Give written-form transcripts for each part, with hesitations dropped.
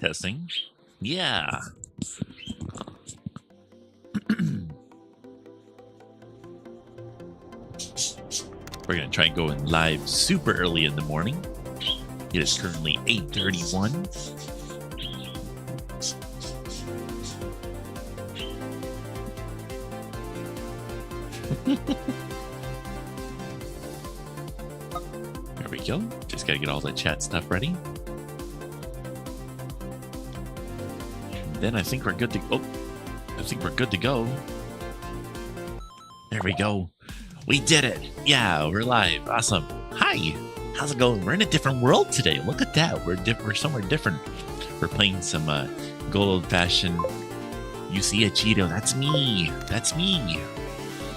Testing. Yeah. We're going to try and go in live super early in the morning. It is currently 8:31. There we go. Just got to get all the chat stuff ready. And then I think we're good to go. There we go. We did it. Yeah, we're live. Awesome. Hi. How's it going? We're in a different world today. Look at that. We're somewhere different. We're playing some good old-fashioned You See a Cheeto. That's me.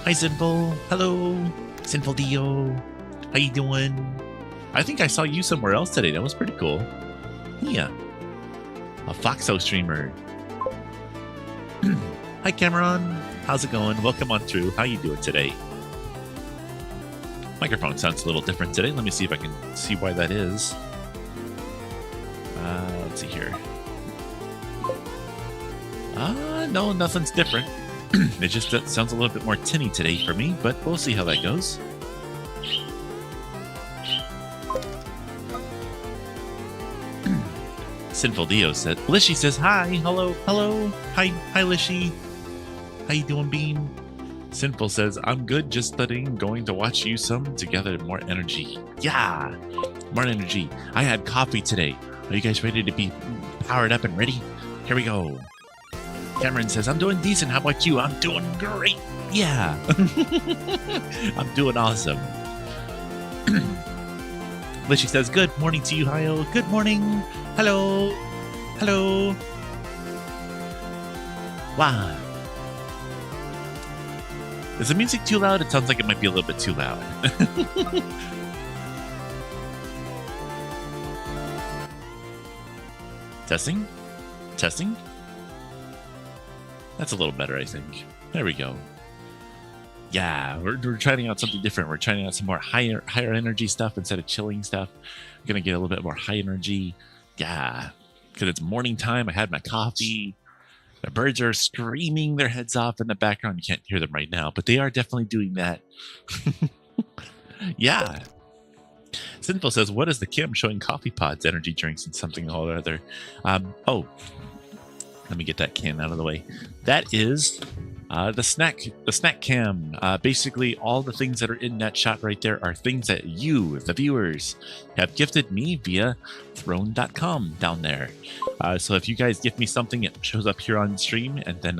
Hi, Sinful. Hello. Sinful Dio. How you doing? I think I saw you somewhere else today. That was pretty cool. Yeah. A Foxo streamer. Hi, Cameron. How's it going? Welcome on through. How you doing today? Microphone sounds a little different today. Let me see if I can see why that is. Let's see here. No, nothing's different. It just sounds a little bit more tinny today for me, but we'll see how that goes. Sinful Dio said, Lishy says, hi, hello, hi, Lishy. How you doing, Bean? Sinful says, I'm good, just studying, going to watch you some together, more energy. Yeah, more energy. I had coffee today. Are you guys ready to be powered up and ready? Here we go. Cameron says, I'm doing decent. How about you? I'm doing great. Yeah. I'm doing awesome. Lishy says, good morning to you, Hayo. Good morning. Hello. Wow. Is the music too loud? It sounds like it might be a little bit too loud. Testing? That's a little better, I think. There we go. Yeah, we're trying out something different. We're trying out some more higher energy stuff instead of chilling stuff. We're going to get a little bit more high energy. Yeah, because it's morning time. I had my coffee. The birds are screaming their heads off in the background. You can't hear them right now, but they are definitely doing that. Yeah. Sinful says, what is the Kim showing coffee pods, energy drinks, and something or other? Oh, let me get that can out of the way. That is the snack cam. Basically, all the things that are in that shot right there are things that you, the viewers, have gifted me via throne.com down there. So if you guys gift me something, it shows up here on stream, and then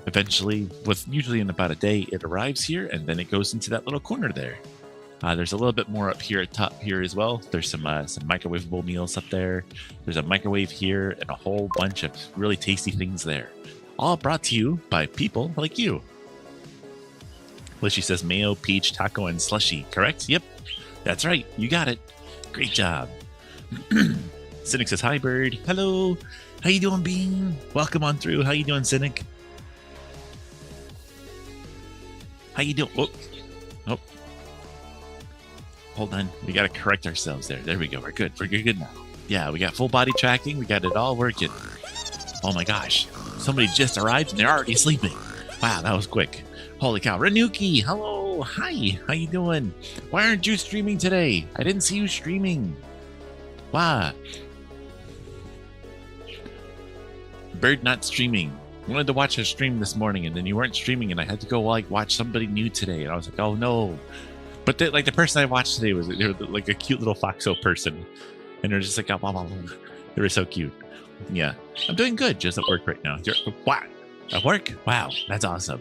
eventually, usually in about a day, it arrives here, and then it goes into that little corner there. There's a little bit more up here at top here as well. There's some microwavable meals up there. There's a microwave here and a whole bunch of really tasty things there. All brought to you by people like you. Lishy says mayo, peach, taco, and slushy. Correct? Yep. That's right. You got it. Great job. Cynic says, hi, bird. Hello. How you doing, Bean? Welcome on through. How you doing, Cynic? How you doing? Oh. Hold on. We got to correct ourselves there. There we go. We're good. We're good now. Yeah, we got full body tracking. We got it all working. Oh my gosh. Somebody just arrived and they're already sleeping. Wow, that was quick. Holy cow. Renuki, hello. Hi. How you doing? Why aren't you streaming today? I didn't see you streaming. Wow. Bird not streaming. I wanted to watch a stream this morning and then you weren't streaming and I had to go watch somebody new today. And I was like, oh no. But the person I watched today they were like a cute little Foxo person, and they're just like, blah, blah, blah. They were so cute. Yeah, I'm doing good. Just at work right now. Wow, at work? Wow, that's awesome.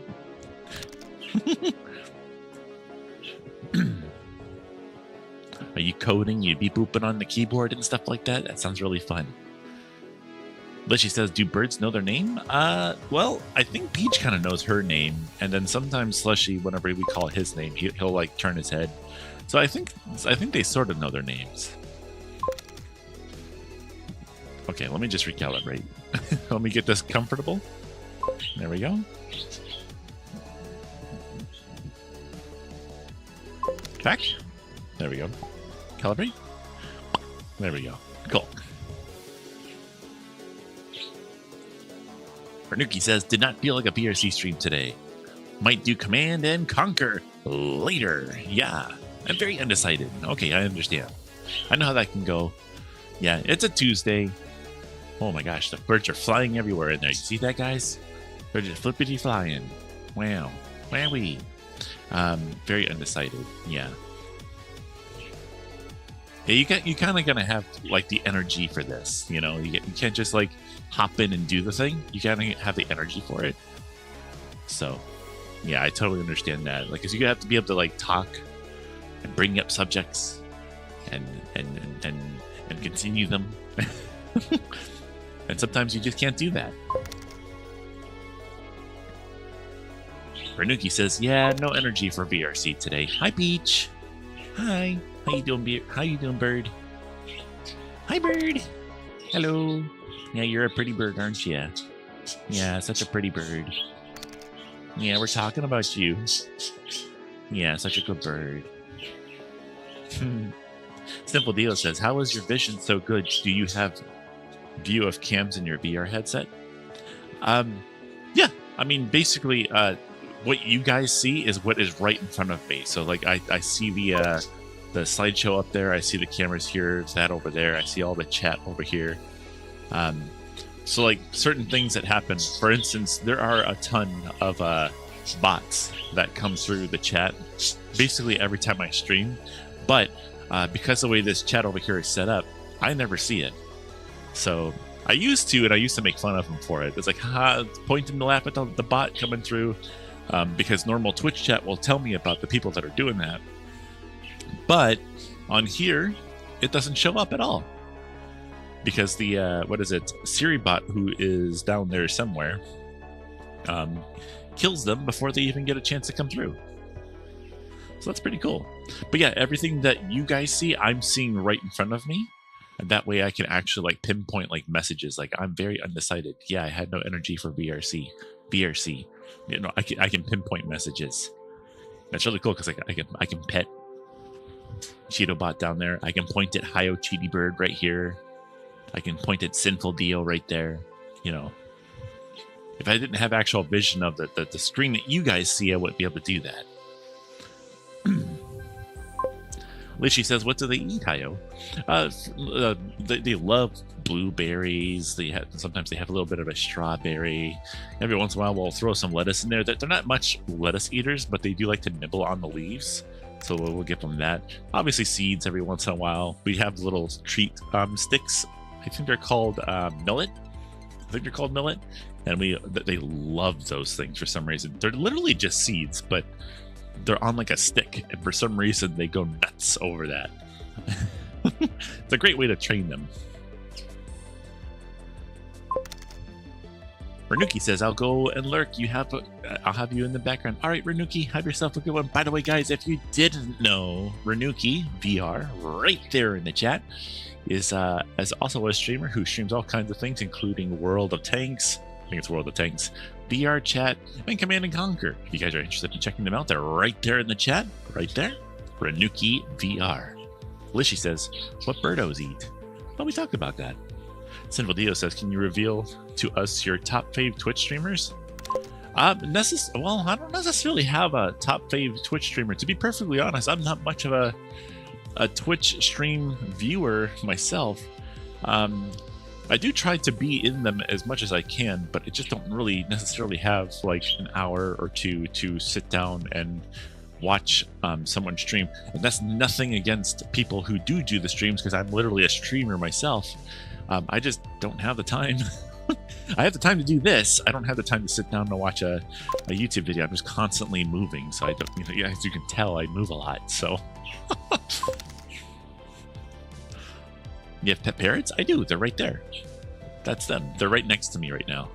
Are you coding? You be booping on the keyboard and stuff like that? That sounds really fun. Lishy says, do birds know their name? Well, I think Peach kind of knows her name, and then sometimes Slushy, whenever we call his name, he'll like turn his head. So I think they sort of know their names. Okay, let me just recalibrate. Let me get this comfortable. There we go. Track. There we go. Calibrate. There we go. Cool. Bernuki says, did not feel like a BRC stream today. Might do Command and Conquer later. Yeah, I'm very undecided. Okay, I understand. I know how that can go. Yeah, it's a Tuesday. Oh my gosh, the birds are flying everywhere in there. You see that, guys? They're just flippity flying. Wow. Wowee. Very undecided. Yeah. Yeah, you kind of gonna have like the energy for this. You know, you can't just like hop in and do the thing. You gotta have the energy for it. So, yeah, I totally understand that. Like, 'cause you have to be able to like talk and bring up subjects and continue them. And sometimes you just can't do that. Bernuki says, yeah, no energy for VRC today. Hi, Peach. Hi. How you doing, How you doing, bird? Hi, bird. Hello. Yeah, you're a pretty bird, aren't you? Yeah, such a pretty bird. Yeah, we're talking about you. Yeah, such a good bird. Simple Deal says, how is your vision so good? Do you have view of cams in your VR headset? Yeah, I mean, basically, what you guys see is what is right in front of me. So, like, I see the slideshow up there. I see the cameras here, that over there. I see all the chat over here. So, like, certain things that happen. For instance, there are a ton of bots that come through the chat basically every time I stream. But because the way this chat over here is set up, I never see it. So I used to, and I used to make fun of him for it. It's like, haha, pointing to laugh at the bot coming through, because normal Twitch chat will tell me about the people that are doing that. But on here, it doesn't show up at all. Because the, what is it, Siri bot, who is down there somewhere, kills them before they even get a chance to come through. So that's pretty cool. But yeah, everything that you guys see, I'm seeing right in front of me. And that way I can actually like pinpoint like messages. Like, I'm very undecided. Yeah, I had no energy for VRC. You know, I can pinpoint messages. That's really cool because I can pet CheetoBot down there. I can point at Hio Cheaty Bird right here. I can point at Sinful Dio right there. You know, if I didn't have actual vision of the screen that you guys see, I wouldn't be able to do that. Lishy says, what do they eat, Hio? They love blueberries. Sometimes they have a little bit of a strawberry. Every once in a while, we'll throw some lettuce in there. They're not much lettuce eaters, but they do like to nibble on the leaves. So we'll give them that. Obviously, seeds every once in a while. We have little treat sticks. I think they're called millet. And they love those things for some reason. They're literally just seeds, but they're on like a stick, and for some reason they go nuts over that. It's a great way to train them. Renuki says, I'll go and lurk. I'll have you in the background. All right, Renuki, have yourself a good one. By the way, guys, if you didn't know, Renuki VR, right there in the chat, is also a streamer who streams all kinds of things, including World of Tanks. I think it's World of Tanks, VR Chat, and Command and Conquer. If you guys are interested in checking them out, they're right there in the chat. Right there. Renuki VR. Lishy says, what birdos eat? Well, we talked about that. Sinful Dio says, can you reveal to us your top fave Twitch streamers? Well, I don't necessarily have a top fave Twitch streamer. To be perfectly honest, I'm not much of a Twitch stream viewer myself. I do try to be in them as much as I can, but I just don't really necessarily have like an hour or two to sit down and watch someone stream. And that's nothing against people who do the streams, because I'm literally a streamer myself. I just don't have the time. I have the time to do this. I don't have the time to sit down and watch a YouTube video. I'm just constantly moving, so I don't. You know, as you can tell, I move a lot. So. You have pet parrots? I do. They're right there. That's them. They're right next to me right now.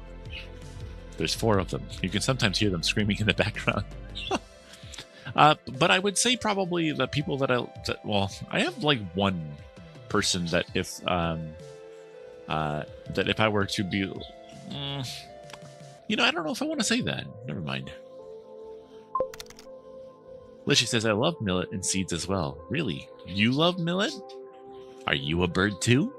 There's 4 of them. You can sometimes hear them screaming in the background. But I would say probably the people well, I have like one person that if I were to be, you know, I don't know if I want to say that. Never mind. Lishy says, I love millet and seeds as well. Really? You love millet? Are you a bird too?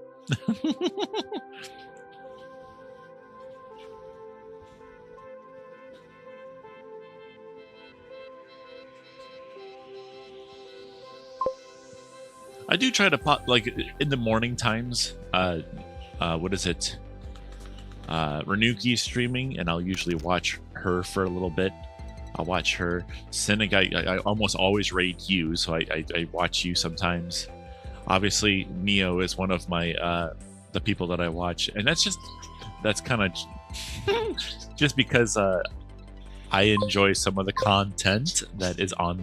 I do try to pop like in the morning times. What is it? Renuki's streaming, and I'll usually watch her for a little bit. I'll watch her. Cynic, I almost always raid you, so I watch you sometimes. Obviously, Neo is one of my the people that I watch, and that's kind of just because I enjoy some of the content that is on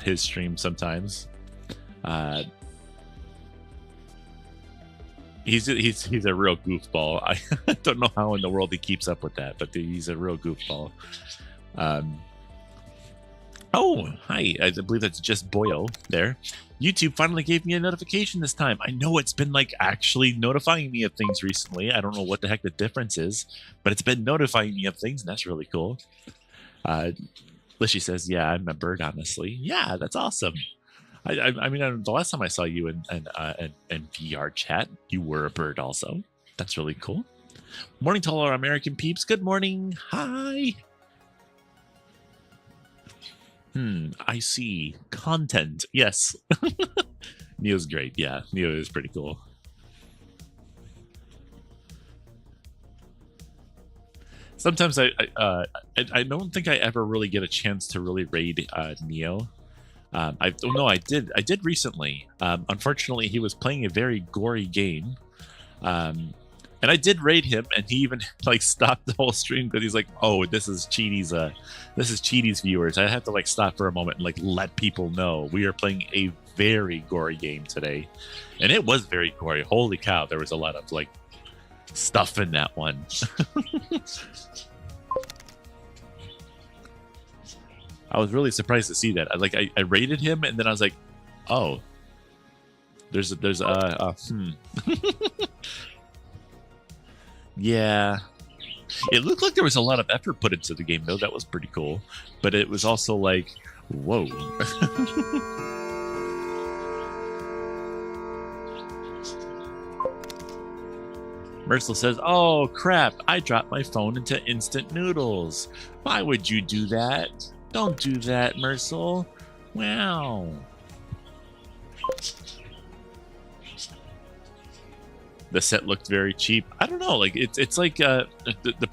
his stream sometimes. He's a real goofball. I don't know how in the world he keeps up with that, but he's a real goofball. Oh, hi. I believe that's just Boyle there. YouTube finally gave me a notification this time. I know it's been like actually notifying me of things recently. I don't know what the heck the difference is, but it's been notifying me of things, and that's really cool. Lishy says, yeah, I'm a bird, honestly. Yeah, that's awesome. I mean, the last time I saw you in VR chat, you were a bird also. That's really cool. Morning to all our American peeps. Good morning. Hi. I see. Content. Yes. Neo's great. Yeah, Neo is pretty cool. Sometimes I don't think I ever really get a chance to really raid Neo. I did recently. Unfortunately, he was playing a very gory game, and I did raid him, and he even like stopped the whole stream because he's like, "Oh, this is Cheaty's viewers. I have to like stop for a moment and like let people know we are playing a very gory game today," and it was very gory. Holy cow! There was a lot of like stuff in that one. I was really surprised to see that. I rated him, and then I was like, "Oh, there's yeah." It looked like there was a lot of effort put into the game, though. That was pretty cool, but it was also like, whoa. Mercil says, "Oh crap! I dropped my phone into instant noodles. Why would you do that? Don't do that, Mercil. Wow." The set looked very cheap. I don't know. Like it's like the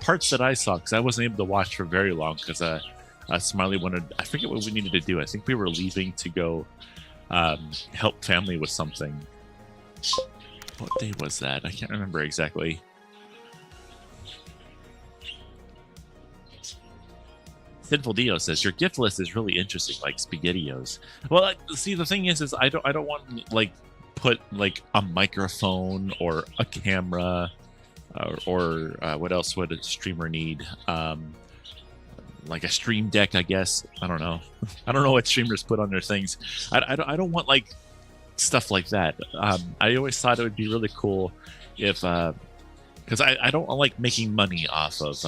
parts that I saw, because I wasn't able to watch for very long because Smiley wanted. I forget what we needed to do. I think we were leaving to go help family with something. What day was that? I can't remember exactly. Sinful Dio says your gift list is really interesting, like SpaghettiOs. Well, see, the thing is I don't want like put like a microphone or a camera or what else would a streamer need? Like a stream deck, I guess. I don't know. I don't know what streamers put on their things. I don't want like stuff like that. I always thought it would be really cool if because I don't like making money off of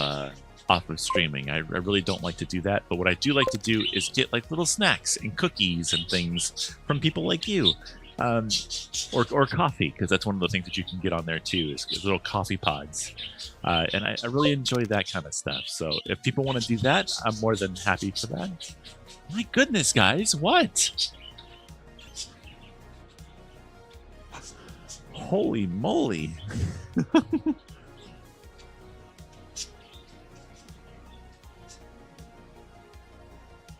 streaming. I really don't like to do that, but what I do like to do is get like little snacks and cookies and things from people like you, or coffee, because that's one of the things that you can get on there too, is little coffee pods, and I really enjoy that kind of stuff. So if people want to do that, I'm more than happy for that. My goodness, guys, what? Holy moly.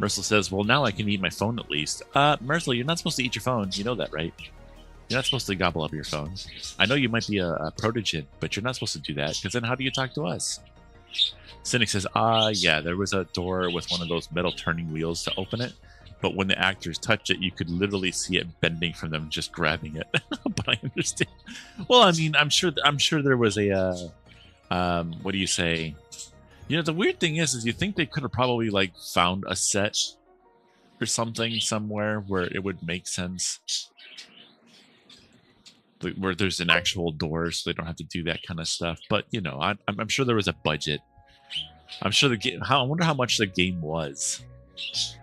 Mercil says, well, now I can eat my phone at least. Mercil, you're not supposed to eat your phone. You know that, right? You're not supposed to gobble up your phone. I know you might be a protege, but you're not supposed to do that, because then how do you talk to us? Cynic says, yeah, there was a door with one of those metal turning wheels to open it, but when the actors touched it, you could literally see it bending from them just grabbing it. But I understand. Well, I mean, I'm sure there was a, what do you say? You know, the weird thing is you think they could have probably like found a set or something somewhere where it would make sense, like, where there's an actual door, so they don't have to do that kind of stuff. But you know, I'm sure there was a budget. I'm sure the game. I wonder how much the game was.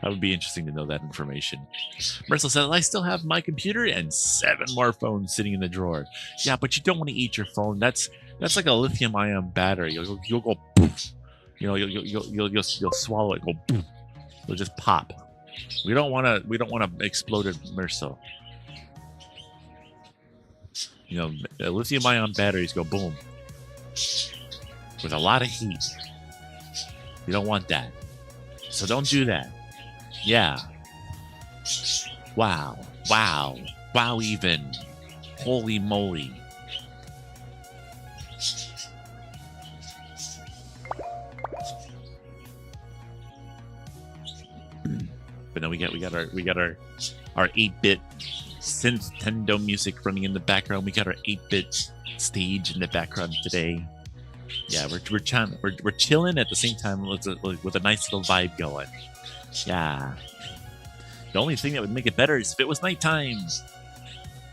That would be interesting to know that information. Mercil says, I still have my computer and 7 more phones sitting in the drawer. Yeah, but you don't want to eat your phone. That's like a lithium-ion battery. You'll go poof. You know, you'll swallow it, go boom. It'll just pop. We don't want to explode it, Mercil. You know, lithium-ion batteries go boom with a lot of heat. You don't want that. So don't do that. Yeah. Wow. Wow. Wow even. Holy moly. But then we got our 8-bit synth Nintendo music running in the background. We got our 8-bit stage in the background today. Yeah, we're chilling at the same time with a nice little vibe going. Yeah. The only thing that would make it better is if it was nighttime.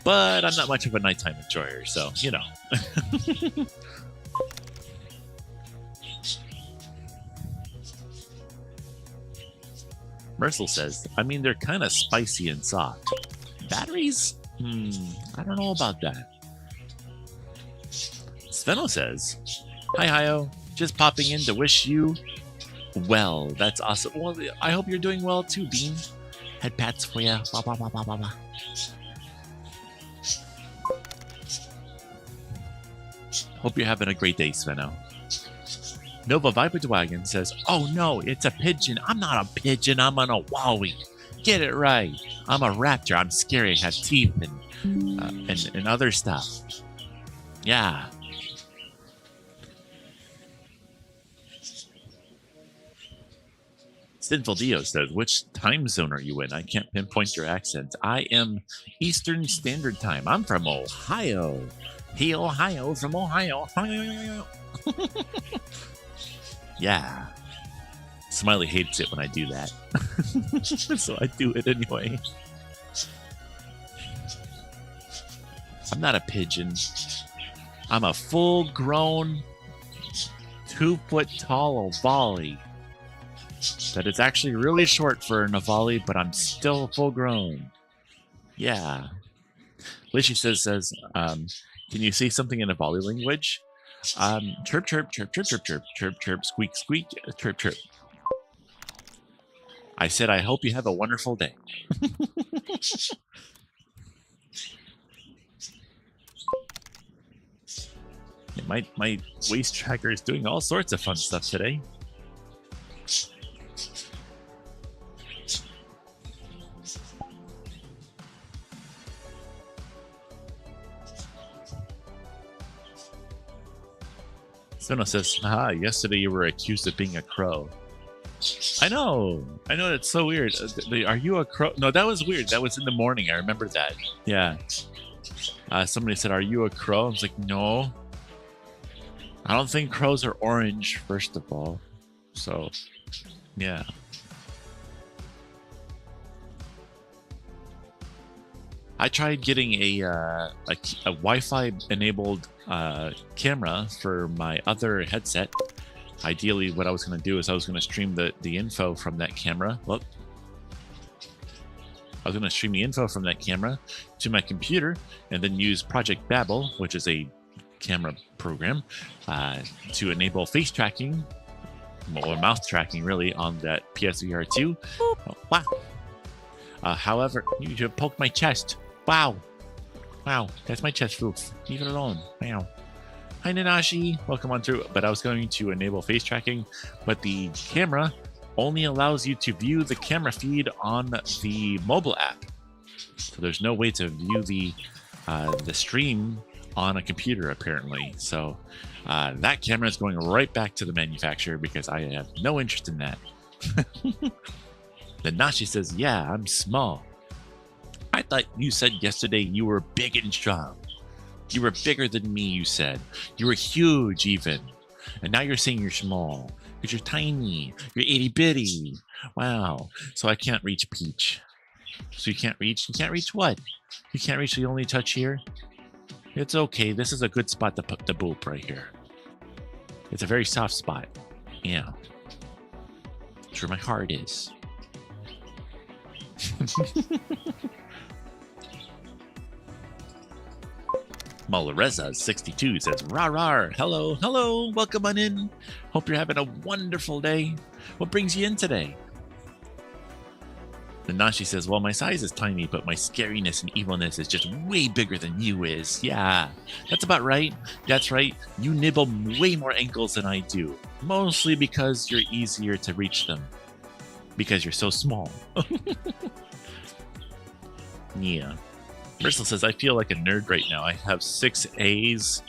But I'm not much of a nighttime enjoyer, so you know. Mercel says, I mean, they're kind of spicy and soft. Batteries? I don't know about that. Sveno says, hi, Hio. Just popping in to wish you well. That's awesome. Well, I hope you're doing well too, Bean. Head pats for ya. Bah, bah, bah, bah, bah, bah. Hope you're having a great day, Sveno. Nova Viperwagon says, oh no, it's a pigeon. I'm not a pigeon. I'm an Awawi. Get it right. I'm a raptor. I'm scary. I have teeth and other stuff. Yeah. Sinful Dio says, which time zone are you in? I can't pinpoint your accent. I am Eastern Standard Time. I'm from Ohio. Hey, Ohio, from Ohio. Yeah. Smiley hates it when I do that. So I do it anyway. I'm not a pigeon. I'm a full-grown, 2-foot-tall Avali. That is actually really short for an Avali, but I'm still full-grown. Yeah. Lishi says, can you say something in Avali language? Chirp, chirp, chirp, chirp, chirp, chirp, chirp, chirp, squeak, squeak, chirp, chirp. I said, I hope you have a wonderful day. My waist tracker is doing all sorts of fun stuff today. Sono says, haha, yesterday you were accused of being a crow. I know, that's so weird. Are you a crow? No, that was weird. That was in the morning. I remember that. Yeah. Somebody said, are you a crow? I was like, no. I don't think crows are orange, first of all. So, yeah. I tried getting a Wi-Fi enabled camera for my other headset. Ideally, what I was going to do is I was going to stream the info from that camera. Look. I was going to stream the info from that camera to my computer and then use Project Babel, which is a camera program, to enable face tracking, or mouth tracking really, on that PSVR 2. Oh, wow. However, you poked my chest. Wow. Wow, that's my chest roof. Leave it alone. Wow. Hi, Nanashi. Welcome on through. But I was going to enable face tracking, but the camera only allows you to view the camera feed on the mobile app. So there's no way to view the stream on a computer, apparently. So that camera is going right back to the manufacturer because I have no interest in that. Then Nashi says, yeah, I'm small. I thought you said yesterday you were big and strong. You were bigger than me, you said. You were huge, even. And now you're saying you're small. Because you're tiny. You're itty-bitty. Wow. So I can't reach Peach. So you can't reach? You can't reach what? You can't reach the only touch here? It's okay. This is a good spot to put the boop right here. It's a very soft spot. Yeah. It's where my heart is. Malareza62 says, rah rah, hello, welcome on in. Hope you're having a wonderful day. What brings you in today? Nanashi says, well, my size is tiny, but my scariness and evilness is just way bigger than you is. Yeah, that's about right. That's right. You nibble way more ankles than I do. Mostly because you're easier to reach them. Because you're so small. Yeah. Bristol says, I feel like a nerd right now. I have 6 A's,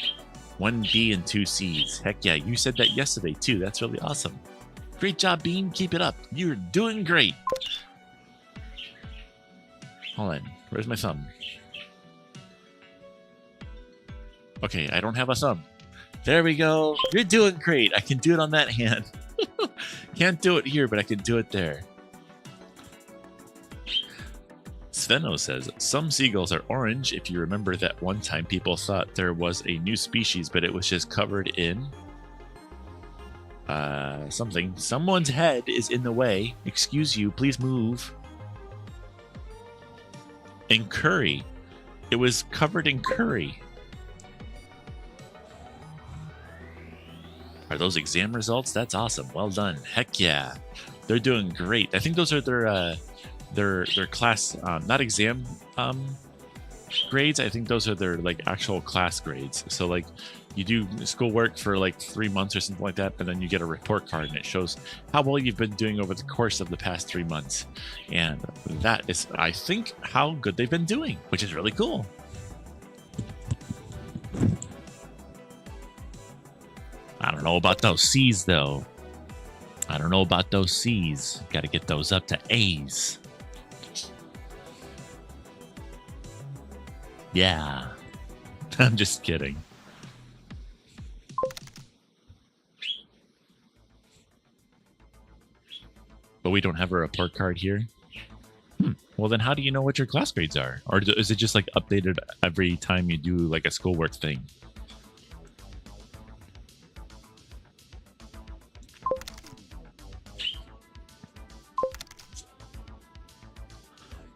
1 B, and 2 C's. Heck yeah, you said that yesterday too. That's really awesome. Great job, Bean. Keep it up. You're doing great. Hold on. Where's my thumb? Okay, I don't have a thumb. There we go. You're doing great. I can do it on that hand. Can't do it here, but I can do it there. Sveno says, some seagulls are orange. If you remember that one time people thought there was a new species, but it was just covered in something. Someone's head is in the way. Excuse you, please move. In curry. It was covered in curry. Are those exam results? That's awesome. Well done. Heck yeah. They're doing great. I think those are their class, not exam grades. I think those are their like actual class grades. So like you do schoolwork for like 3 months or something like that, and then you get a report card and it shows how well you've been doing over the course of the past 3 months. And that is, I think, how good they've been doing, which is really cool. I don't know about those C's though. I don't know about those C's. Got to get those up to A's. Yeah. I'm just kidding. But we don't have a report card here? Well, then how do you know what your class grades are? Or is it just like updated every time you do like a schoolwork thing?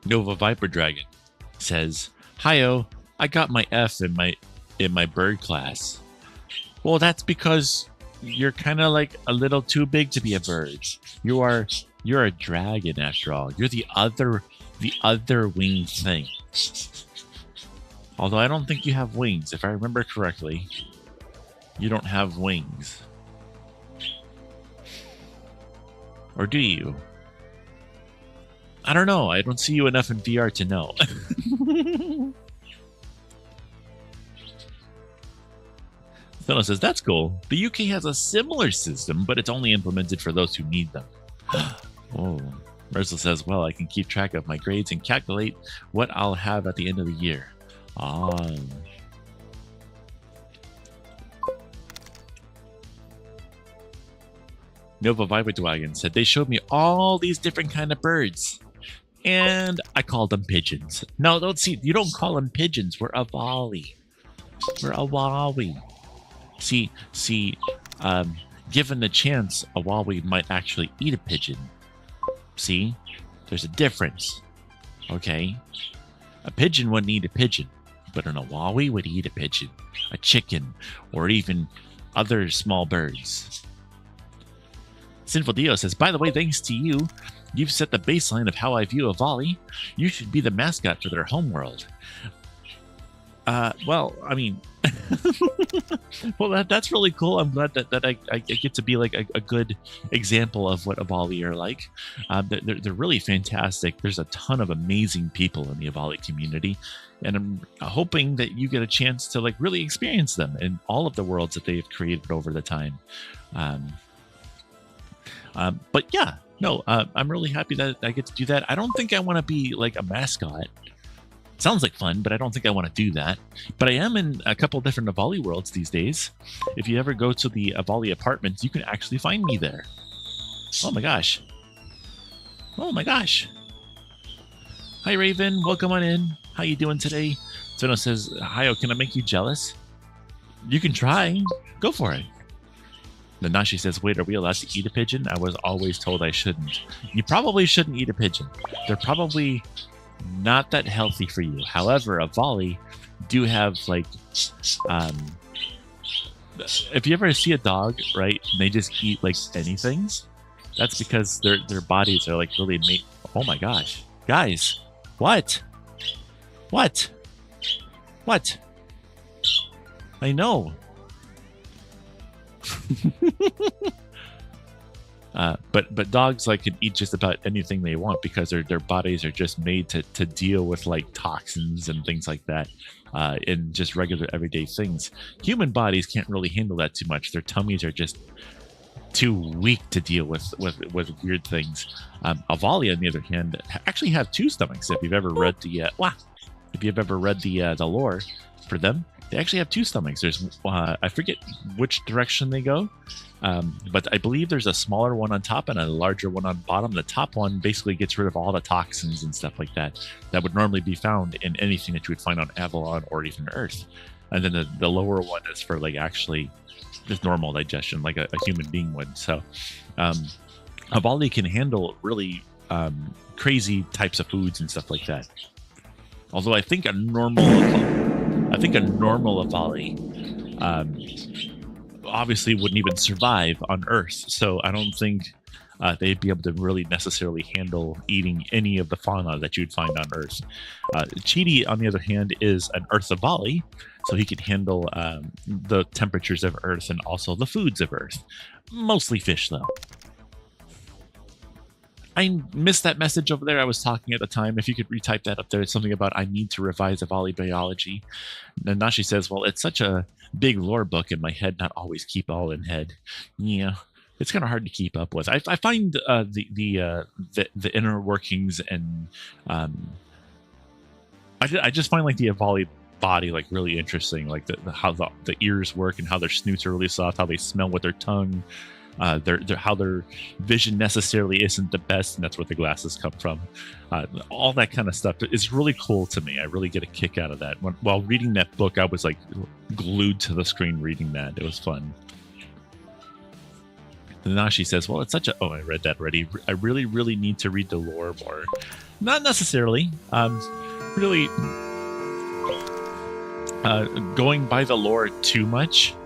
Nova Viper Dragon says, "Hiyo, I got my F in my bird class." Well, that's because you're kind of like a little too big to be a bird. You're a dragon after all. You're the other winged thing. Although I don't think you have wings, if I remember correctly. You don't have wings. Or do you? I don't know. I don't see you enough in VR to know. Sono says, that's cool. The UK has a similar system, but it's only implemented for those who need them. Oh. Ursula says, well, I can keep track of my grades and calculate what I'll have at the end of the year. Ah. Nova Vibradragon said, they showed me all these different kind of birds. And I called them pigeons. No, don't see. You don't call them pigeons. We're a volley. We're a wowie. See, given the chance, a wowie might actually eat a pigeon. See? There's a difference. Okay? A pigeon wouldn't eat a pigeon, but an awawi would eat a pigeon, a chicken, or even other small birds. Sinful Dio says, by the way, thanks to you, you've set the baseline of how I view a volley. You should be the mascot for their homeworld. Well, I mean, well, that's really cool. I'm glad that I get to be like a good example of what Avali are like. They're really fantastic. There's a ton of amazing people in the Avali community, and I'm hoping that you get a chance to like really experience them in all of the worlds that they've created over the time. But yeah, no, I'm really happy that I get to do that. I don't think I want to be like a mascot. Sounds like fun, but I don't think I want to do that. But I am in a couple different Avali worlds these days. If you ever go to the Avali apartments, you can actually find me there. Oh my gosh. Oh my gosh. Hi, Raven. Welcome on in. How you doing today? Sono says, Hiyo, can I make you jealous? You can try. Go for it. Nanashi says, wait, are we allowed to eat a pigeon? I was always told I shouldn't. You probably shouldn't eat a pigeon. They're probably not that healthy for you. However, Avali do have like if you ever see a dog, right, and they just eat like anything, that's because their bodies are like really made. Oh my gosh. Guys, what? What? What? I know. But dogs like can eat just about anything they want because their bodies are just made to deal with like toxins and things like that, and just regular everyday things. Human bodies can't really handle that too much. Their tummies are just too weak to deal with weird things. Avali, on the other hand, actually have two stomachs. If you've ever read the lore for them, they actually have two stomachs. There's I forget which direction they go, but I believe there's a smaller one on top and a larger one on bottom. The top one basically gets rid of all the toxins and stuff like that would normally be found in anything that you would find on Avalon or even Earth. And then the lower one is for like actually just normal digestion, like a human being would. So Avali can handle really crazy types of foods and stuff like that. Although I think a normal Avali obviously wouldn't even survive on Earth. So I don't think they'd be able to really necessarily handle eating any of the fauna that you'd find on Earth. Cheetie, on the other hand, is an Earth Avali, so he can handle the temperatures of Earth and also the foods of Earth. Mostly fish, though. I missed that message over there I was talking at the time. If you could retype that up there, it's something about I need to revise Avali biology. And Nashi says, well, it's such a big lore book in my head, not always keep all in head. Yeah, it's kind of hard to keep up with. I find the inner workings and I just find like the Avali body like really interesting, like how the ears work and how their snoots are really soft, how they smell with their tongue. How their vision necessarily isn't the best, and that's where the glasses come from. All that kind of stuff is really cool to me. I really get a kick out of that. While reading that book, I was like glued to the screen reading that. It was fun. Nashi says, well, it's such a... Oh, I read that already. I really, really need to read the lore more. Not necessarily. Really going by the lore too much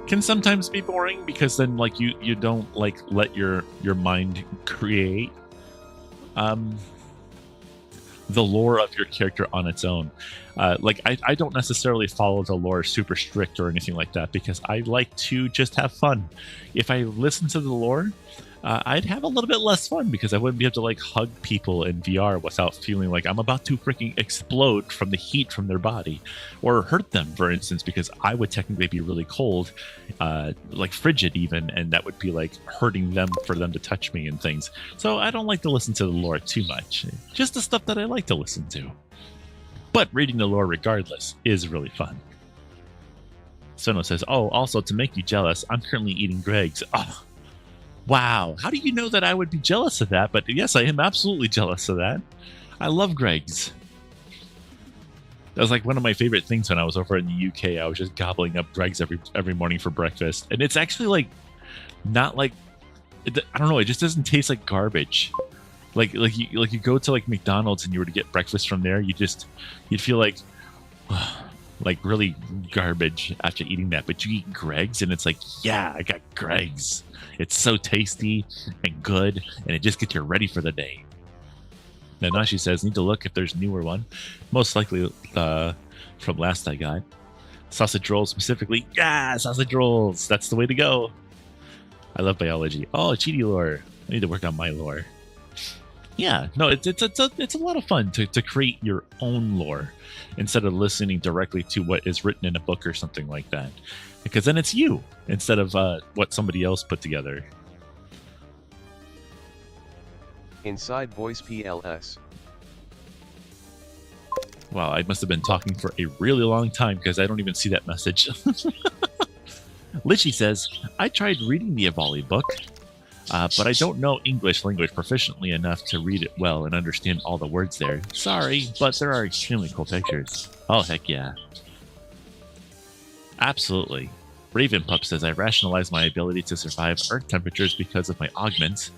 can sometimes be boring, because then like you don't like let your mind create the lore of your character on its own. Like I don't necessarily follow the lore super strict or anything like that, because I like to just have fun. If I listen to the lore, I'd have a little bit less fun, because I wouldn't be able to like hug people in VR without feeling like I'm about to freaking explode from the heat from their body, or hurt them, for instance, because I would technically be really cold, like frigid even, and that would be like hurting them for them to touch me and things. So I don't like to listen to the lore too much, just the stuff that I like to listen to. But reading the lore regardless is really fun. Sono says, oh, also to make you jealous, I'm currently eating Greg's. Oh, wow, how do you know that I would be jealous of that? But yes, I am absolutely jealous of that. I love Greg's. That was like one of my favorite things when I was over in the UK. I was just gobbling up Greg's every morning for breakfast. And it's actually like, not like, I don't know, it just doesn't taste like garbage. Like you go to like McDonald's and you were to get breakfast from there, you'd feel like really garbage after eating that. But you eat Greg's and it's like, yeah, I got Greg's. It's so tasty and good, and it just gets you ready for the day. Now Nashi says, need to look if there's a newer one. Most likely from last I got. Sausage rolls specifically. Yeah, sausage rolls. That's the way to go. I love biology. Oh, Cheetie lore. I need to work on my lore. Yeah, no, it's a lot of fun to create your own lore instead of listening directly to what is written in a book or something like that. Because then it's you instead of what somebody else put together. Inside Voice PLS. Wow, I must have been talking for a really long time because I don't even see that message. Litchi says, I tried reading the Avali book, but I don't know English language proficiently enough to read it well and understand all the words there. Sorry, but there are extremely cool pictures. Oh, heck yeah. Absolutely. Raven Pup says, I rationalize my ability to survive Earth temperatures because of my augments.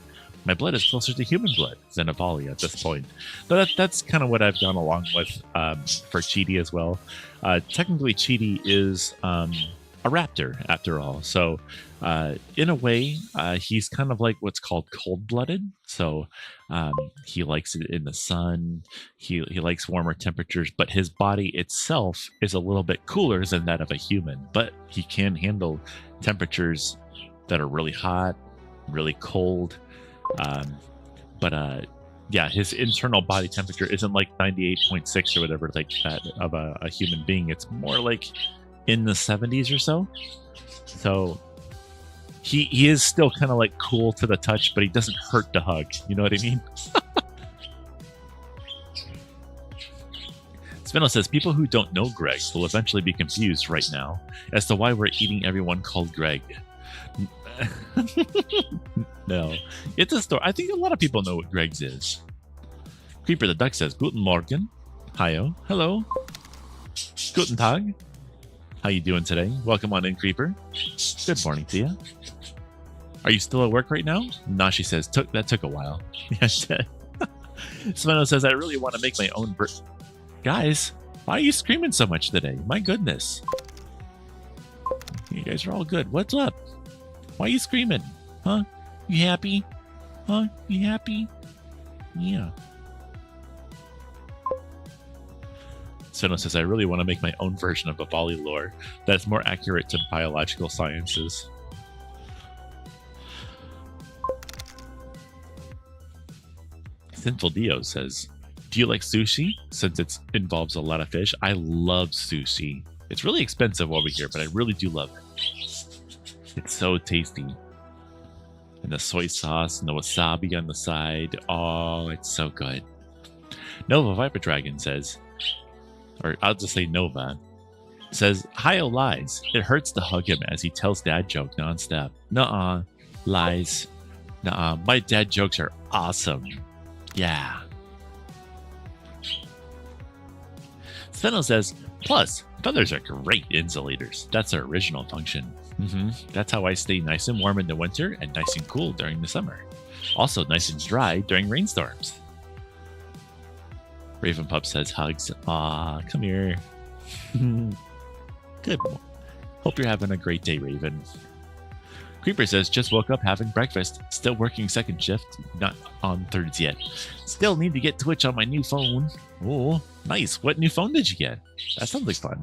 My blood is closer to human blood than Avali at this point. So that's kind of what I've gone along with for Cheetie as well. Technically, Cheetie is a raptor after all. So in a way, he's kind of like what's called cold-blooded. So he likes it in the sun. He likes warmer temperatures, but his body itself is a little bit cooler than that of a human. But he can handle temperatures that are really hot, really cold. Yeah, his internal body temperature isn't like 98.6 or whatever like that of a human being. It's more like in the 70s or so. So he is still kind of like cool to the touch, but he doesn't hurt to hug. You know what I mean? Sveno says, people who don't know Greg will eventually be confused right now as to why we're eating everyone called Greg. No, it's a story. I think a lot of people know what Greg's is. Creeper the Duck says, Guten Morgen. Hiyo. Hello. Guten Tag. How you doing today? Welcome on in, Creeper. Good morning to you. Are you still at work right now? Nashi says, that took a while. Sveno says, I really want to make my own Guys, why are you screaming so much today? My goodness. You guys are all good. What's up? Why are you screaming? Huh? You happy? Huh? You happy? Yeah. Sveno says, I really want to make my own version of Avali lore that's more accurate to biological sciences. Sinful Dio says, do you like sushi? Since it involves a lot of fish. I love sushi. It's really expensive over here, but I really do love it. It's so tasty. And the soy sauce and the wasabi on the side. Oh, it's so good. Nova Viper Dragon says, or I'll just say Nova, says, Hiyo lies. It hurts to hug him as he tells dad joke nonstop. Nuh-uh. Lies. Nuh-uh. My dad jokes are awesome. Yeah. Sveno says, plus, feathers are great insulators. That's their original function. That's how I stay nice and warm in the winter and nice and cool during the summer. Also nice and dry during rainstorms. Raven Pup says hugs. Aw, come here. Good. Hope you're having a great day, Raven. Creeper says, just woke up having breakfast. Still working second shift. Not on thirds yet. Still need to get Twitch on my new phone. Oh, nice. What new phone did you get? That sounds like fun.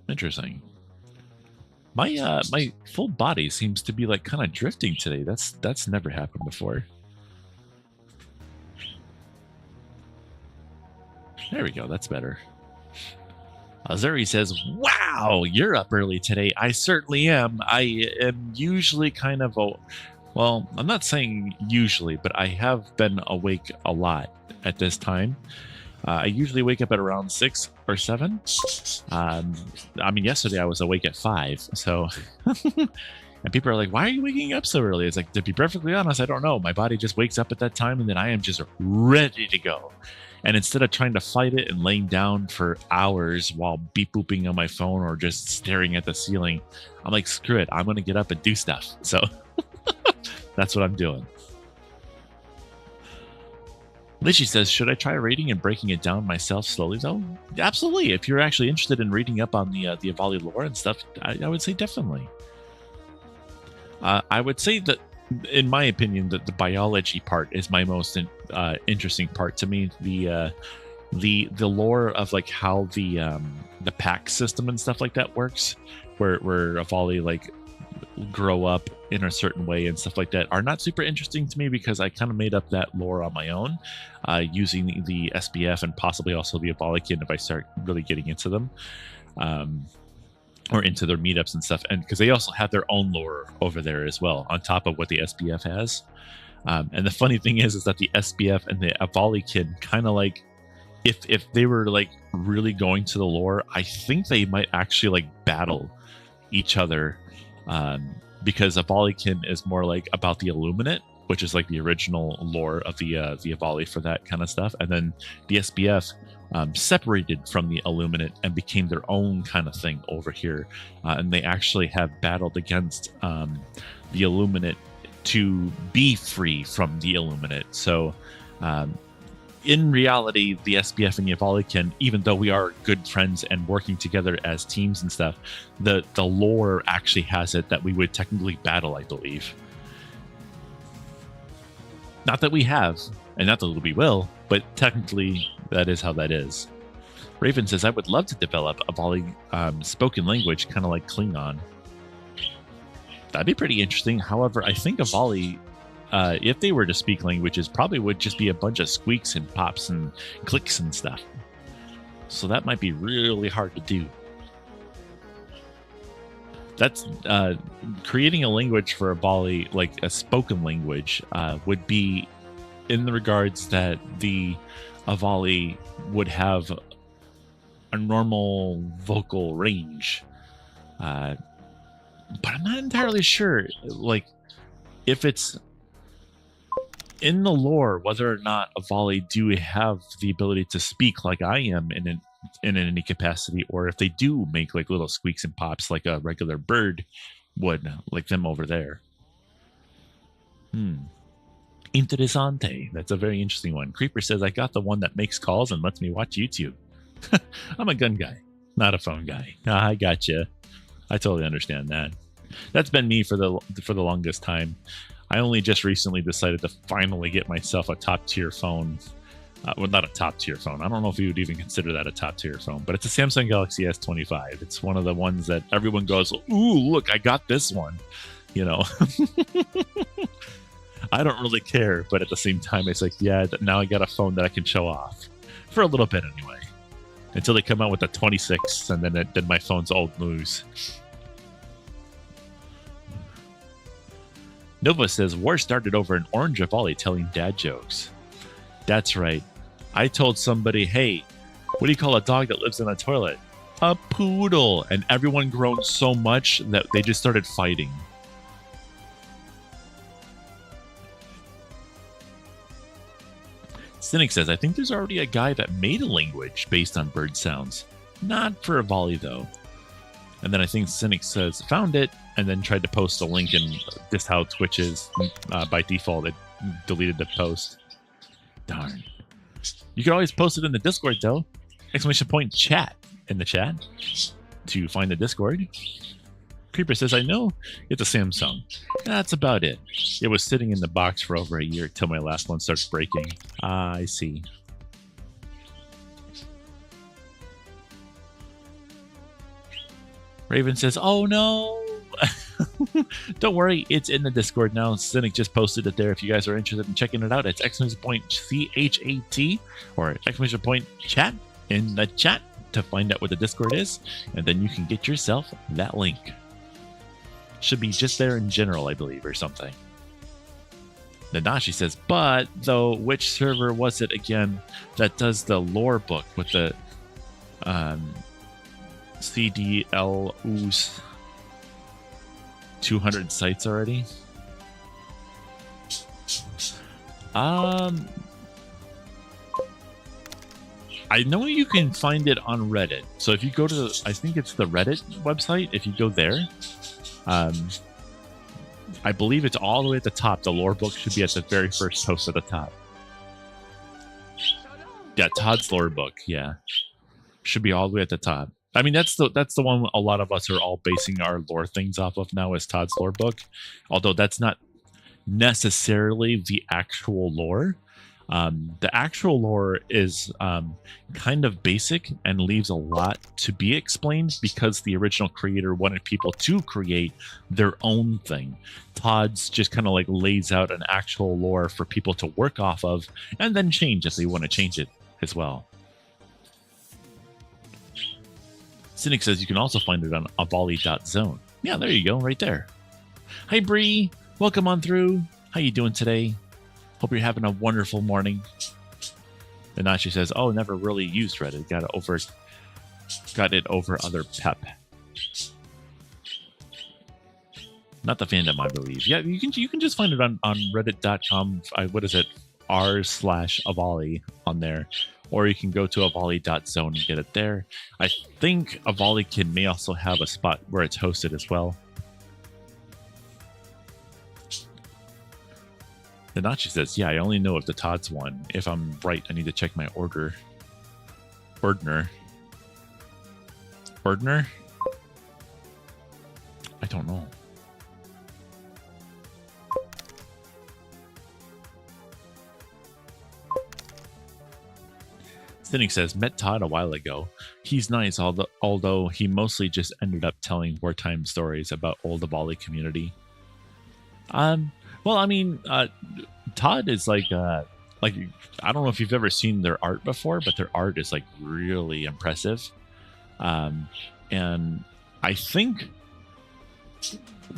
Interesting. My full body seems to be like kind of drifting today. That's never happened before. There we go. That's better. Azuri says, wow, you're up early today. I certainly am. I am usually kind of well, I'm not saying usually, but I have been awake a lot at this time. I usually wake up at around 6 or 7. I mean, yesterday I was awake at 5. So, and people are like, why are you waking up so early? It's like, to be perfectly honest, I don't know. My body just wakes up at that time and then I am just ready to go. And instead of trying to fight it and laying down for hours while beep booping on my phone or just staring at the ceiling, I'm like, screw it. I'm going to get up and do stuff. So that's what I'm doing. Lishi says, should I try reading and breaking it down myself slowly, though? Absolutely. If you're actually interested in reading up on the Avali lore and stuff, I would say definitely. I would say that, in my opinion, that the biology part is my most interesting part to me. The lore of like how the pack system and stuff like that works, where Avali like grow up in a certain way and stuff like that, are not super interesting to me because I kind of made up that lore on my own, using the SBF and possibly also the Avalikin if I start really getting into them. Or into their meetups and stuff, and because they also have their own lore over there as well, on top of what the SBF has. And the funny thing is that the SBF and the Avalikin kind of like, if they were like really going to the lore, I think they might actually like battle each other, because Avalikin is more like about the Illuminate, which is like the original lore of the Avali for that kind of stuff, and then the SBF separated from the Illuminate and became their own kind of thing over here, and they actually have battled against the Illuminate to be free from the Illuminate. So in reality, the SPF and Yavali can, even though we are good friends and working together as teams and stuff, the lore actually has it that we would technically battle, I believe. Not that we have, and not that we will, but technically that is how that is. Raven says, I would love to develop a Volley spoken language, kind of like Klingon. That'd be pretty interesting. However, I think a Volley, if they were to speak languages, probably would just be a bunch of squeaks and pops and clicks and stuff. So that might be really hard to do. That's creating a language for a Volley, like a spoken language, would be in the regards that the Avali would have a normal vocal range. But I'm not entirely sure, like, if it's in the lore, whether or not a Volley do have the ability to speak like I am in any capacity, or if they do make like little squeaks and pops like a regular bird would, like them over there. Interessante. That's a very interesting one. Creeper says, I got the one that makes calls and lets me watch YouTube. I'm a gun guy, not a phone guy. I gotcha. I totally understand that. That's been me for the longest time. I only just recently decided to finally get myself a top tier phone. Well, not a top tier phone. I don't know if you would even consider that a top tier phone, but it's a Samsung Galaxy S25. It's one of the ones that everyone goes, ooh, look, I got this one. You know, I don't really care, but at the same time, it's like, yeah, now I got a phone that I can show off for a little bit anyway, until they come out with the 26, and then my phone's old news. Nova says, war started over an orange Avali telling dad jokes. That's right. I told somebody, hey, what do you call a dog that lives in a toilet? A poodle. And everyone groaned so much that they just started fighting. Cynic says, I think there's already a guy that made a language based on bird sounds. Not for a Volley, though. And then I think Cynic says, found it, and then tried to post a link, and just how Twitch is, by default, it deleted the post. Darn. You can always post it in the Discord, though. !chat in the chat to find the Discord. Creeper says, I know it's a Samsung. That's about it. It was sitting in the box for over a year till my last one starts breaking. I see. Raven says, oh no. Don't worry, it's in the Discord now. Cynic just posted it there if you guys are interested in checking it out. It's !CHAT or !chat in the chat to find out what the Discord is, and then you can get yourself that link. Should be just there in general, I believe, or something. Nanashi says, but though, which server was it again that does the lore book with the CDLU's 200 sites already? I know you can find it on Reddit. So if you go to, I think it's the Reddit website, if you go there, I believe it's all the way at the top. The lore book should be at the very first post at the top. Yeah, Todd's lore book, yeah. Should be all the way at the top. I mean, that's the one a lot of us are all basing our lore things off of now, is Todd's lore book. Although that's not necessarily the actual lore. The actual lore is kind of basic and leaves a lot to be explained because the original creator wanted people to create their own thing. Todd's just kind of like lays out an actual lore for people to work off of and then change if they want to change it as well. Cynic says you can also find it on avali.zone. Yeah, there you go, right there. Hi, Bree. Welcome on through. How you doing today? Hope you're having a wonderful morning. And now she says, oh, never really used Reddit. Got it over other pep. Not the fandom, I believe. Yeah, you can just find it on reddit.com. What is it? r/Avali on there. Or you can go to avali.zone and get it there. I think Avali may also have a spot where it's hosted as well. Nanachi says, yeah, I only know if the Todd's won. If I'm right, I need to check my order. Ordner? I don't know. Cynic says, met Todd a while ago. He's nice, although he mostly just ended up telling wartime stories about old Avali community. Well, I mean, Todd is like I don't know if you've ever seen their art before, but their art is like really impressive. And I think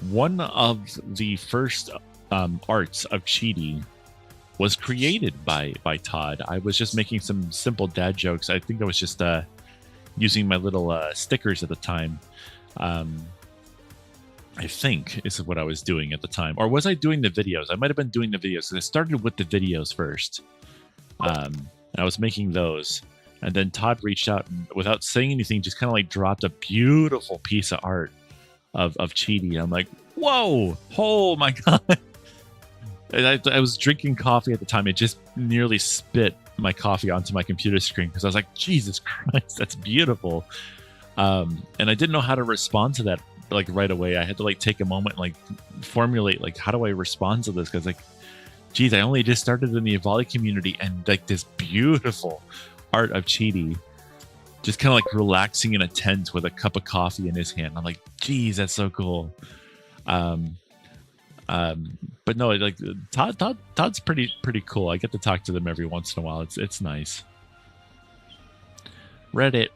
one of the first arts of Cheaty was created by Todd. I was just making some simple dad jokes. I think I was just using my little stickers at the time. I think is what I was doing at the time. Or was I doing the videos? I might have been doing the videos. I started with the videos first. And I was making those. And then Todd reached out and without saying anything, just kind of like dropped a beautiful piece of art of Cheaty. I'm like, whoa, oh my God. And I was drinking coffee at the time. It just nearly spit my coffee onto my computer screen because I was like, Jesus Christ, that's beautiful. And I didn't know how to respond to that like right away. I had to like take a moment and like formulate like how do I respond to this, because like, geez, I only just started in the Avali community and like this beautiful art of Cheaty just kind of like relaxing in a tent with a cup of coffee in his hand. I'm like, geez, that's so cool. But no, like Todd's pretty cool. I get to talk to them every once in a while. It's nice. Reddit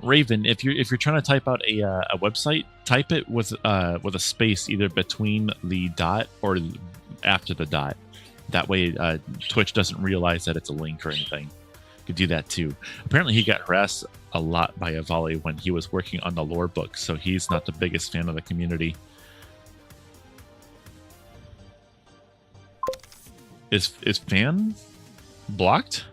Raven, if you're trying to type out a website, type it with a space either between the dot or after the dot. That way, Twitch doesn't realize that it's a link or anything. You could do that too. Apparently, he got harassed a lot by Avali when he was working on the lore book, so he's not the biggest fan of the community. Is fan blocked?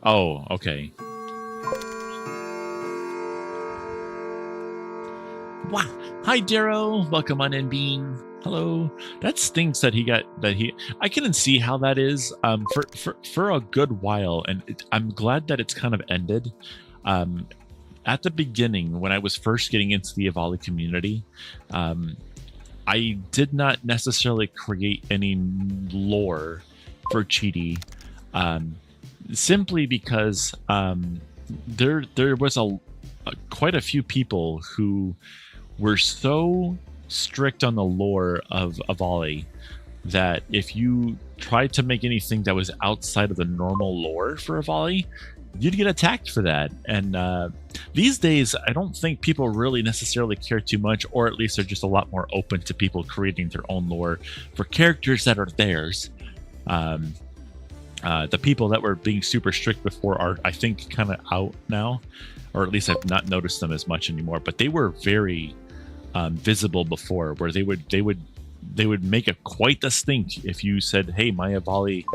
Oh, okay. Wow. Hi, Darrow. Welcome on in, Bean. Hello. That stinks that I couldn't see how that is for a good while, and I'm glad that it's kind of ended. At the beginning, when I was first getting into the Avali community, I did not necessarily create any lore for Cheaty, simply because there was quite a few people who were so strict on the lore of Avali that if you tried to make anything that was outside of the normal lore for Avali, you'd get attacked for that. And these days, I don't think people really necessarily care too much, or at least they're just a lot more open to people creating their own lore for characters that are theirs. The people that were being super strict before are, I think, kind of out now, or at least I've not noticed them as much anymore. But they were very visible before, where they would make quite a stink if you said, "Hey, my Avali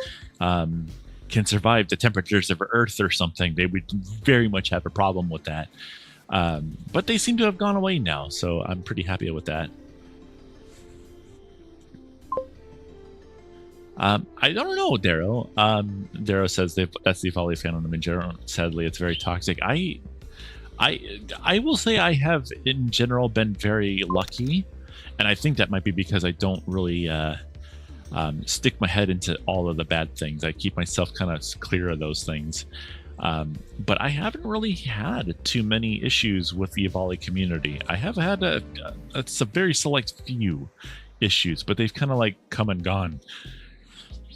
can survive the temperatures of Earth" or something. They would very much have a problem with that. But they seem to have gone away now, so I'm pretty happy with that. I don't know, Darrow. Darrow says that's the Avali fandom in general. Sadly, it's very toxic. I will say I have, in general, been very lucky, and I think that might be because I don't really stick my head into all of the bad things. I keep myself kind of clear of those things. But I haven't really had too many issues with the Avali community. I have had a very select few issues, but they've kind of like come and gone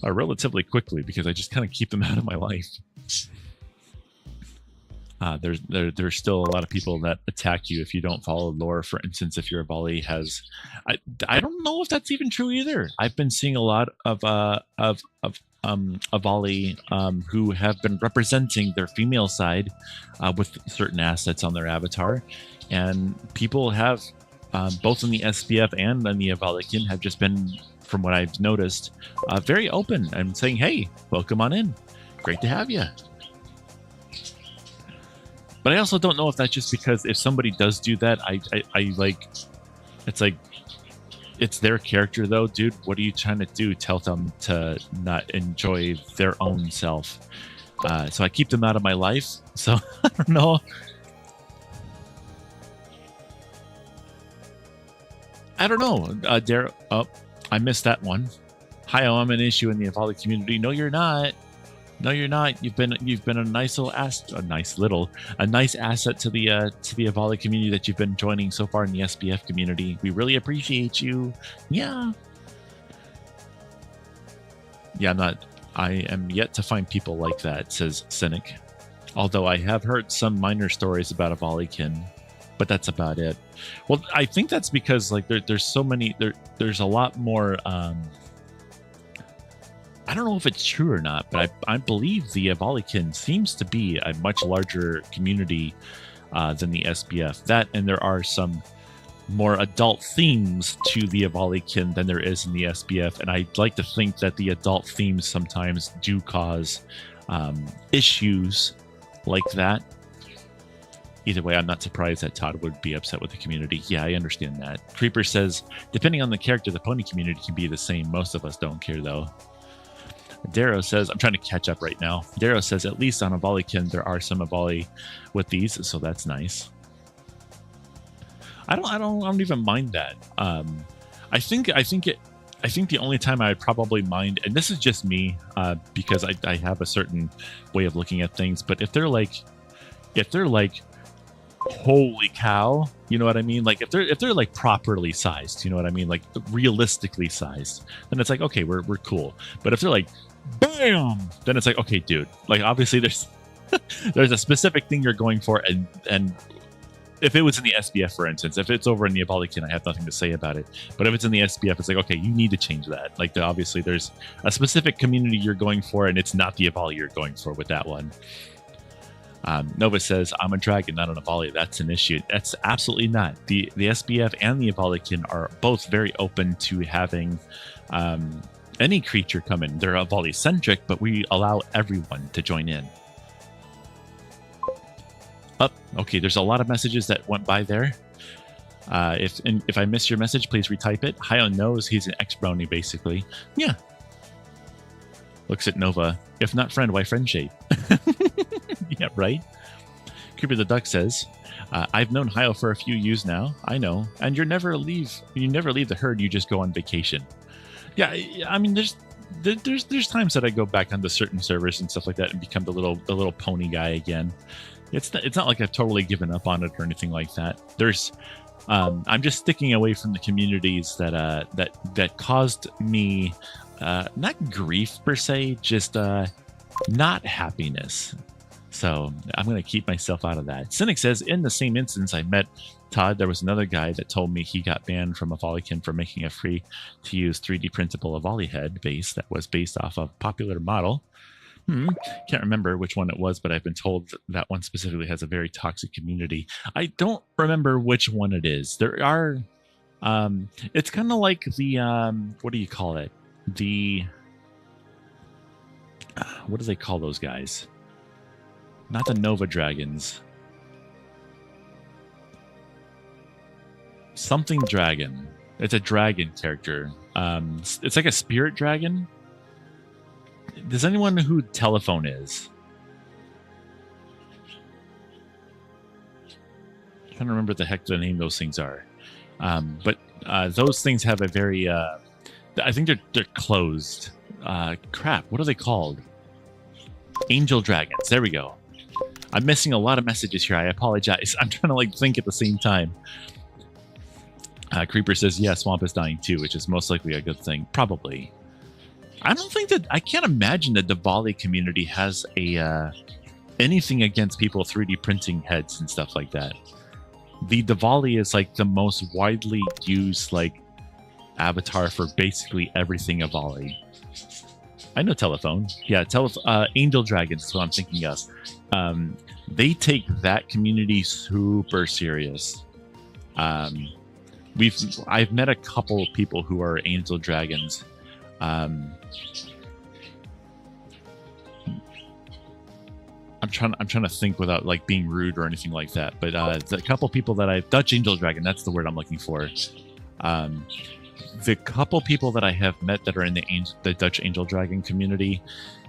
relatively quickly because I just kind of keep them out of my life. There's still a lot of people that attack you if you don't follow lore. For instance, if your Avali has, I don't know if that's even true either. I've been seeing a lot of Avali who have been representing their female side with certain assets on their avatar, and people have both in the SPF and in the Avalikin have just been, from what I've noticed, very open and saying, "Hey, welcome on in. Great to have you." But I also don't know if that's just because if somebody does do that, I like, it's like, it's their character though, dude. What are you trying to do? Tell them to not enjoy their own self. So I keep them out of my life. So I don't know. I don't know. Oh, I missed that one. Hi, I'm an issue in the Avali community. No, you're not. No, you're not. You've been a nice little a nice asset to the Avali community that you've been joining so far in the SBF community. We really appreciate you. Yeah. Yeah, I am yet to find people like that, says Cynic. Although I have heard some minor stories about Avalikin, but that's about it. Well, I think that's because like there's so many there's a lot more I don't know if it's true or not, but I believe the Avalikin seems to be a much larger community than the SBF. That, and there are some more adult themes to the Avalikin than there is in the SBF. And I'd like to think that the adult themes sometimes do cause issues like that. Either way, I'm not surprised that Todd would be upset with the community. Yeah, I understand that. Creeper says, depending on the character, the pony community can be the same. Most of us don't care, though. Darrow says, I'm trying to catch up right now. Darrow says, at least on Avalikin, there are some Avali with these, so that's nice. I don't even mind that. I think the only time I would probably mind, and this is just me, because I have a certain way of looking at things, but if they're like, holy cow, you know what I mean? Like if they're like properly sized, you know what I mean? Like realistically sized, then it's like, okay, we're cool. But if they're like, bam, then it's like, okay, dude, like obviously there's there's a specific thing you're going for, and if it was in the SBF, for instance, if it's over in the Avalikin, I have nothing to say about it. But if it's in the SBF, it's like, okay, you need to change that. Like obviously there's a specific community you're going for, and it's not the Avali you're going for with that one. Nova says, I'm a dragon, not an Avali. That's an issue. That's absolutely not. The SBF and the Avalikin are both very open to having any creature come in. They're Avali-centric, but we allow everyone to join in. Okay, there's a lot of messages that went by there. If I missed your message, please retype it. Hio knows he's an ex-brony, basically. Yeah. Looks at Nova. If not friend, why friendship? Yeah, right? Creeper the Duck says, I've known Hio for a few years now. I know. And you never leave the herd, you just go on vacation. Yeah, I mean, there's times that I go back onto certain servers and stuff like that and become the little pony guy again. It's not like I've totally given up on it or anything like that. I'm just sticking away from the communities that caused me not grief per se, just not happiness. So I'm going to keep myself out of that. Cynic says, in the same instance I met Todd, there was another guy that told me he got banned from Avalikin for making a free-to-use 3D printable Avali head base that was based off of a popular model. Can't remember which one it was, but I've been told that one specifically has a very toxic community. I don't remember which one it is. There are... it's kind of like the... what do you call it? What do they call those guys? Not the Nova Dragons. Something dragon. It's a dragon character. It's like a spirit dragon. Does anyone know who Telephone is? I can't remember what the heck the name those things are. But those things have a very... I think they're closed. Crap, what are they called? Angel dragons. There we go. I'm missing a lot of messages here. I apologize. I'm trying to like think at the same time. Creeper says, yeah, Swamp is dying too, which is most likely a good thing. Probably. I don't think that... I can't imagine that the Avali community has anything against people 3D printing heads and stuff like that. The Avali is like the most widely used like avatar for basically everything Avali. I know Telephone. Yeah, Angel Dragons is what I'm thinking of. They take that community super serious. I've met a couple of people who are Angel Dragons. I'm I'm trying to think without like being rude or anything like that. But the couple people that Dutch Angel Dragon, that's the word I'm looking for. The couple people that I have met that are in the Dutch Angel Dragon community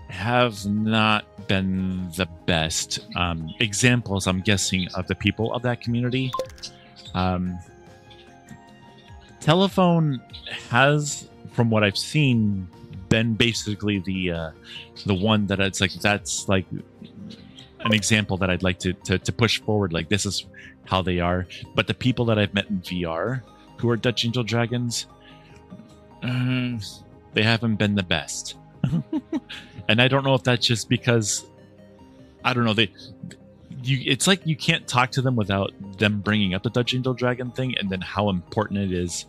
have not been the best examples, I'm guessing, of the people of that community. Telephone has, from what I've seen, been basically the one that it's like, that's like an example that I'd like to push forward. Like, this is how they are. But the people that I've met in VR who are Dutch Angel Dragons, they haven't been the best. And I don't know if that's just because, I don't know, it's like you can't talk to them without them bringing up the Dutch Angel Dragon thing and then how important it is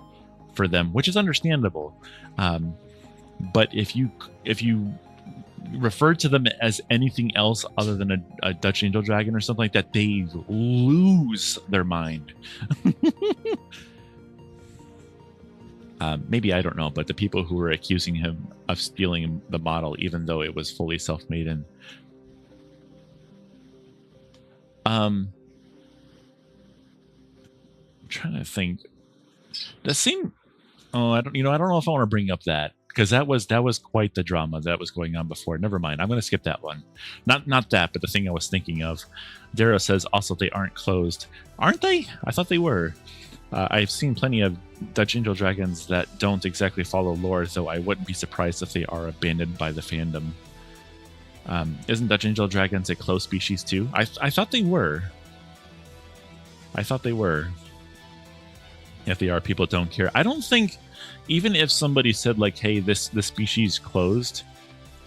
for them, which is understandable. But if you refer to them as anything else other than a Dutch Angel Dragon or something like that, they lose their mind. Maybe, I don't know, but the people who were accusing him of stealing the model, even though it was fully self-made, and I'm trying to think. That seemed. Oh, I don't know if I want to bring up that, because that was quite the drama that was going on before. Never mind. I'm going to skip that one. Not that, but the thing I was thinking of. Darrow says also they aren't closed, aren't they? I thought they were. I've seen plenty of Dutch Angel Dragons that don't exactly follow lore, though I wouldn't be surprised if they are abandoned by the fandom. Isn't Dutch Angel Dragons a closed species too? I thought they were. I thought they were. If they are, people don't care. I don't think, even if somebody said like, hey, this species closed,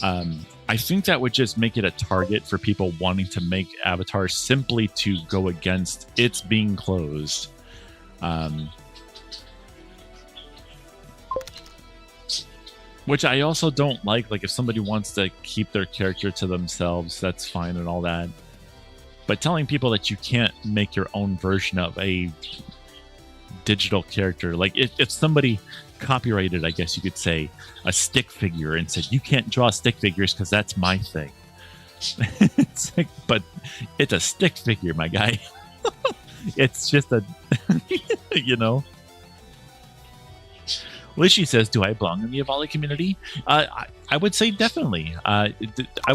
I think that would just make it a target for people wanting to make avatars simply to go against its being closed. Which I also don't like. Like, if somebody wants to keep their character to themselves, that's fine and all that. But telling people that you can't make your own version of a digital character, like if somebody copyrighted, I guess you could say, a stick figure and said, you can't draw stick figures because that's my thing. It's like, but it's a stick figure, my guy. It's just a, you know. Lishi says, do I belong in the Avali community? I would say definitely. I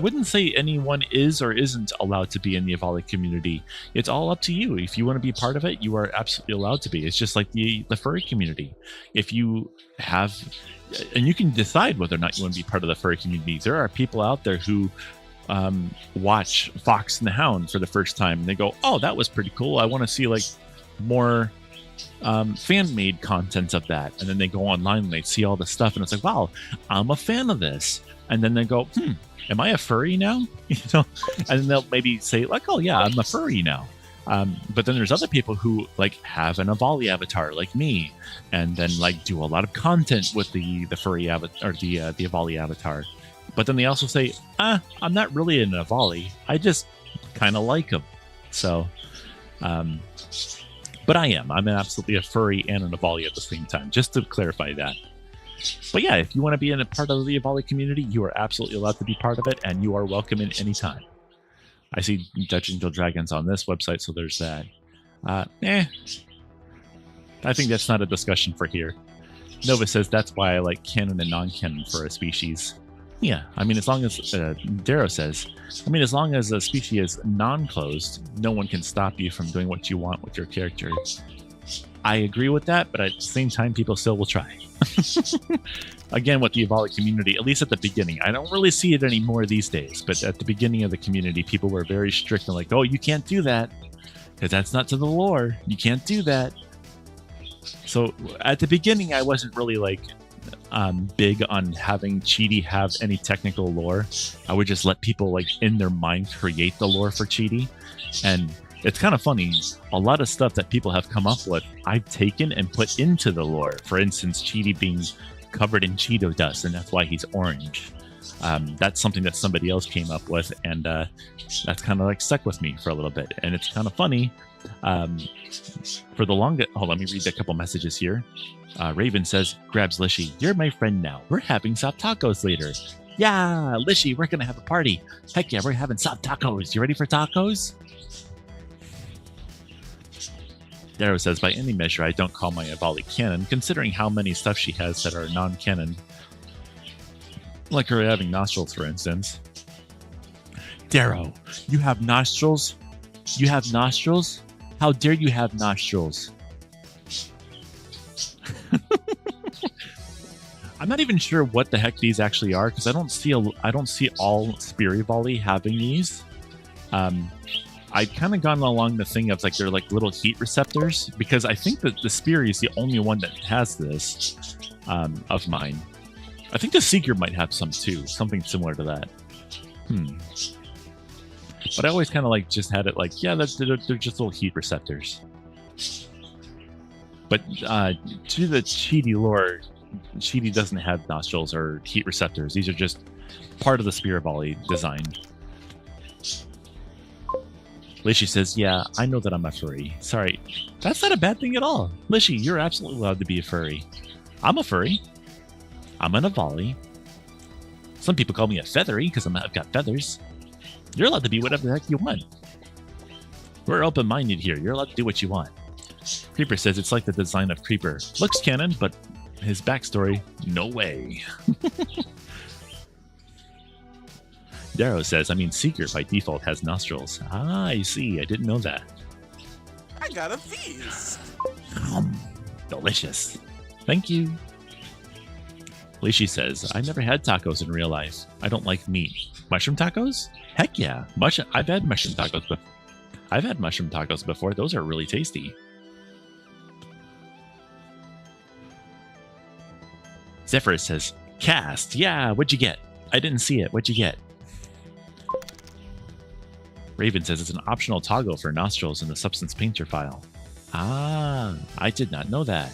wouldn't say anyone is or isn't allowed to be in the Avali community. It's all up to you. If you want to be part of it, you are absolutely allowed to be. It's just like the furry community. If you have, and you can decide whether or not you want to be part of the furry community. There are people out there who watch Fox and the Hound for the first time, and they go, oh, that was pretty cool. I want to see like more fan-made content of that. And then they go online and they see all the stuff, and it's like, wow, I'm a fan of this. And then they go, am I a furry now? You know, and then they'll maybe say like, oh yeah, I'm a furry now. But then there's other people who like have an Avali avatar like me, and then like do a lot of content with the furry avatar or the Avali avatar. But then they also say, I'm not really an Avali. I just kind of like them. So, but I am. I'm absolutely a furry and an Avali at the same time, just to clarify that. But yeah, if you want to be in a part of the Avali community, you are absolutely allowed to be part of it, and you are welcome in any time. I see Dutch Angel Dragons on this website, so there's that. I think that's not a discussion for here. Nova says that's why I like canon and non-canon for a species. Yeah, I mean, as long as, Darrow says, I mean, as long as a species is non-closed, no one can stop you from doing what you want with your character. I agree with that, but at the same time, people still will try. Again, with the Avali community, at least at the beginning, I don't really see it anymore these days, but at the beginning of the community, people were very strict and like, oh, you can't do that, because that's not to the lore. You can't do that. So at the beginning, I wasn't really like big on having Cheaty have any technical lore. I would just let people like in their mind create the lore for Cheaty. And it's kind of funny, a lot of stuff that people have come up with, I've taken and put into the lore. For instance, Cheaty being covered in Cheeto dust, and that's why he's orange. That's something that somebody else came up with, and that's kind of like stuck with me for a little bit. And it's kind of funny. For the longest, let me read a couple messages here. Raven says, grabs Lishi, you're my friend now. We're having soft tacos later. Yeah, Lishy, we're gonna have a party. Heck yeah, we're having soft tacos. You ready for tacos? Darrow says, by any measure, I don't call my Avali canon, considering how many stuff she has that are non-canon. Like her having nostrils, for instance. Darrow, you have nostrils? You have nostrils? How dare you have nostrils? I'm not even sure what the heck these actually are, because I don't see all Spirivali having these. I'd kind of gone along the thing of like they're like little heat receptors, because I think that the Spiri is the only one that has this of mine. I think the Seeker might have some too, something similar to that. But I always kind of like just had it like, yeah, they're just little heat receptors. But to the Cheety lore, Cheety doesn't have nostrils or heat receptors. These are just part of the Spirivali design. Lishy says, yeah, I know that I'm a furry. Sorry, that's not a bad thing at all. Lishy, you're absolutely allowed to be a furry. I'm a furry. I'm an Avali. Some people call me a feathery because I've got feathers. You're allowed to be whatever the heck you want. We're open-minded here. You're allowed to do what you want. Creeper says it's like the design of Creeper. Looks canon, but his backstory, no way. Darrow says, I mean, Seeker by default has nostrils. Ah, I see. I didn't know that. I got a feast. Delicious. Thank you. Lishi says, I never had tacos in real life. I don't like meat. Mushroom tacos? Heck yeah. I've had mushroom tacos before. I've had mushroom tacos before. Those are really tasty. Zephyrus says, cast. Yeah, what'd you get? I didn't see it. What'd you get? Raven says it's an optional toggle for nostrils in the Substance Painter file. Ah, I did not know that.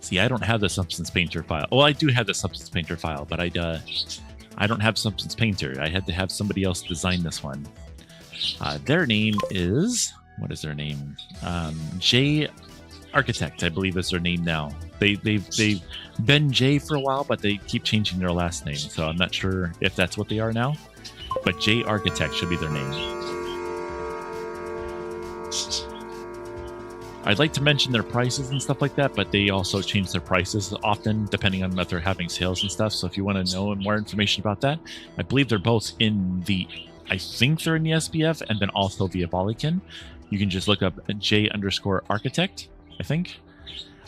See, I don't have the Substance Painter file. Well, I do have the Substance Painter file, but I don't have Substance Painter. I had to have somebody else design this one. Their name is... What is their name? J Architect, I believe is their name now. They've been J for a while, but they keep changing their last name, so I'm not sure if that's what they are now. But J Architect should be their name. I'd like to mention their prices and stuff like that, but they also change their prices often depending on if they're having sales and stuff. So if you want to know more information about that, I believe they're both in the, I think they're in the SBF and then also the Avalican. You can just look up J_Architect, I think.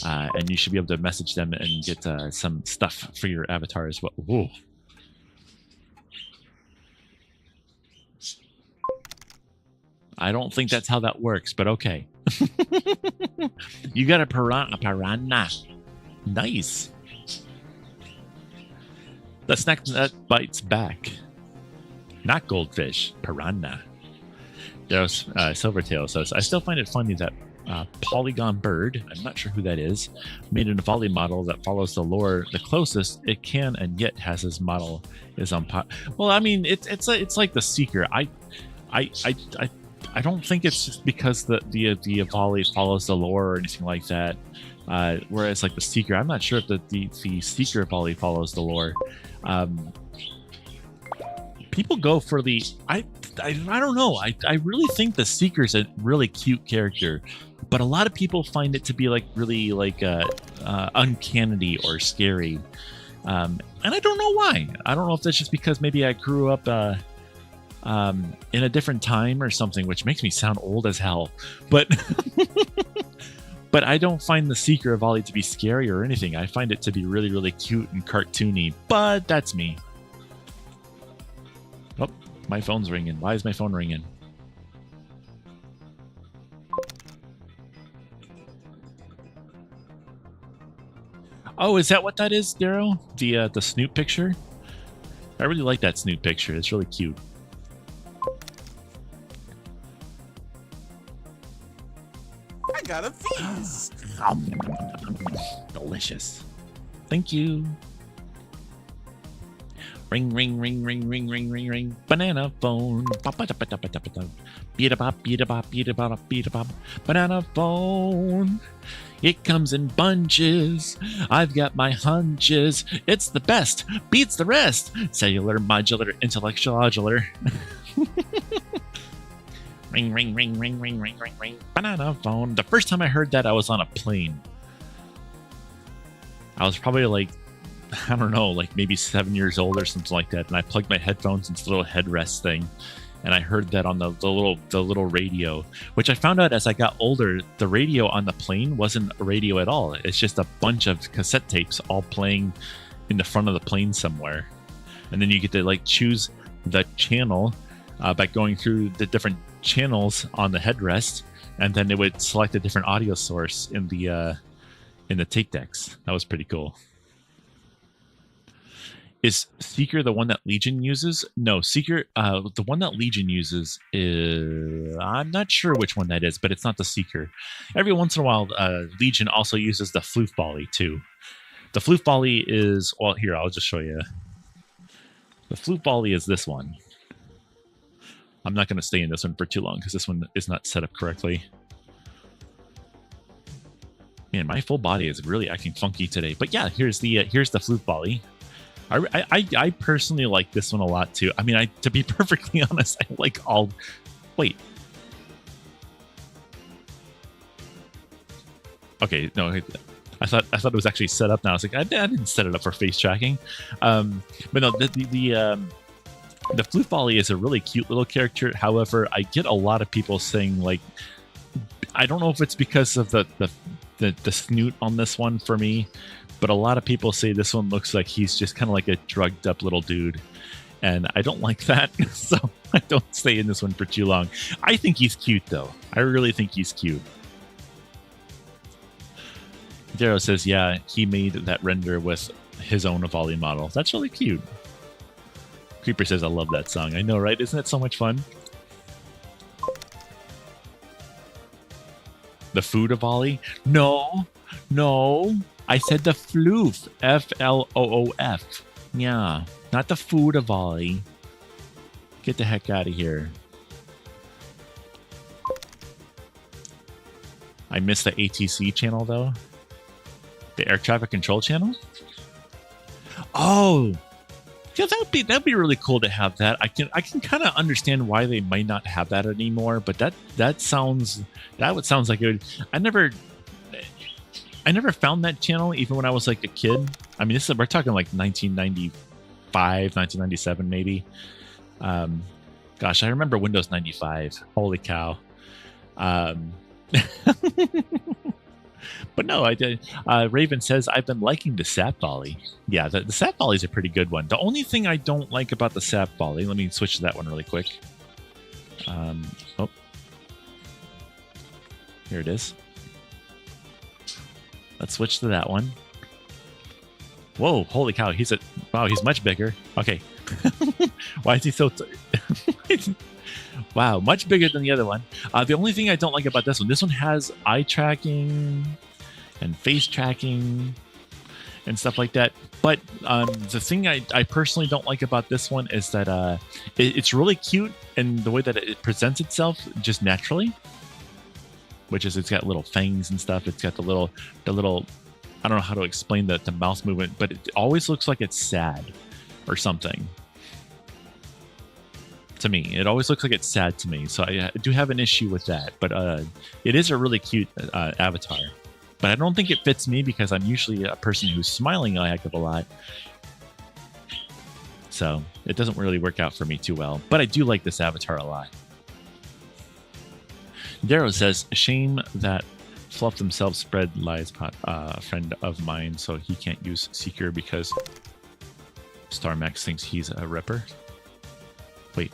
And you should be able to message them and get some stuff for your avatar as well. Whoa. I don't think that's how that works, but okay. You got a piranha. Nice. The snack that bites back. Not goldfish, piranha. There's Silvertail says, I still find it funny that Polygon Bird, I'm not sure who that is, made an Avali model that follows the lore the closest it can, and yet has his model is on pot. Well, I mean, it's like the Seeker. I don't think it's just because the Avali follows the lore or anything like that. Whereas like the Seeker, I'm not sure if the Seeker Avali follows the lore. People go for the I don't know. I really think the Seeker's a really cute character, but a lot of people find it to be like really like uncanny or scary. And I don't know why. I don't know if that's just because maybe I grew up in a different time or something, which makes me sound old as hell. But but I don't find the Seeker Avali to be scary or anything. I find it to be really, really cute and cartoony. But that's me. Oh, my phone's ringing. Why is my phone ringing? Oh, is that what that is, Darrow? The Snoop picture? I really like that Snoop picture. It's really cute. I got a feast. Delicious. Thank you. Ring, ring, ring, ring, ring, ring, ring, ring. Banana phone. Beat a bop, beat a bop, beat a bop, beat a bop. Banana phone. It comes in bunches. I've got my hunches. It's the best. Beats the rest. Cellular, modular, intellectual, modular. Ring, ring, ring, ring, ring, ring, ring, ring. Banana phone. The first time I heard that, I was on a plane. I was probably like, I don't know, like maybe 7 years old or something like that. And I plugged my headphones into the little headrest thing. And I heard that on the little radio, which I found out as I got older, the radio on the plane wasn't a radio at all. It's just a bunch of cassette tapes all playing in the front of the plane somewhere. And then you get to like choose the channel by going through the different channels on the headrest, and then it would select a different audio source in the tape decks. That was pretty cool. Is Seeker the one that Legion uses? No, Seeker, the one that Legion uses is... I'm not sure which one that is, but it's not the Seeker. Every once in a while, Legion also uses the floof volley, too. The floof volley is... Well, here, I'll just show you. The floof volley is this one. I'm not going to stay in this one for too long, because this one is not set up correctly. Man, my full body is really acting funky today. But yeah, here's the floof volley. I personally like this one a lot too. I mean, to be perfectly honest, I like all. Wait. Okay, no, I thought it was actually set up now. I was like, I didn't set it up for face tracking. But no, the floof volley is a really cute little character. However, I get a lot of people saying like, I don't know if it's because of the snoot on this one for me. But a lot of people say this one looks like he's just kind of like a drugged up little dude. And I don't like that. So I don't stay in this one for too long. I think he's cute, though. I really think he's cute. Darrow says, yeah, he made that render with his own volley model. That's really cute. Creeper says, I love that song. I know, right? Isn't it so much fun? The food of volley? No. I said the floof. F-L-O-O-F. Yeah, not the food of volley. Get the heck out of here. I missed the ATC channel, though. The air traffic control channel? Oh! Yeah, that'd be really cool to have that. I can kind of understand why they might not have that anymore, but that sounds like it would. I never found that channel even when I was like a kid. I mean, we're talking like 1995, 1997 maybe. Gosh, I remember Windows 95. Holy cow. But no, I did. Raven says, I've been liking the sap volley. Yeah, the sap volley is a pretty good one. The only thing I don't like about the sap volley, let me switch to that one really quick. Oh, here it is. Let's switch to that one. Whoa, holy cow, he's much bigger. Okay. Why is he so... Wow, much bigger than the other one. The only thing I don't like about this one has eye tracking and face tracking and stuff like that. But the thing I personally don't like about this one is that it's really cute in the way that it presents itself just naturally. Which is, it's got little fangs and stuff. It's got the little, I don't know how to explain the mouth movement, but it always looks like it's sad or something. To me, it always looks like it's sad to me. So I do have an issue with that, but it is a really cute avatar. But I don't think it fits me because I'm usually a person who's smiling a heck of a lot. So it doesn't really work out for me too well, but I do like this avatar a lot. Darrow says, shame that Fluff themselves spread lies, a friend of mine, so he can't use Seeker because StarMax thinks he's a ripper. Wait,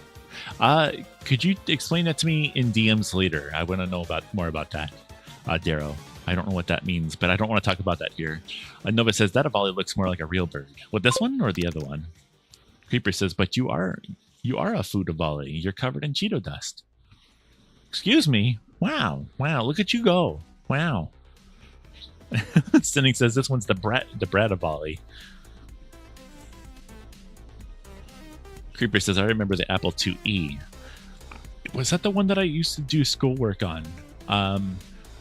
could you explain that to me in DMs later? I want to know more about that, Darrow. I don't know what that means, but I don't want to talk about that here. Nova says, that volley looks more like a real bird. What, this one or the other one? Creeper says, but you are a food of volley. You're covered in Cheeto dust. Excuse me. Wow. Look at you go. Wow. Stinning says this one's the Bradavali. Creeper says, I remember the Apple IIe. Was that the one that I used to do schoolwork on?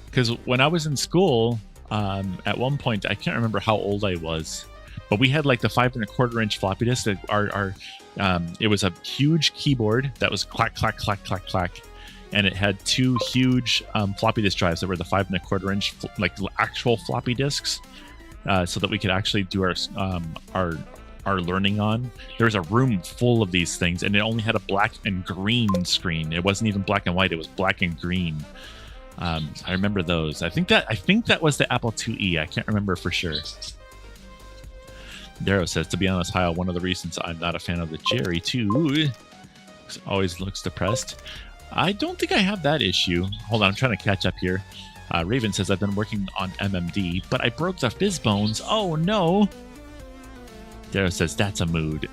Because when I was in school, at one point, I can't remember how old I was, but we had like the 5.25-inch floppy disk. It was a huge keyboard that was clack, clack, clack, clack, clack. And it had two huge floppy disk drives that were the 5.25-inch, like actual floppy disks, so that we could actually do our learning on. There was a room full of these things, and it only had a black and green screen. It wasn't even black and white; it was black and green. I remember those. I think that was the Apple IIe. I can't remember for sure. Darrow says, to be honest, Kyle, one of the reasons I'm not a fan of the Jerry too always looks depressed. I don't think I have that issue. Hold on, I'm trying to catch up here. Raven says, I've been working on MMD, but I broke the fizz bones. Oh no. Darrow says, that's a mood.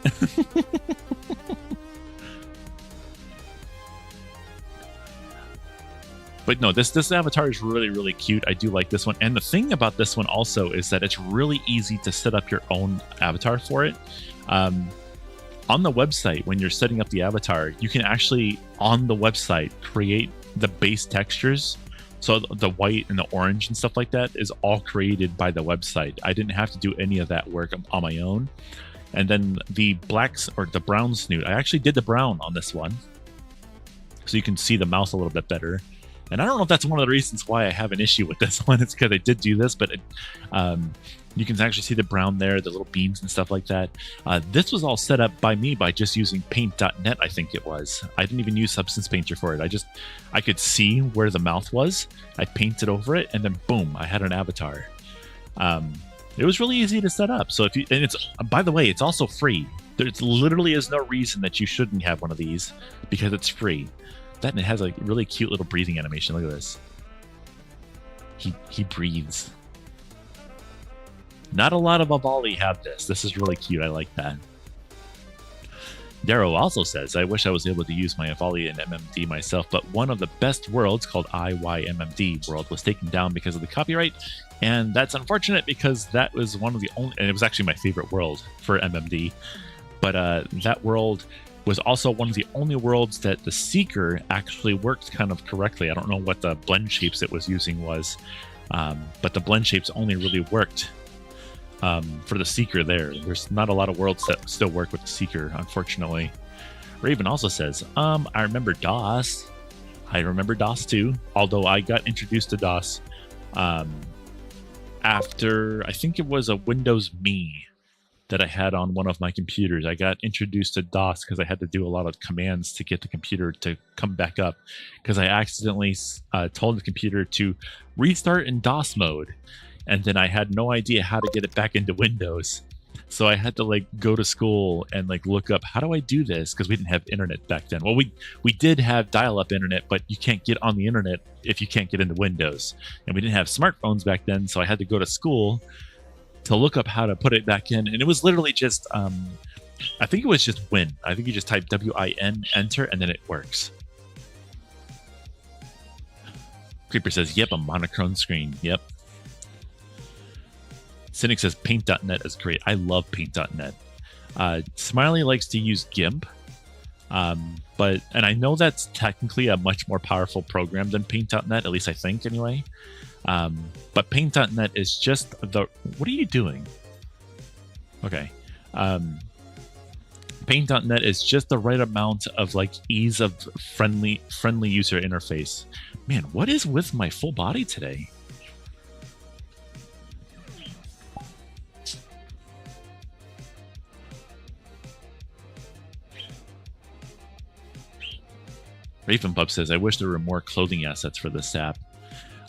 But no, this avatar is really, really cute. I do like this one. And the thing about this one also is that it's really easy to set up your own avatar for it. On the website, when you're setting up the avatar, you can actually, on the website, create the base textures. So the white and the orange and stuff like that is all created by the website. I didn't have to do any of that work on my own. And then the blacks or the brown snoot, I actually did the brown on this one, so you can see the mouth a little bit better. And I don't know if that's one of the reasons why I have an issue with this one. It's because I did do this, but you can actually see the brown there, the little beams and stuff like that. This was all set up by me by just using paint.net, I think it was. I didn't even use Substance Painter for it. I could see where the mouth was. I painted over it, and then boom, I had an avatar. It was really easy to set up. So and it's, by the way, it's also free. There literally is no reason that you shouldn't have one of these because it's free. That, and it has a really cute little breathing animation. Look at this. He breathes. Not a lot of Avali have this. This is really cute. I like that. Darrow also says, I wish I was able to use my Avali and MMD myself, but one of the best worlds called IYMMD world was taken down because of the copyright. And that's unfortunate because that was one of the only, and it was actually my favorite world for MMD. But that world was also one of the only worlds that the Seeker actually worked kind of correctly. I don't know what the blend shapes it was using was, but the blend shapes only really worked for the Seeker there. There's not a lot of worlds that still work with the Seeker, unfortunately. Raven also says, I remember DOS. I remember DOS too, although I got introduced to DOS after, I think it was a Windows Me that I had on one of my computers. I got introduced to DOS because I had to do a lot of commands to get the computer to come back up, because I accidentally told the computer to restart in DOS mode, and then I had no idea how to get it back into Windows. So I had to like go to school and like look up, how do I do this? Because we didn't have internet back then. Well, we did have dial-up internet, but you can't get on the internet if you can't get into Windows. And we didn't have smartphones back then, so I had to go to school to look up how to put it back in. And it was literally just, I think it was just Win. I think you just type WIN, enter, and then it works. Creeper says, yep, a monochrome screen. Yep. Cynic says, paint.net is great. I love paint.net. Smiley likes to use GIMP. And I know that's technically a much more powerful program than paint.net, at least I think anyway. But paint.net is just the, what are you doing? Okay. Paint.net is just the right amount of like ease of friendly user interface. Man, what is with my full body today? Ravenpub says, I wish there were more clothing assets for this app.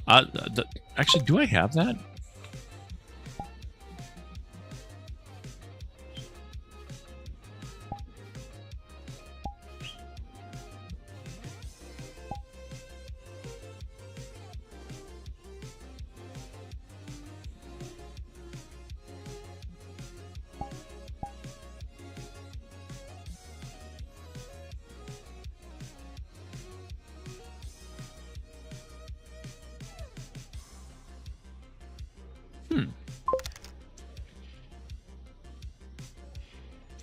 Actually, do I have that?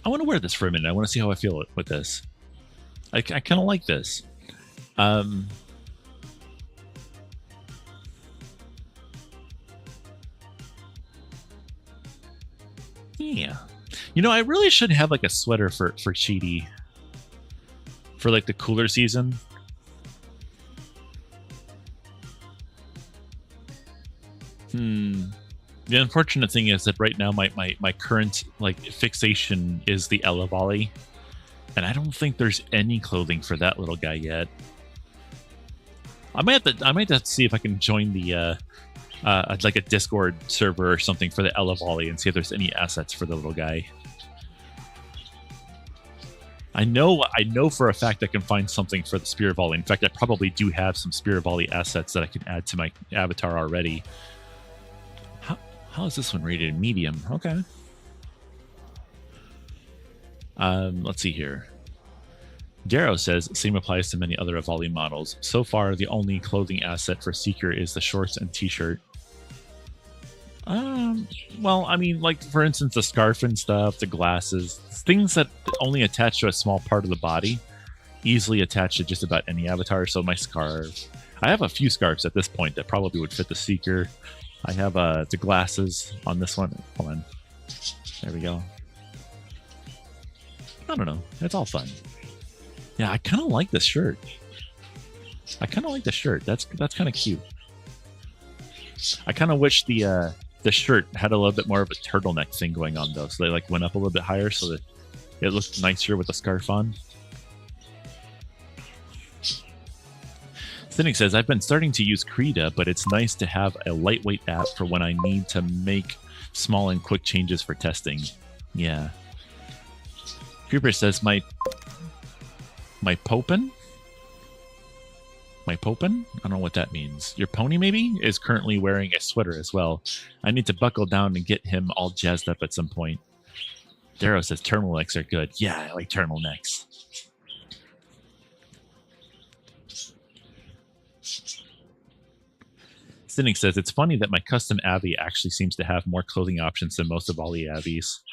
I want to wear this for a minute. I want to see how I feel with this. I kind of like this. Um, yeah. You know, I really should have like a sweater for Cheaty for like the cooler season. The unfortunate thing is that right now my current like fixation is the Ella Volley, and I don't think there's any clothing for that little guy yet. I might have to see if I can join the like a Discord server or something for the Ella Volley and see if there's any assets for the little guy. I know for a fact I can find something for the Spear Volley. In fact, I probably do have some Spear Volley assets that I can add to my avatar already. How is this one rated? Medium. Okay. Let's see here. Darrow says, same applies to many other volley models. So far, the only clothing asset for Seeker is the shorts and t-shirt. Well, I mean, like, for instance, the scarf and stuff, the glasses, things that only attach to a small part of the body, easily attach to just about any avatar. So my scarf. I have a few scarves at this point that probably would fit the Seeker. I have the glasses on this one. Hold on. There we go. I don't know. It's all fun. Yeah, I kind of like this shirt. That's kind of cute. I kind of wish the shirt had a little bit more of a turtleneck thing going on though, so they like went up a little bit higher so that it looked nicer with the scarf on. Cynic says, I've been starting to use Krita, but it's nice to have a lightweight app for when I need to make small and quick changes for testing. Yeah. Creeper says, my Popin? My Popin? I don't know what that means. Your pony, maybe? Is currently wearing a sweater as well. I need to buckle down and get him all jazzed up at some point. Darrow says turtlenecks are good. Yeah, I like turtlenecks. Cynic says, it's funny that my custom Avi actually seems to have more clothing options than most of all the Avis.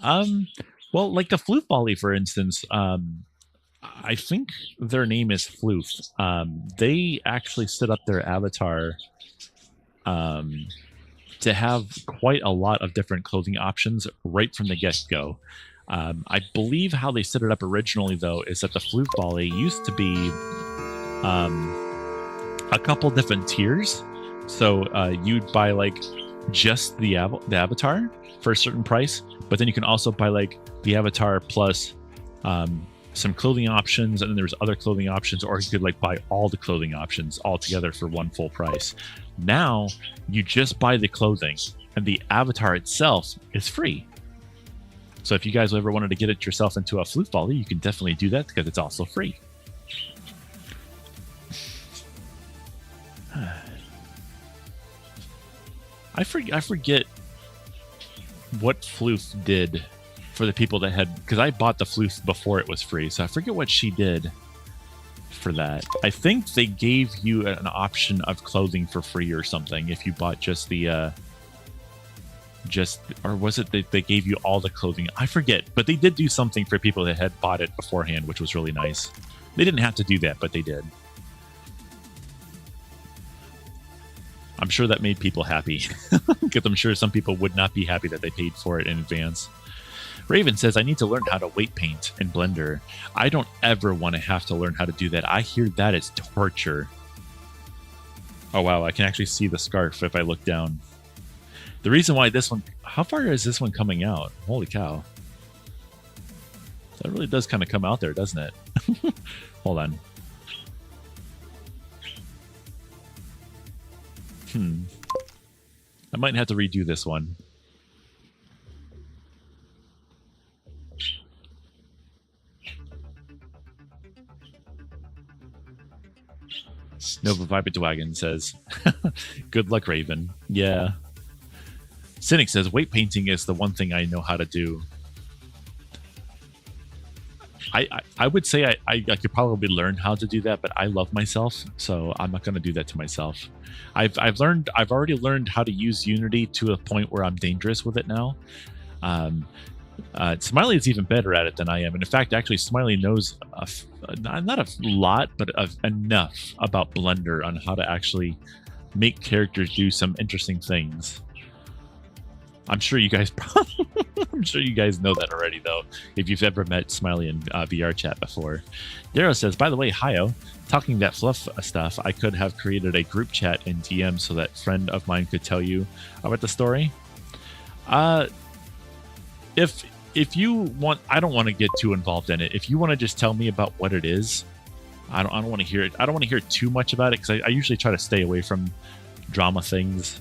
Well, like the Floof Volley, for instance, I think their name is Floof. They actually set up their avatar to have quite a lot of different clothing options right from the get-go. I believe how they set it up originally, though, is that the Floof Volley used to be a couple different tiers. So you'd buy like just the avatar for a certain price, but then you can also buy like the avatar plus some clothing options, and then there's other clothing options, or you could like buy all the clothing options all together for one full price. Now you just buy the clothing, and the avatar itself is free. So if you guys ever wanted to get it yourself into a Floof Volley, you can definitely do that because it's also free. I forget what Floof did for the people that had, because I bought the Floof before it was free, so I forget what she did for that. I think they gave you an option of clothing for free or something if you bought just the or was it that they gave you all the clothing? I forget, but they did do something for people that had bought it beforehand, which was really nice. They didn't have to do that, but they did. I'm sure that made people happy, because I'm sure some people would not be happy that they paid for it in advance. Raven says, I need to learn how to weight paint in Blender. I don't ever want to have to learn how to do that. I hear that is torture. Oh, wow. I can actually see the scarf if I look down. The reason why this one... How far is this one coming out? Holy cow. That really does kind of come out there, doesn't it? Hold on. I might have to redo this one. Nova Vibadwagon says, good luck, Raven. Yeah. Cynic says, weight painting is the one thing I know how to do. I would say I could probably learn how to do that, but I love myself, so I'm not going to do that to myself. I've already learned how to use Unity to a point where I'm dangerous with it now. Smiley is even better at it than I am, and in fact, actually, Smiley knows not a lot, but enough about Blender on how to actually make characters do some interesting things. I'm sure you guys, I'm sure you guys know that already, though. If you've ever met Smiley in VR chat before, Darrow says, "By the way, Hayo, talking that fluff stuff, I could have created a group chat in DM so that friend of mine could tell you about the story." If you want, I don't want to get too involved in it. If you want to just tell me about what it is, I don't want to hear it. I don't want to hear too much about it because I usually try to stay away from drama things.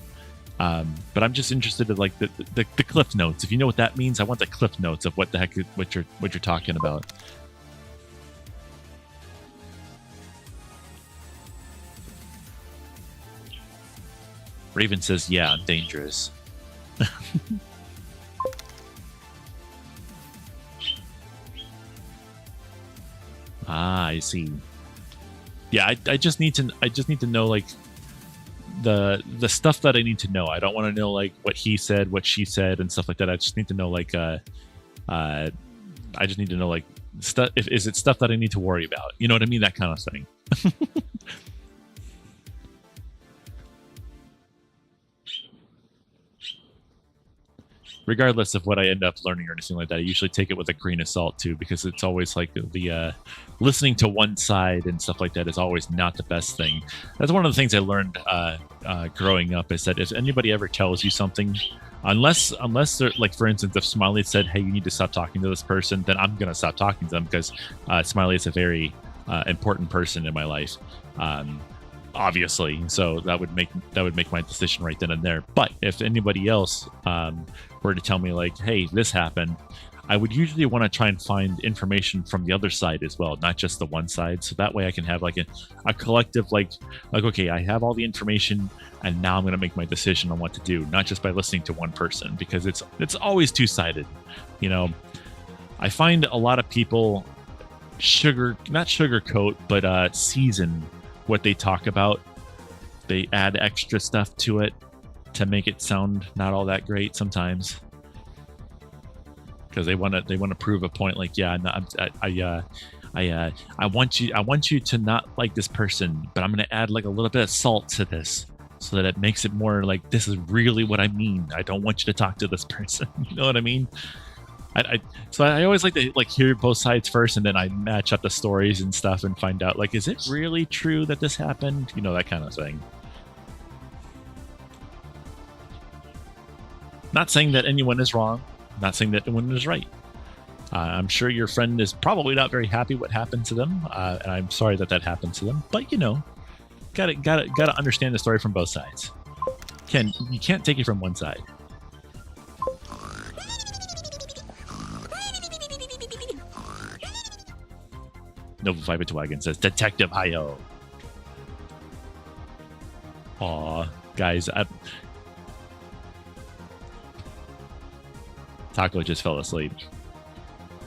But I'm just interested in like the cliff notes. If you know what that means, I want the cliff notes of what the heck what you're talking about. Raven says, "Yeah, I'm dangerous." Ah, I see. Yeah, I just need to know like the stuff that I need to know. I don't want to know like what he said, what she said, and stuff like that. I just need to know like I just need to know like stuff. Is it stuff that I need to worry about? You know what I mean? That kind of thing. Regardless of what I end up learning or anything like that, I usually take it with a grain of salt too, because it's always like the listening to one side and stuff like that is always not the best thing. That's one of the things I learned growing up, is that if anybody ever tells you something, unless they're like, for instance, if Smiley said, "Hey, you need to stop talking to this person," then I'm gonna stop talking to them because Smiley is a very important person in my life. Obviously, so that would make my decision right then and there. But if anybody else were to tell me like, "Hey, this happened," I would usually want to try and find information from the other side as well, not just the one side. So that way I can have like a collective like okay, I have all the information and now I'm going to make my decision on what to do, not just by listening to one person, because it's always two-sided. You know, I find a lot of people not sugarcoat, but season what they talk about. They add extra stuff to it to make it sound not all that great sometimes, because they want to prove a point. Like, yeah, I want you to not like this person, but I'm going to add like a little bit of salt to this so that it makes it more like, this is really what I mean. I don't want you to talk to this person. You know what I mean? So I always like to like hear both sides first, and then I match up the stories and stuff and find out like, is it really true that this happened? You know, that kind of thing. Not saying that anyone is wrong. Not saying that anyone is right. I'm sure your friend is probably not very happy what happened to them, and I'm sorry that happened to them. But you know, gotta understand the story from both sides. You can't take it from one side. Nova Fiber Wagon says, "Detective Hayo." Aw, guys, Taco just fell asleep.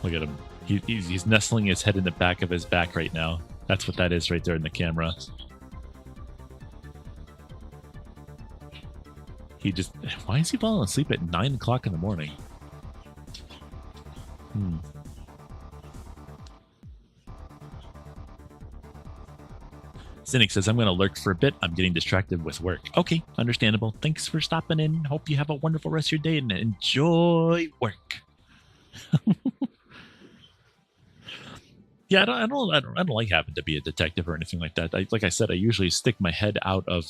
Look at him. He's nestling his head in the back of his back right now. That's what that is right there in the camera. Why is he falling asleep at 9 o'clock in the morning? Cynic says, "I'm going to lurk for a bit. I'm getting distracted with work." Okay, understandable. Thanks for stopping in. Hope you have a wonderful rest of your day and enjoy work. Yeah, I don't like having to be a detective or anything like that. Like I said, I usually stick my head out of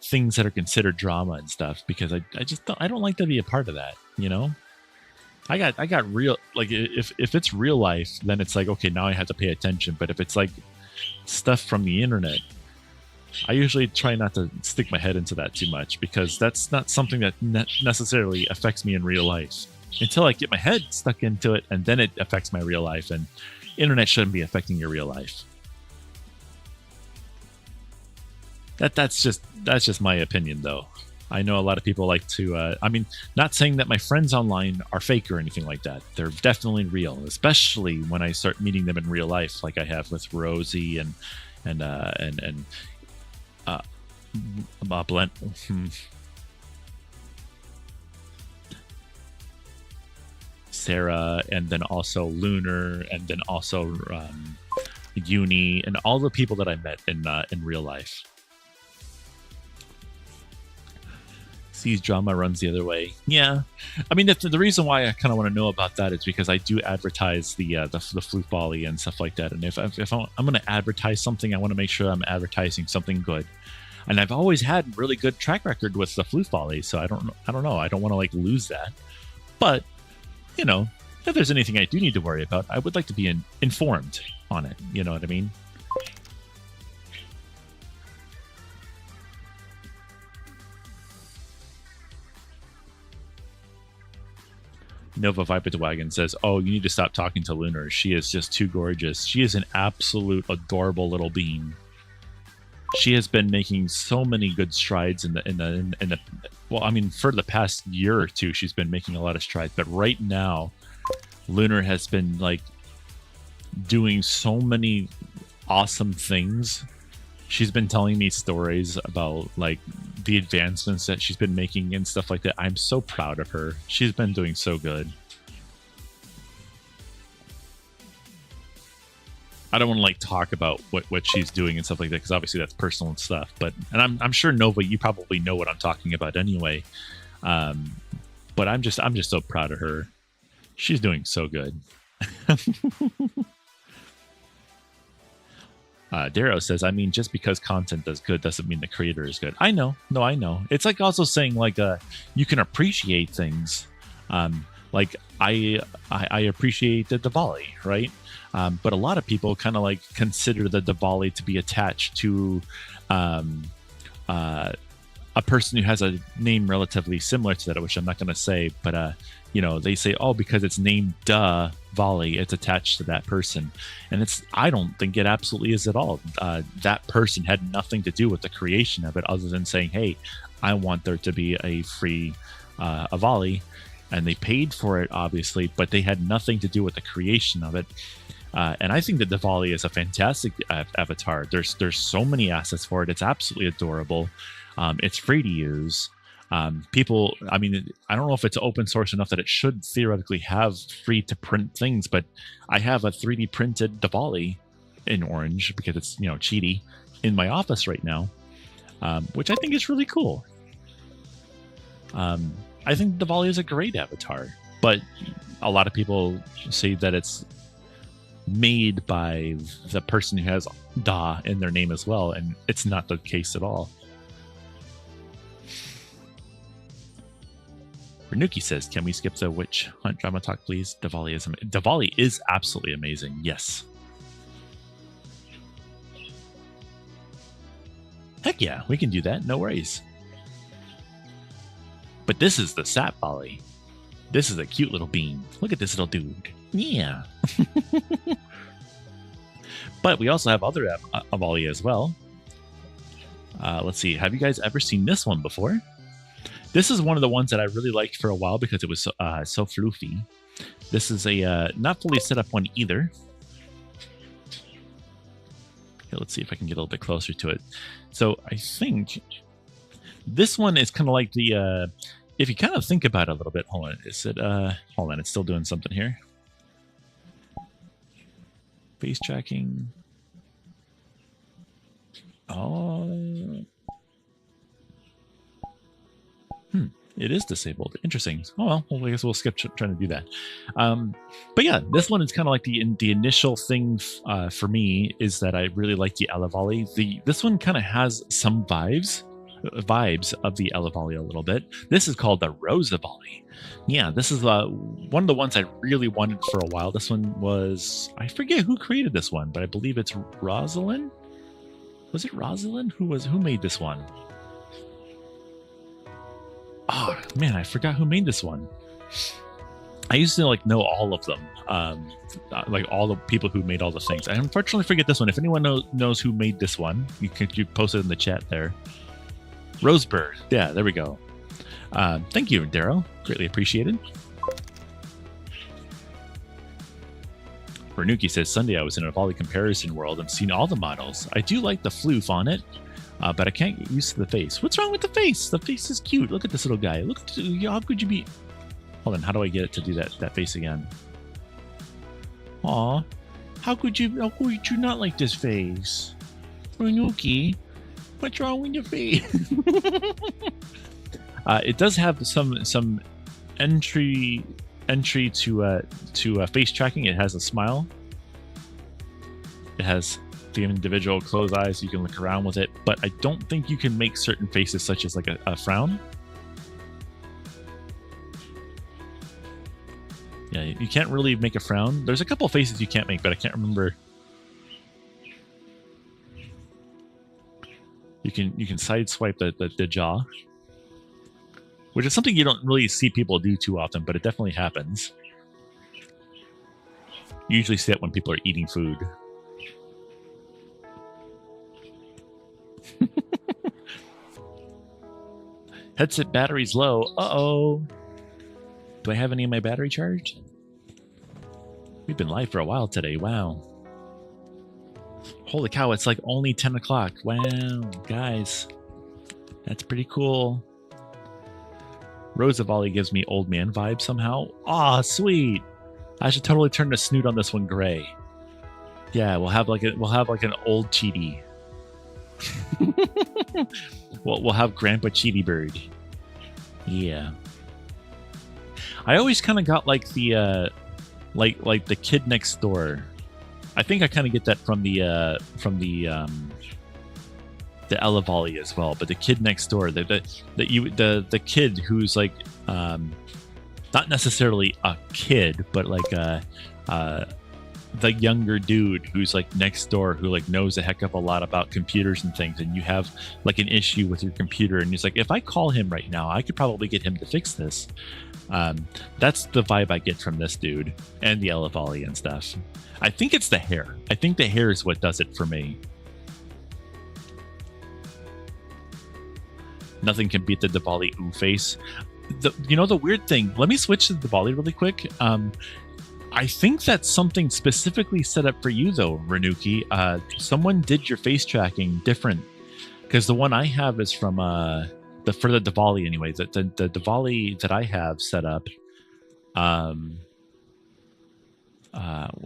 things that are considered drama and stuff, because I don't like to be a part of that. You know, I got real, like, if it's real life, then it's like, okay, now I have to pay attention. But if it's like stuff from the internet, I usually try not to stick my head into that too much, because that's not something that necessarily affects me in real life until I get my head stuck into it, and then it affects my real life. And internet shouldn't be affecting your real life. That's just my opinion, though. I know a lot of people like to, I mean, not saying that my friends online are fake or anything like that. They're definitely real, especially when I start meeting them in real life, like I have with Rosie and Blent. Sarah, and then also Lunar, and then also Uni, and all the people that I met in real life. Sees drama, runs the other way. Yeah, I mean the reason why I kind of want to know about that is because I do advertise the flute volley and stuff like that. And if I'm going to advertise something, I want to make sure I'm advertising something good. And I've always had really good track record with the flute volley, so I don't know. I don't want to like lose that. But you know, if there's anything I do need to worry about, I would like to be informed on it. You know what I mean? Nova Wagon says, "Oh, you need to stop talking to Lunar. She is just too gorgeous. She is an absolute adorable little bean. She has been making so many good strides in the well, I mean, for the past year or two, she's been making a lot of strides. But right now, Lunar has been like doing so many awesome things. She's been telling me stories about like the advancements that she's been making and stuff like that. I'm so proud of her. She's been doing so good. I don't want to like talk about what she's doing and stuff like that because obviously that's personal and stuff. But I'm sure Nova, you probably know what I'm talking about anyway. But I'm just so proud of her. She's doing so good. Darrow says, I mean, just because content is good doesn't mean the creator is good. I know. No, I know. It's like also saying like you can appreciate things. Like I appreciate the Diwali, right? But a lot of people kind of like consider the Diwali to be attached to a person who has a name relatively similar to that, which I'm not going to say, but you know, they say, oh, because it's named Volley, it's attached to that person. And I don't think it absolutely is at all. That person had nothing to do with the creation of it other than saying, hey, I want there to be a free a Volley. And they paid for it, obviously, but they had nothing to do with the creation of it. And I think that the Volley is a fantastic avatar. There's so many assets for it. It's absolutely adorable. It's free to use. People, I mean, I don't know if it's open source enough that it should theoretically have free to print things, but I have a 3D printed Diwali in orange because it's, you know, cheaty in my office right now, which I think is really cool. I think Diwali is a great avatar, but a lot of people say that it's made by the person who has Da in their name as well, and it's not the case at all. Renuki says, can we skip the witch hunt drama talk, please? Diwali is absolutely amazing. Yes. Heck yeah, we can do that. No worries. But this is the Sap Volley. This is a cute little bean. Look at this little dude. Yeah. But we also have other Volley as well. Let's see. Have you guys ever seen this one before? This is one of the ones that I really liked for a while because it was so floofy. This is a not fully set up one either. Okay, let's see if I can get a little bit closer to it. So I think this one is kind of like the, if you kind of think about it a little bit, hold on, is it, hold on, it's still doing something here. Face tracking. Oh. It is disabled. Interesting. Oh, well, I guess we'll skip trying to do that. But yeah, this one is kind of like the initial thing for me is that I really like the Ella Volley. This one kind of has some vibes of the Ella Volley a little bit. This is called the Rosa Volley. Yeah, this is one of the ones I really wanted for a while. This one was, I forget who created this one, but I believe it's Rosalind. Was it Rosalind? Who made this one? Oh man, I forgot who made this one. I used to like know all of them, like all the people who made all the things. I unfortunately forget this one. If anyone knows who made this one, you post it in the chat there. Rosebird, yeah, there we go. Thank you, Daryl, greatly appreciated. Renuki says, Sunday I was in a Volley comparison world and seen all the models. I do like the floof on it. But I can't get used to the face. What's wrong with the face? The face is cute. Look at this little guy. Look, how could you be? Hold on, how do I get it to do that face again? Aw, how could you not like this face? Renuki, what's wrong with your face? It does have some entry to face tracking. It has a smile. It has the individual closed eyes. You can look around with it, but I don't think you can make certain faces, such as like a frown. Yeah, you can't really make a frown. There's a couple of faces you can't make, but I can't remember. You can side swipe the jaw, which is something you don't really see people do too often, but it definitely happens. You usually see it when people are eating food. Headset battery's low. Uh-oh. Do I have any of my battery charged? We've been live for a while today. Wow. Holy cow, it's like only 10 o'clock. Wow, guys. That's pretty cool. Rosavali gives me old man vibes somehow. Aw, sweet. I should totally turn the snoot on this one gray. Yeah, we'll have like an old Cheetie. we'll have Grandpa Cheetie Bird. Yeah. I always kind of got like the like the kid next door. I think I kind of get that from the Elavali as well. But the kid next door, the kid who's like not necessarily a kid, but like the younger dude who's like next door, who like knows a heck of a lot about computers and things, and you have like an issue with your computer, and he's like, if I call him right now, I could probably get him to fix this. That's the vibe I get from this dude and the Elavali and stuff. I think it's the hair. I think the hair is what does it for me. Nothing can beat the Diwali ooh face. The weird thing, let me switch to the Diwali really quick. I think that's something specifically set up for you though, Renuki. Someone did your face tracking different, because the one I have is from for the Diwali anyway. The Diwali that I have set up,